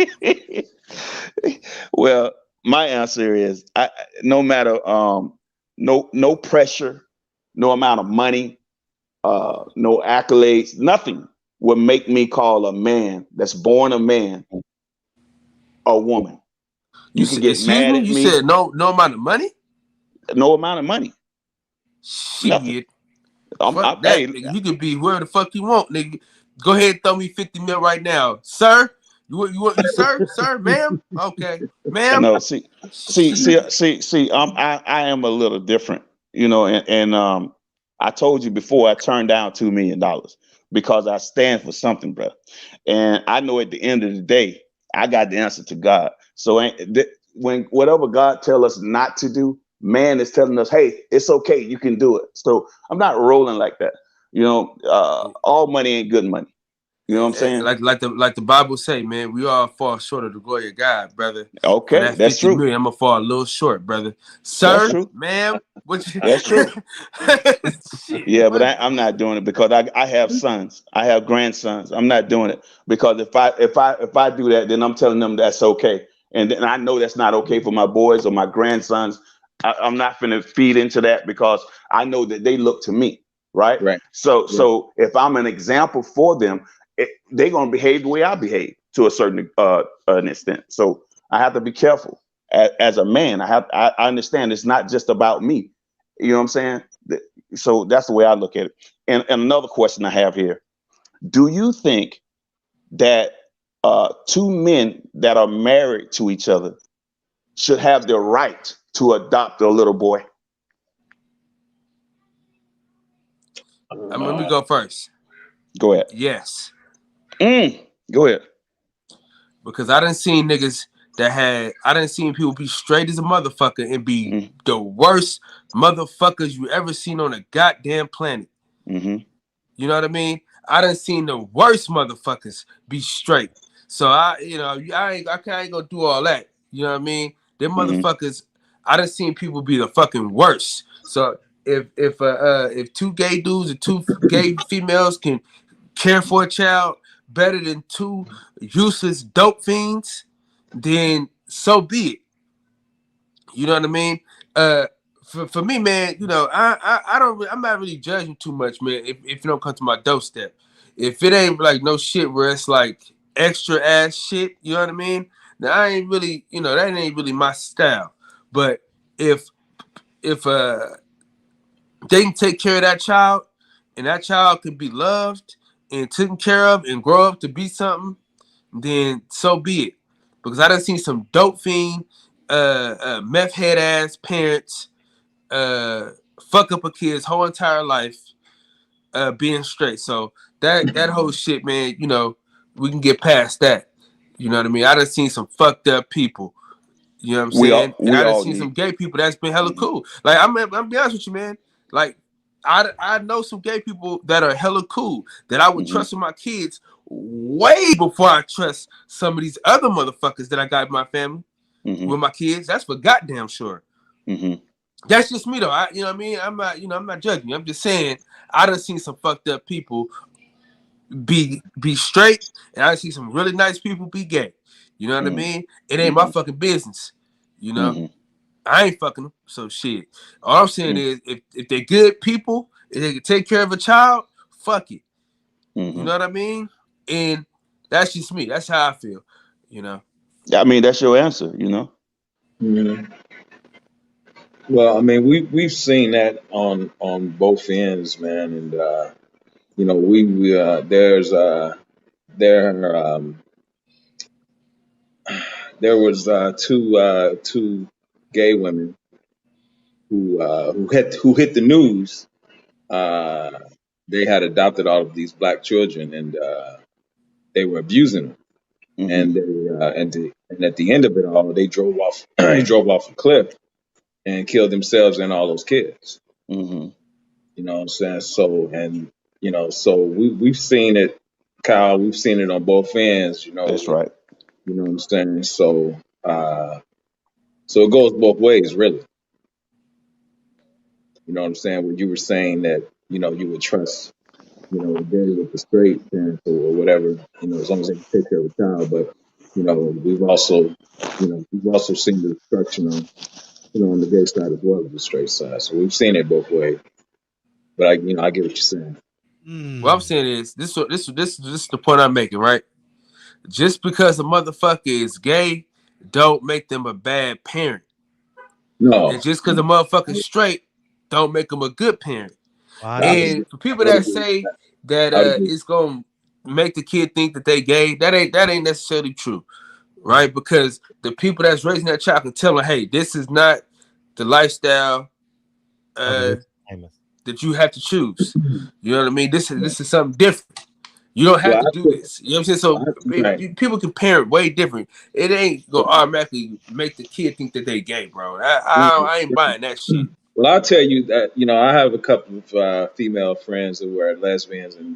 Well, my answer is no matter no pressure, no amount of money, no accolades, nothing would make me call a man that's born a man a woman. You can get mad at me. You said no amount of money? No amount of money. Shit. Fuck that, nigga. You can be whoever the fuck you want, nigga. Go ahead and throw me 50 mil right now. Sir? You want sir, ma'am? Okay. Ma'am. No, see, I am a little different, you know, and I told you before I turned down $2 million because I stand for something, bro. And I know at the end of the day, I got the answer to God. So when whatever God tell us not to do, man is telling us, hey, it's okay, you can do it. So I'm not rolling like that. You know, all money ain't good money. You know what I'm saying? Like the Bible say, man, we all fall short of the glory of God, brother. Okay, that's true. I'm gonna fall a little short, brother. Sir, ma'am, that's true. Yeah, but I'm not doing it because I have sons. I have grandsons. I'm not doing it because if I do that, then I'm telling them that's okay, and then I know that's not okay for my boys or my grandsons. I'm not going to feed into that because I know that they look to me, right? So if I'm an example for them, they're going to behave the way I behave. to a certain an extent. So I have to be careful as a man. I understand it's not just about me. You know what I'm saying? So that's the way I look at it. And another question I have here: do you think that two men that are married to each other should have the right to adopt a little boy? Let me go first. Go ahead. Yes. Go ahead. Because I done seen niggas I done seen people be straight as a motherfucker and be the worst motherfuckers you ever seen on a goddamn planet. Mm-hmm. You know what I mean? I done seen the worst motherfuckers be straight. So I ain't gonna do all that. You know what I mean? Them motherfuckers, I done seen people be the fucking worst. So if two gay dudes and two gay females can care for a child better than two useless dope fiends, then so be it. You know what I mean? For me, man, you know, I'm not really judging too much, man. If it don't come to my doorstep, if it ain't like no shit where it's like extra ass shit, you know what I mean? Now I ain't really, you know, that ain't really my style. But if they can take care of that child, and that child can be loved and taken care of and grow up to be something, then so be it. Because I done seen some dope fiend, meth head ass parents fuck up a kid's whole entire life being straight. So that whole shit, man, you know, we can get past that. You know what I mean? I done seen some fucked up people. You know what I'm saying? And I done seen some gay people that's been hella cool. Like I'm be honest with you, man. Like I know some gay people that are hella cool that I would trust with my kids way before I trust some of these other motherfuckers that I got in my family with my kids. That's for goddamn sure. That's just me though. You know what I mean? I'm not judging you. I'm just saying I done seen some fucked up people be straight, and I see some really nice people be gay. You know what I mean? It ain't my fucking business. You know, I ain't fucking them. So shit. All I'm saying is, if they're good people, if they can take care of a child, fuck it. You know what I mean? And that's just me. That's how I feel. You know. I mean, that's your answer. You know. Well, I mean, we've seen that on both ends, man, and you know, there was two gay women who hit the news. They had adopted all of these black children, and they were abusing them. And at the end of it all, they drove off a cliff and killed themselves and all those kids. You know what I'm saying? So, and you know, so we've seen it, Kyle. We've seen it on both ends. You know, that's right. You know what I'm saying? So, so it goes both ways, really. You know what I'm saying? When you were saying that, you know, you would trust, you know, a gay with the straight parents or whatever, you know, as long as they can take care of a child. But, you know, we've also seen the destruction on, you know, on the gay side as well as the straight side. So we've seen it both ways. But I get what you're saying. What I'm saying is this is the point I'm making, right? Just because a motherfucker is gay, don't make them a bad parent. No. And just because a motherfucker's straight, don't make them a good parent. And for people that say that it's gonna make the kid think that they gay, that ain't necessarily true, right? Because the people that's raising that child can tell them, hey, this is not the lifestyle that you have to choose. You know what I mean? This is something different. You don't have to do this. You know what I'm saying? So people can parent way different. It ain't gonna automatically make the kid think that they gay, bro. I ain't buying that shit. Well, I'll tell you that, you know, I have a couple of female friends who are lesbians, and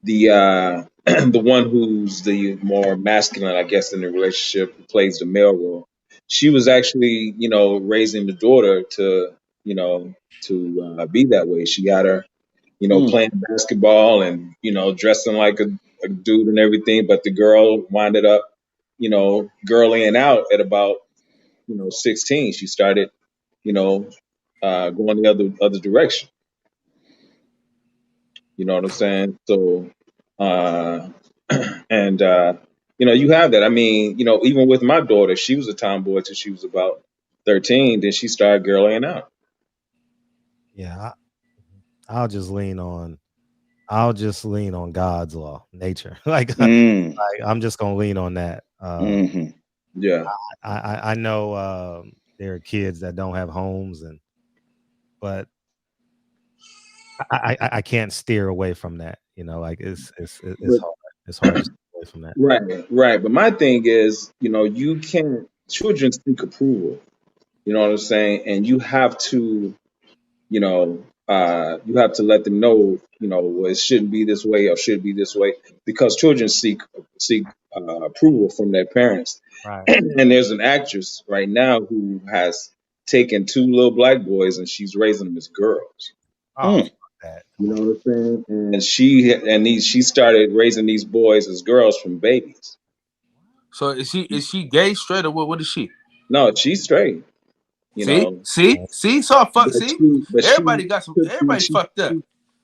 the the one who's the more masculine, I guess, in the relationship, who plays the male role. She was actually, you know, raising the daughter to, you know, to be that way. She got her, you know, playing basketball and, you know, dressing like a dude and everything. But the girl winded up, you know, girling out at about, you know, 16. She started, you know, going the other direction. You know what I'm saying? So, and You know, you have that. I mean, you know, even with my daughter, she was a tomboy till she was about 13. Then she started girling out. Yeah, I'll just lean on God's law, nature. like I'm just gonna lean on that. Yeah. I know there are kids that don't have homes, but I can't steer away from that. You know, like it's But hard. It's hard to steer away from that. right. But my thing is, you know, you can't. Children seek approval. You know what I'm saying? And you have to, you have to let them know, well, it shouldn't be this way or should be this way, because children seek approval from their parents. Right. And there's an actress right now who has taken two little black boys and she's raising them as girls. Oh, fuck that. You know what I'm saying? And she started raising these boys as girls from babies. So is she gay, straight, or what is she? No, she's straight. You know. See, so fuck. See, everybody got some. She Everybody fucked up.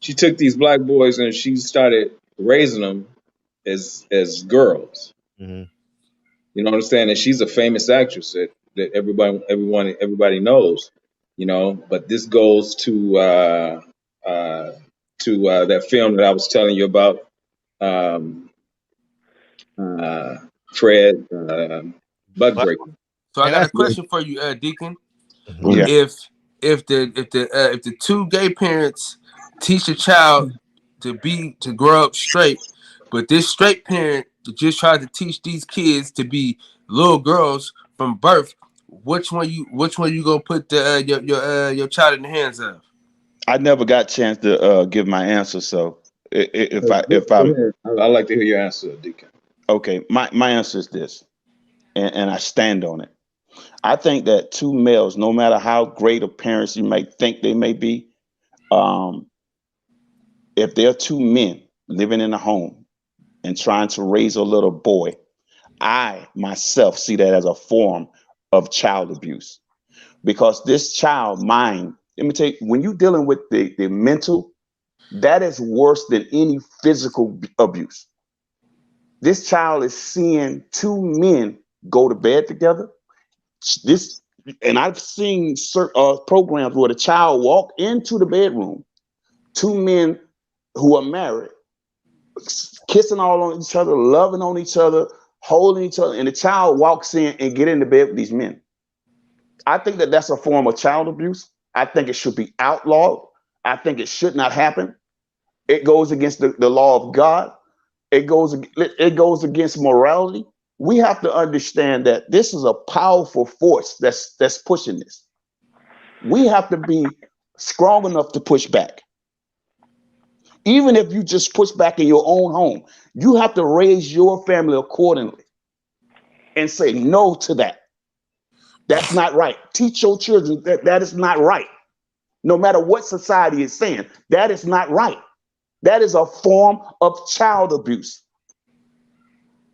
She took these black boys and she started raising them as girls. Mm-hmm. You know what I'm saying? And she's a famous actress that everybody knows. You know, but this goes to that film that I was telling you about, Fred Buckbreaker. So I got a question for you, Deacon. Yeah. If the two gay parents teach a child to grow up straight, but this straight parent just tried to teach these kids to be little girls from birth, which one you gonna put your child in the hands of? I never got a chance to give my answer, so I like to hear your answer, Deacon. Okay, my answer is this, and I stand on it. I think that two males, no matter how great of parents you may think they may be, if they're two men living in a home and trying to raise a little boy, I myself see that as a form of child abuse. Because this child mind, let me tell you, when you're dealing with the mental, that is worse than any physical abuse. This child is seeing two men go to bed together. And I've seen certain programs where the child walk into the bedroom, two men who are married, kissing all on each other, loving on each other, holding each other, and the child walks in and get into bed with these men. I think that that's a form of child abuse. I think it should be outlawed. I think it should not happen. It goes against the law of God. It goes against morality. We have to understand that this is a powerful force that's pushing this. We have to be strong enough to push back. Even if you just push back in your own home, you have to raise your family accordingly and say no to that. That's not right. Teach your children that is not right. No matter what society is saying, that is not right. That is a form of child abuse.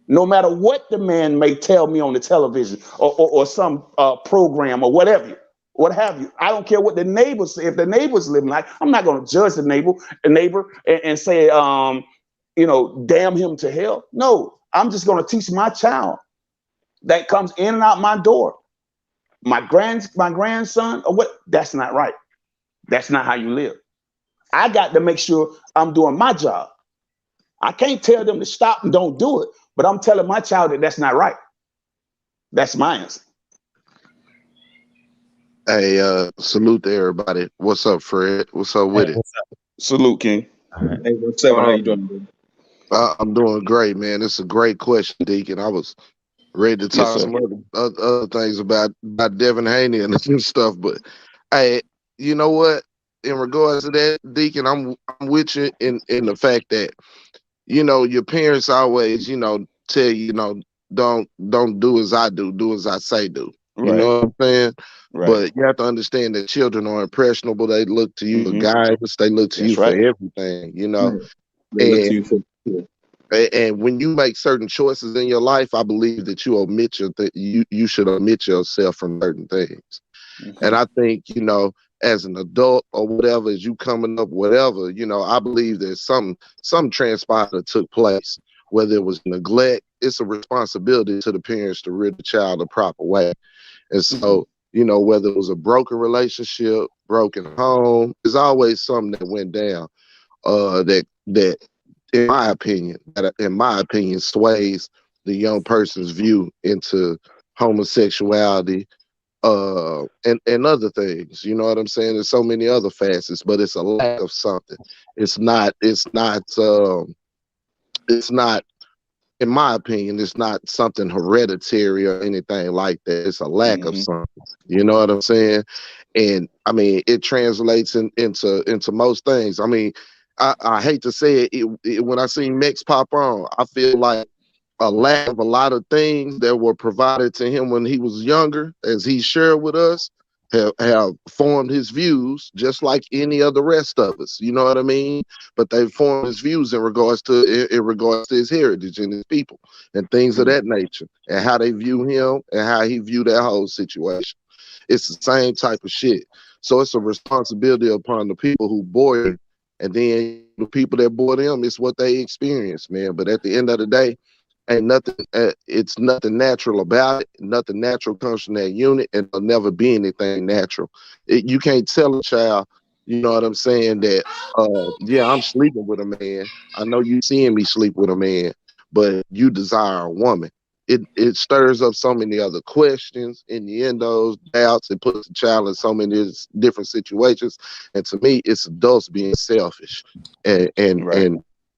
No matter what the man may tell me on the television or some program or what have you. I don't care what the neighbors say. If the neighbors living like, I'm not going to judge the neighbor and say, damn him to hell. No, I'm just going to teach my child that comes in and out my door. My grandson or what? That's not right. That's not how you live. I got to make sure I'm doing my job. I can't tell them to stop and don't do it, but I'm telling my child that that's not right. That's my answer. Hey, salute to everybody. What's up, Fred? What's up with it? Salute, King. Right. Hey, what's up? How you doing? I'm doing great, man. It's a great question, Deacon. I was ready to talk some other things about Devin Haney and stuff, but hey, you know what? In regards to that, Deacon, I'm with you in the fact that, your parents always, tell you, don't do as I do as I say do. You know what I'm saying? Right. But you have to understand that children are impressionable. They look to you for guidance. They look to you for everything, They look to you for and when you make certain choices in your life, I believe that you should omit yourself from certain things. And I think, as an adult or whatever, as you coming up, whatever, I believe there's some transpired that took place whether it was neglect. It's a responsibility to the parents to rear the child the proper way. And so, you know, whether it was a broken relationship, broken home, there's always something that went down that in my opinion, sways the young person's view into homosexuality, and other things. You know what I'm saying? There's so many other facets, but it's a lack of something. It's not, in my opinion, it's not something hereditary or anything like that. It's a lack of something. You know what I'm saying? And I mean, it translates into most things. I mean, I hate to say it, when I see Mex pop on, I feel like a lack of a lot of things that were provided to him when he was younger, as he shared with us, have formed his views just like any of the rest of us. You know what I mean? But they've formed his views in regards to his heritage and his people and things of that nature, and how they view him and how he viewed that whole situation. It's the same type of shit. So it's a responsibility upon the people who bore him, and then the people that bore them, it's what they experience, man. But at the end of the day, ain't nothing. It's nothing natural about it. Nothing natural comes from that unit, and there'll never be anything natural. You can't tell a child, you know what I'm saying, that yeah, I'm sleeping with a man. I know you seeing me sleep with a man, but you desire a woman. It stirs up so many other questions, innuendos, doubts. It puts the child in so many different situations. And to me, it's adults being selfish and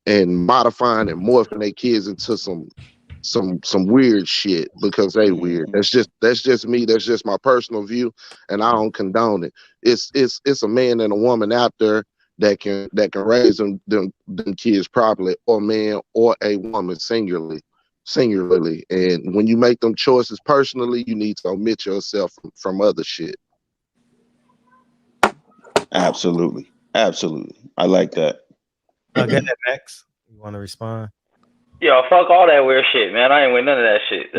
modifying and morphing their kids into some weird shit because they weird. That's just me. That's just my personal view, and I don't condone it. It's a man and a woman out there that can raise them kids properly, or a man or a woman singularly. And when you make them choices personally, you need to omit yourself from other shit. Absolutely. I like that. Go ahead, Max. You want to respond? Yo, fuck all that weird shit, man. I ain't with none of that shit.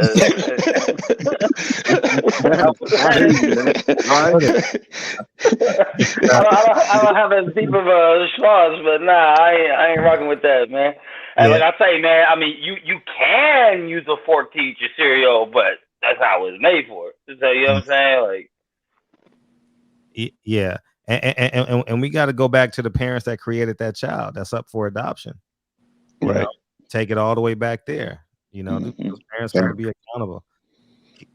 I don't have as deep of a response, but nah, I ain't rocking with that, man. And like I say, man, I mean, you can use a fork to eat your cereal, but that's how it was made for. So, you know what I'm saying? Like, yeah, and we got to go back to the parents that created that child that's up for adoption. You know, take it all the way back there. You know, those parents got to be accountable.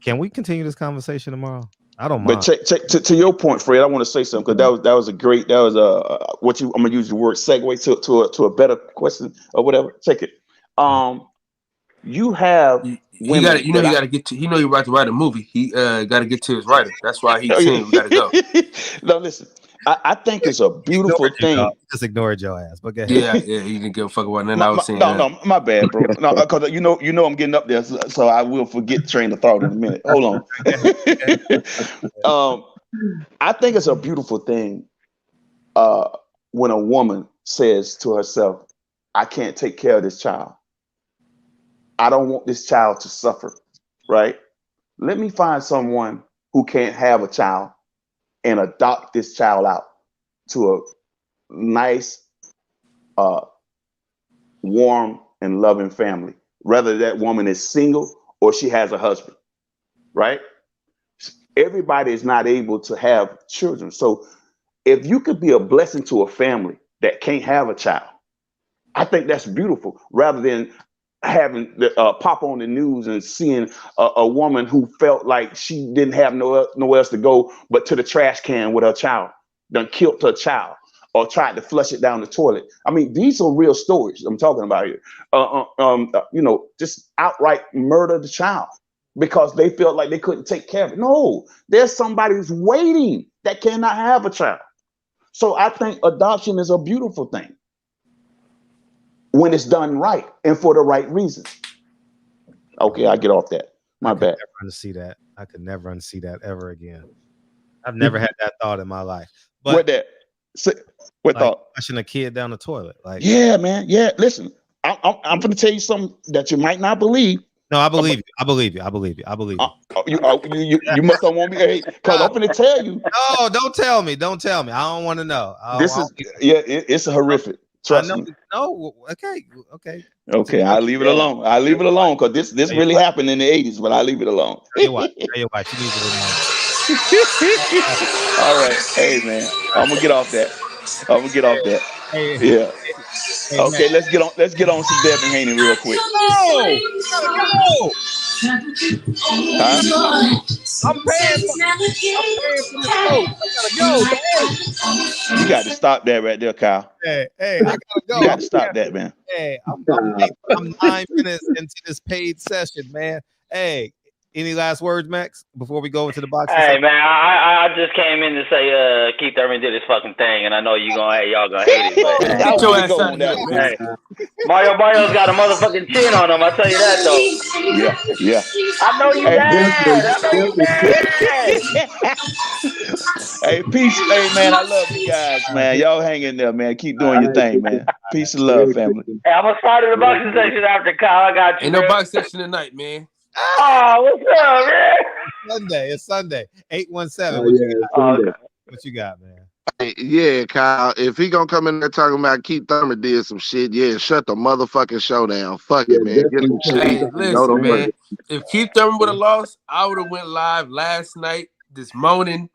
Can we continue this conversation tomorrow? I don't mind. But to your point, Fred, I want to say something because that was a great. That was I'm gonna use the word segue to a better question or whatever. Check it. You have you got to get to. You know, you're about to write a movie. He got to get to his writer. That's why he's saying we got to go. No, listen. I think it's a beautiful thing. Just ignored your ass, but go ahead. Yeah, he didn't give a fuck about nothing I was saying. No, my bad, bro. No, because you know I'm getting up there, so I will forget train of thought in a minute. Hold on. I think it's a beautiful thing when a woman says to herself, "I can't take care of this child. I don't want this child to suffer." Right? Let me find someone who can't have a child and adopt this child out to a nice, warm, and loving family. Whether that woman is single or she has a husband, right? Everybody is not able to have children. So if you could be a blessing to a family that can't have a child, I think that's beautiful, rather than having pop on the news and seeing a woman who felt like she didn't have nowhere else to go but to the trash can with her child, done killed her child or tried to flush it down the toilet. I mean, these are real stories I'm talking about here. You know, just outright murder the child because they felt like they couldn't take care of it. No, there's somebody who's waiting that cannot have a child. So I think adoption is a beautiful thing when it's done right and for the right reasons. Okay, I get off that. My bad. I could never unsee that ever again. I've never had that thought in my life. But what thought? Flushing a kid down the toilet. Like, yeah, man. Yeah, listen, I'm going to tell you something that you might not believe. No, I believe you. I believe you. You must not want me, because I'm going to tell you. No, don't tell me. I don't want to know. It's horrific. Trust me. No, okay. Okay, I'll leave it alone. I'll leave it alone because this really happened in the 80s, but I'll leave it alone. You watch. You need to remember. All right. Hey, man. I'm going to get off that. Yeah. Okay, let's get on some Devin Haney real quick. No! Huh? I'm paying for the smoke. I gotta go, man. You got to stop that right there, Kyle. Hey, I gotta go. You got to stop that, man. Hey, I'm 9 minutes into this paid session, man. Hey, any last words, Max, before we go into the box? Hey, man, I just came in to say Keith Urban did his fucking thing, and I know y'all gonna hate it, but Get your ass on that, man. Hey, Mario's got a motherfucking chin on him. I tell you that though. Yeah. I know you mad. Hey, peace. Hey, man, I love you guys, man. Y'all hang in there, man. Keep doing your thing, man. Peace and love, family. Hey, I'm gonna start in the boxing section after Kyle. I got you. Ain't no boxing section tonight, man. Oh, what's up, man? It's Sunday. 817. What you got, man? Hey, yeah, Kyle. If he gonna come in there talking about Keith Thurman did some shit, yeah, shut the motherfucking show down. Fuck it, man. Get him shit. Hey, listen, man. If Keith Thurman would have lost, I would have went live last night, this morning.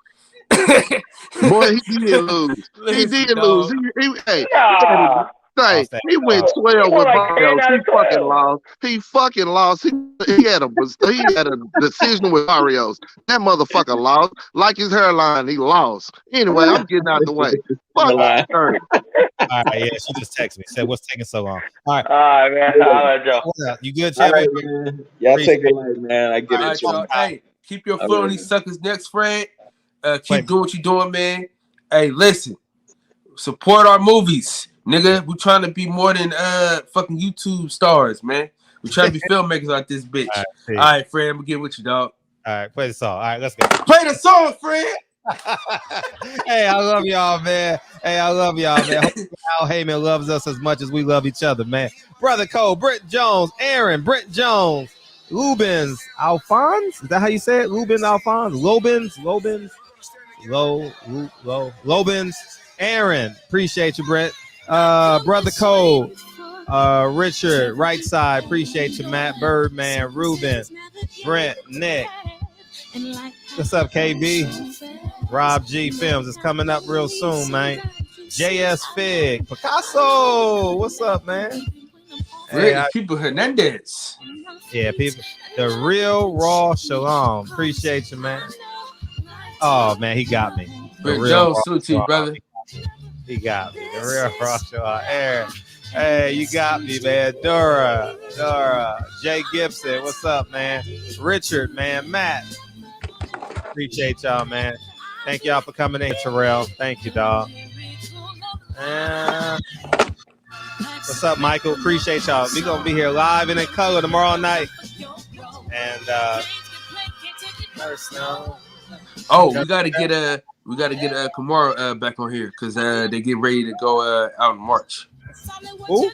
Boy, he did lose. He did lose. He went 12 with Barrios. He fucking lost. He had a decision with Barrios. That motherfucker lost. Like his hairline, he lost. Anyway, I'm getting out the way. Fuck that. All right, yeah, she just texted me. Said, "What's taking so long?" All right, man. I'll let Joe. You good, All Chad? right, man. Y'all take it light, man. I get it. Y'all. Hey, keep your foot on these suckers' necks, Fred. Keep doing what you're doing, man. Hey, listen. Support our movies. Nigga, we trying to be more than fucking YouTube stars, man. We trying to be filmmakers like this bitch. All right, Fred, I'm gonna get with you, dog. All right, play the song. All right, let's go. Play the song, Fred. Hey, I love y'all, man. Hope Al Heyman loves us as much as we love each other, man. Brother Cole, Britt Jones, Aaron, Britt Jones, Lubens, Alphonse. Is that how you say it? Lubens, Alphonse, Lobens, Aaron. Appreciate you, Brett. Brother Cole, Richard, right side, appreciate you, Matt, Birdman, Ruben, Brent, Nick. What's up, KB? Rob G Films is coming up real soon, man. JS Fig, Picasso, what's up, man? Hey, people Hernandez. Yeah, people. The real raw Shalom. Appreciate you, man. Oh man, he got me. Brett Jones, salute to you, brother. He got me. The real raw Shalom. Aaron. Hey, you got me, man. Dora, Jay Gibson, what's up, man? Richard, man, Matt. Appreciate y'all, man. Thank y'all for coming in, Terrell. Thank you, dog. What's up, Michael? Appreciate y'all. We're gonna be here live and in color tomorrow night. And we gotta get Kamara back on here because they get ready to go out in March. Who?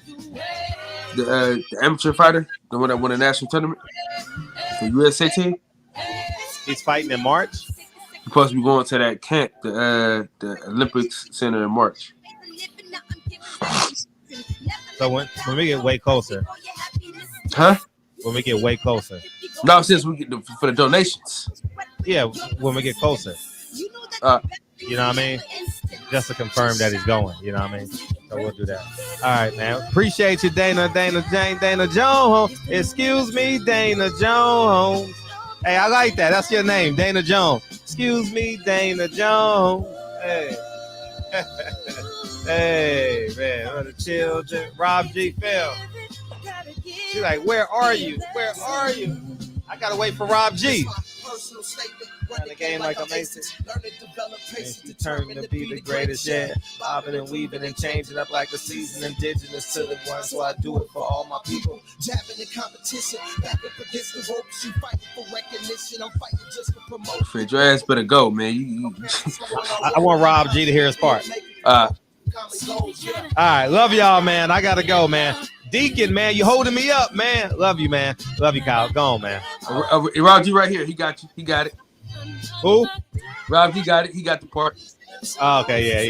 The amateur fighter, the one that won the national tournament, the USA team. He's fighting in March. He's supposed to be going to that camp, the Olympics Center in March. So when we get way closer, huh? When we get way closer. No, since we get for the donations. Yeah, when we get closer. You know what I mean? Just to confirm that he's going. You know what I mean? So we'll do that. All right, man. Appreciate you, Dana Jones. Excuse me, Dana Jones. Hey, I like that. That's your name, Dana Jones. Excuse me, Dana Jones. Hey. Hey, man. The children. Rob G. Phil. She's like, where are you? Where are you? I got to wait for Rob G. Run the game like I'm Mason. It's determined to be the greatest, yeah. Bobbing and weaving and changing up like a season. Indigenous to the one, so I do it for all my people. Jabbing the competition, back up against the ropes. You fighting for recognition. I'm fighting just for promotion. Fred, your ass better go, man. I want Rob G to hear his part. All right, love y'all, man. I gotta go, man. Deacon, man, you holding me up, man. Love you, man. Love you, Kyle. Go on, man. Rob G right here. He got you. He got it. Who? Rob G got it. He got the part. Oh, okay, yeah.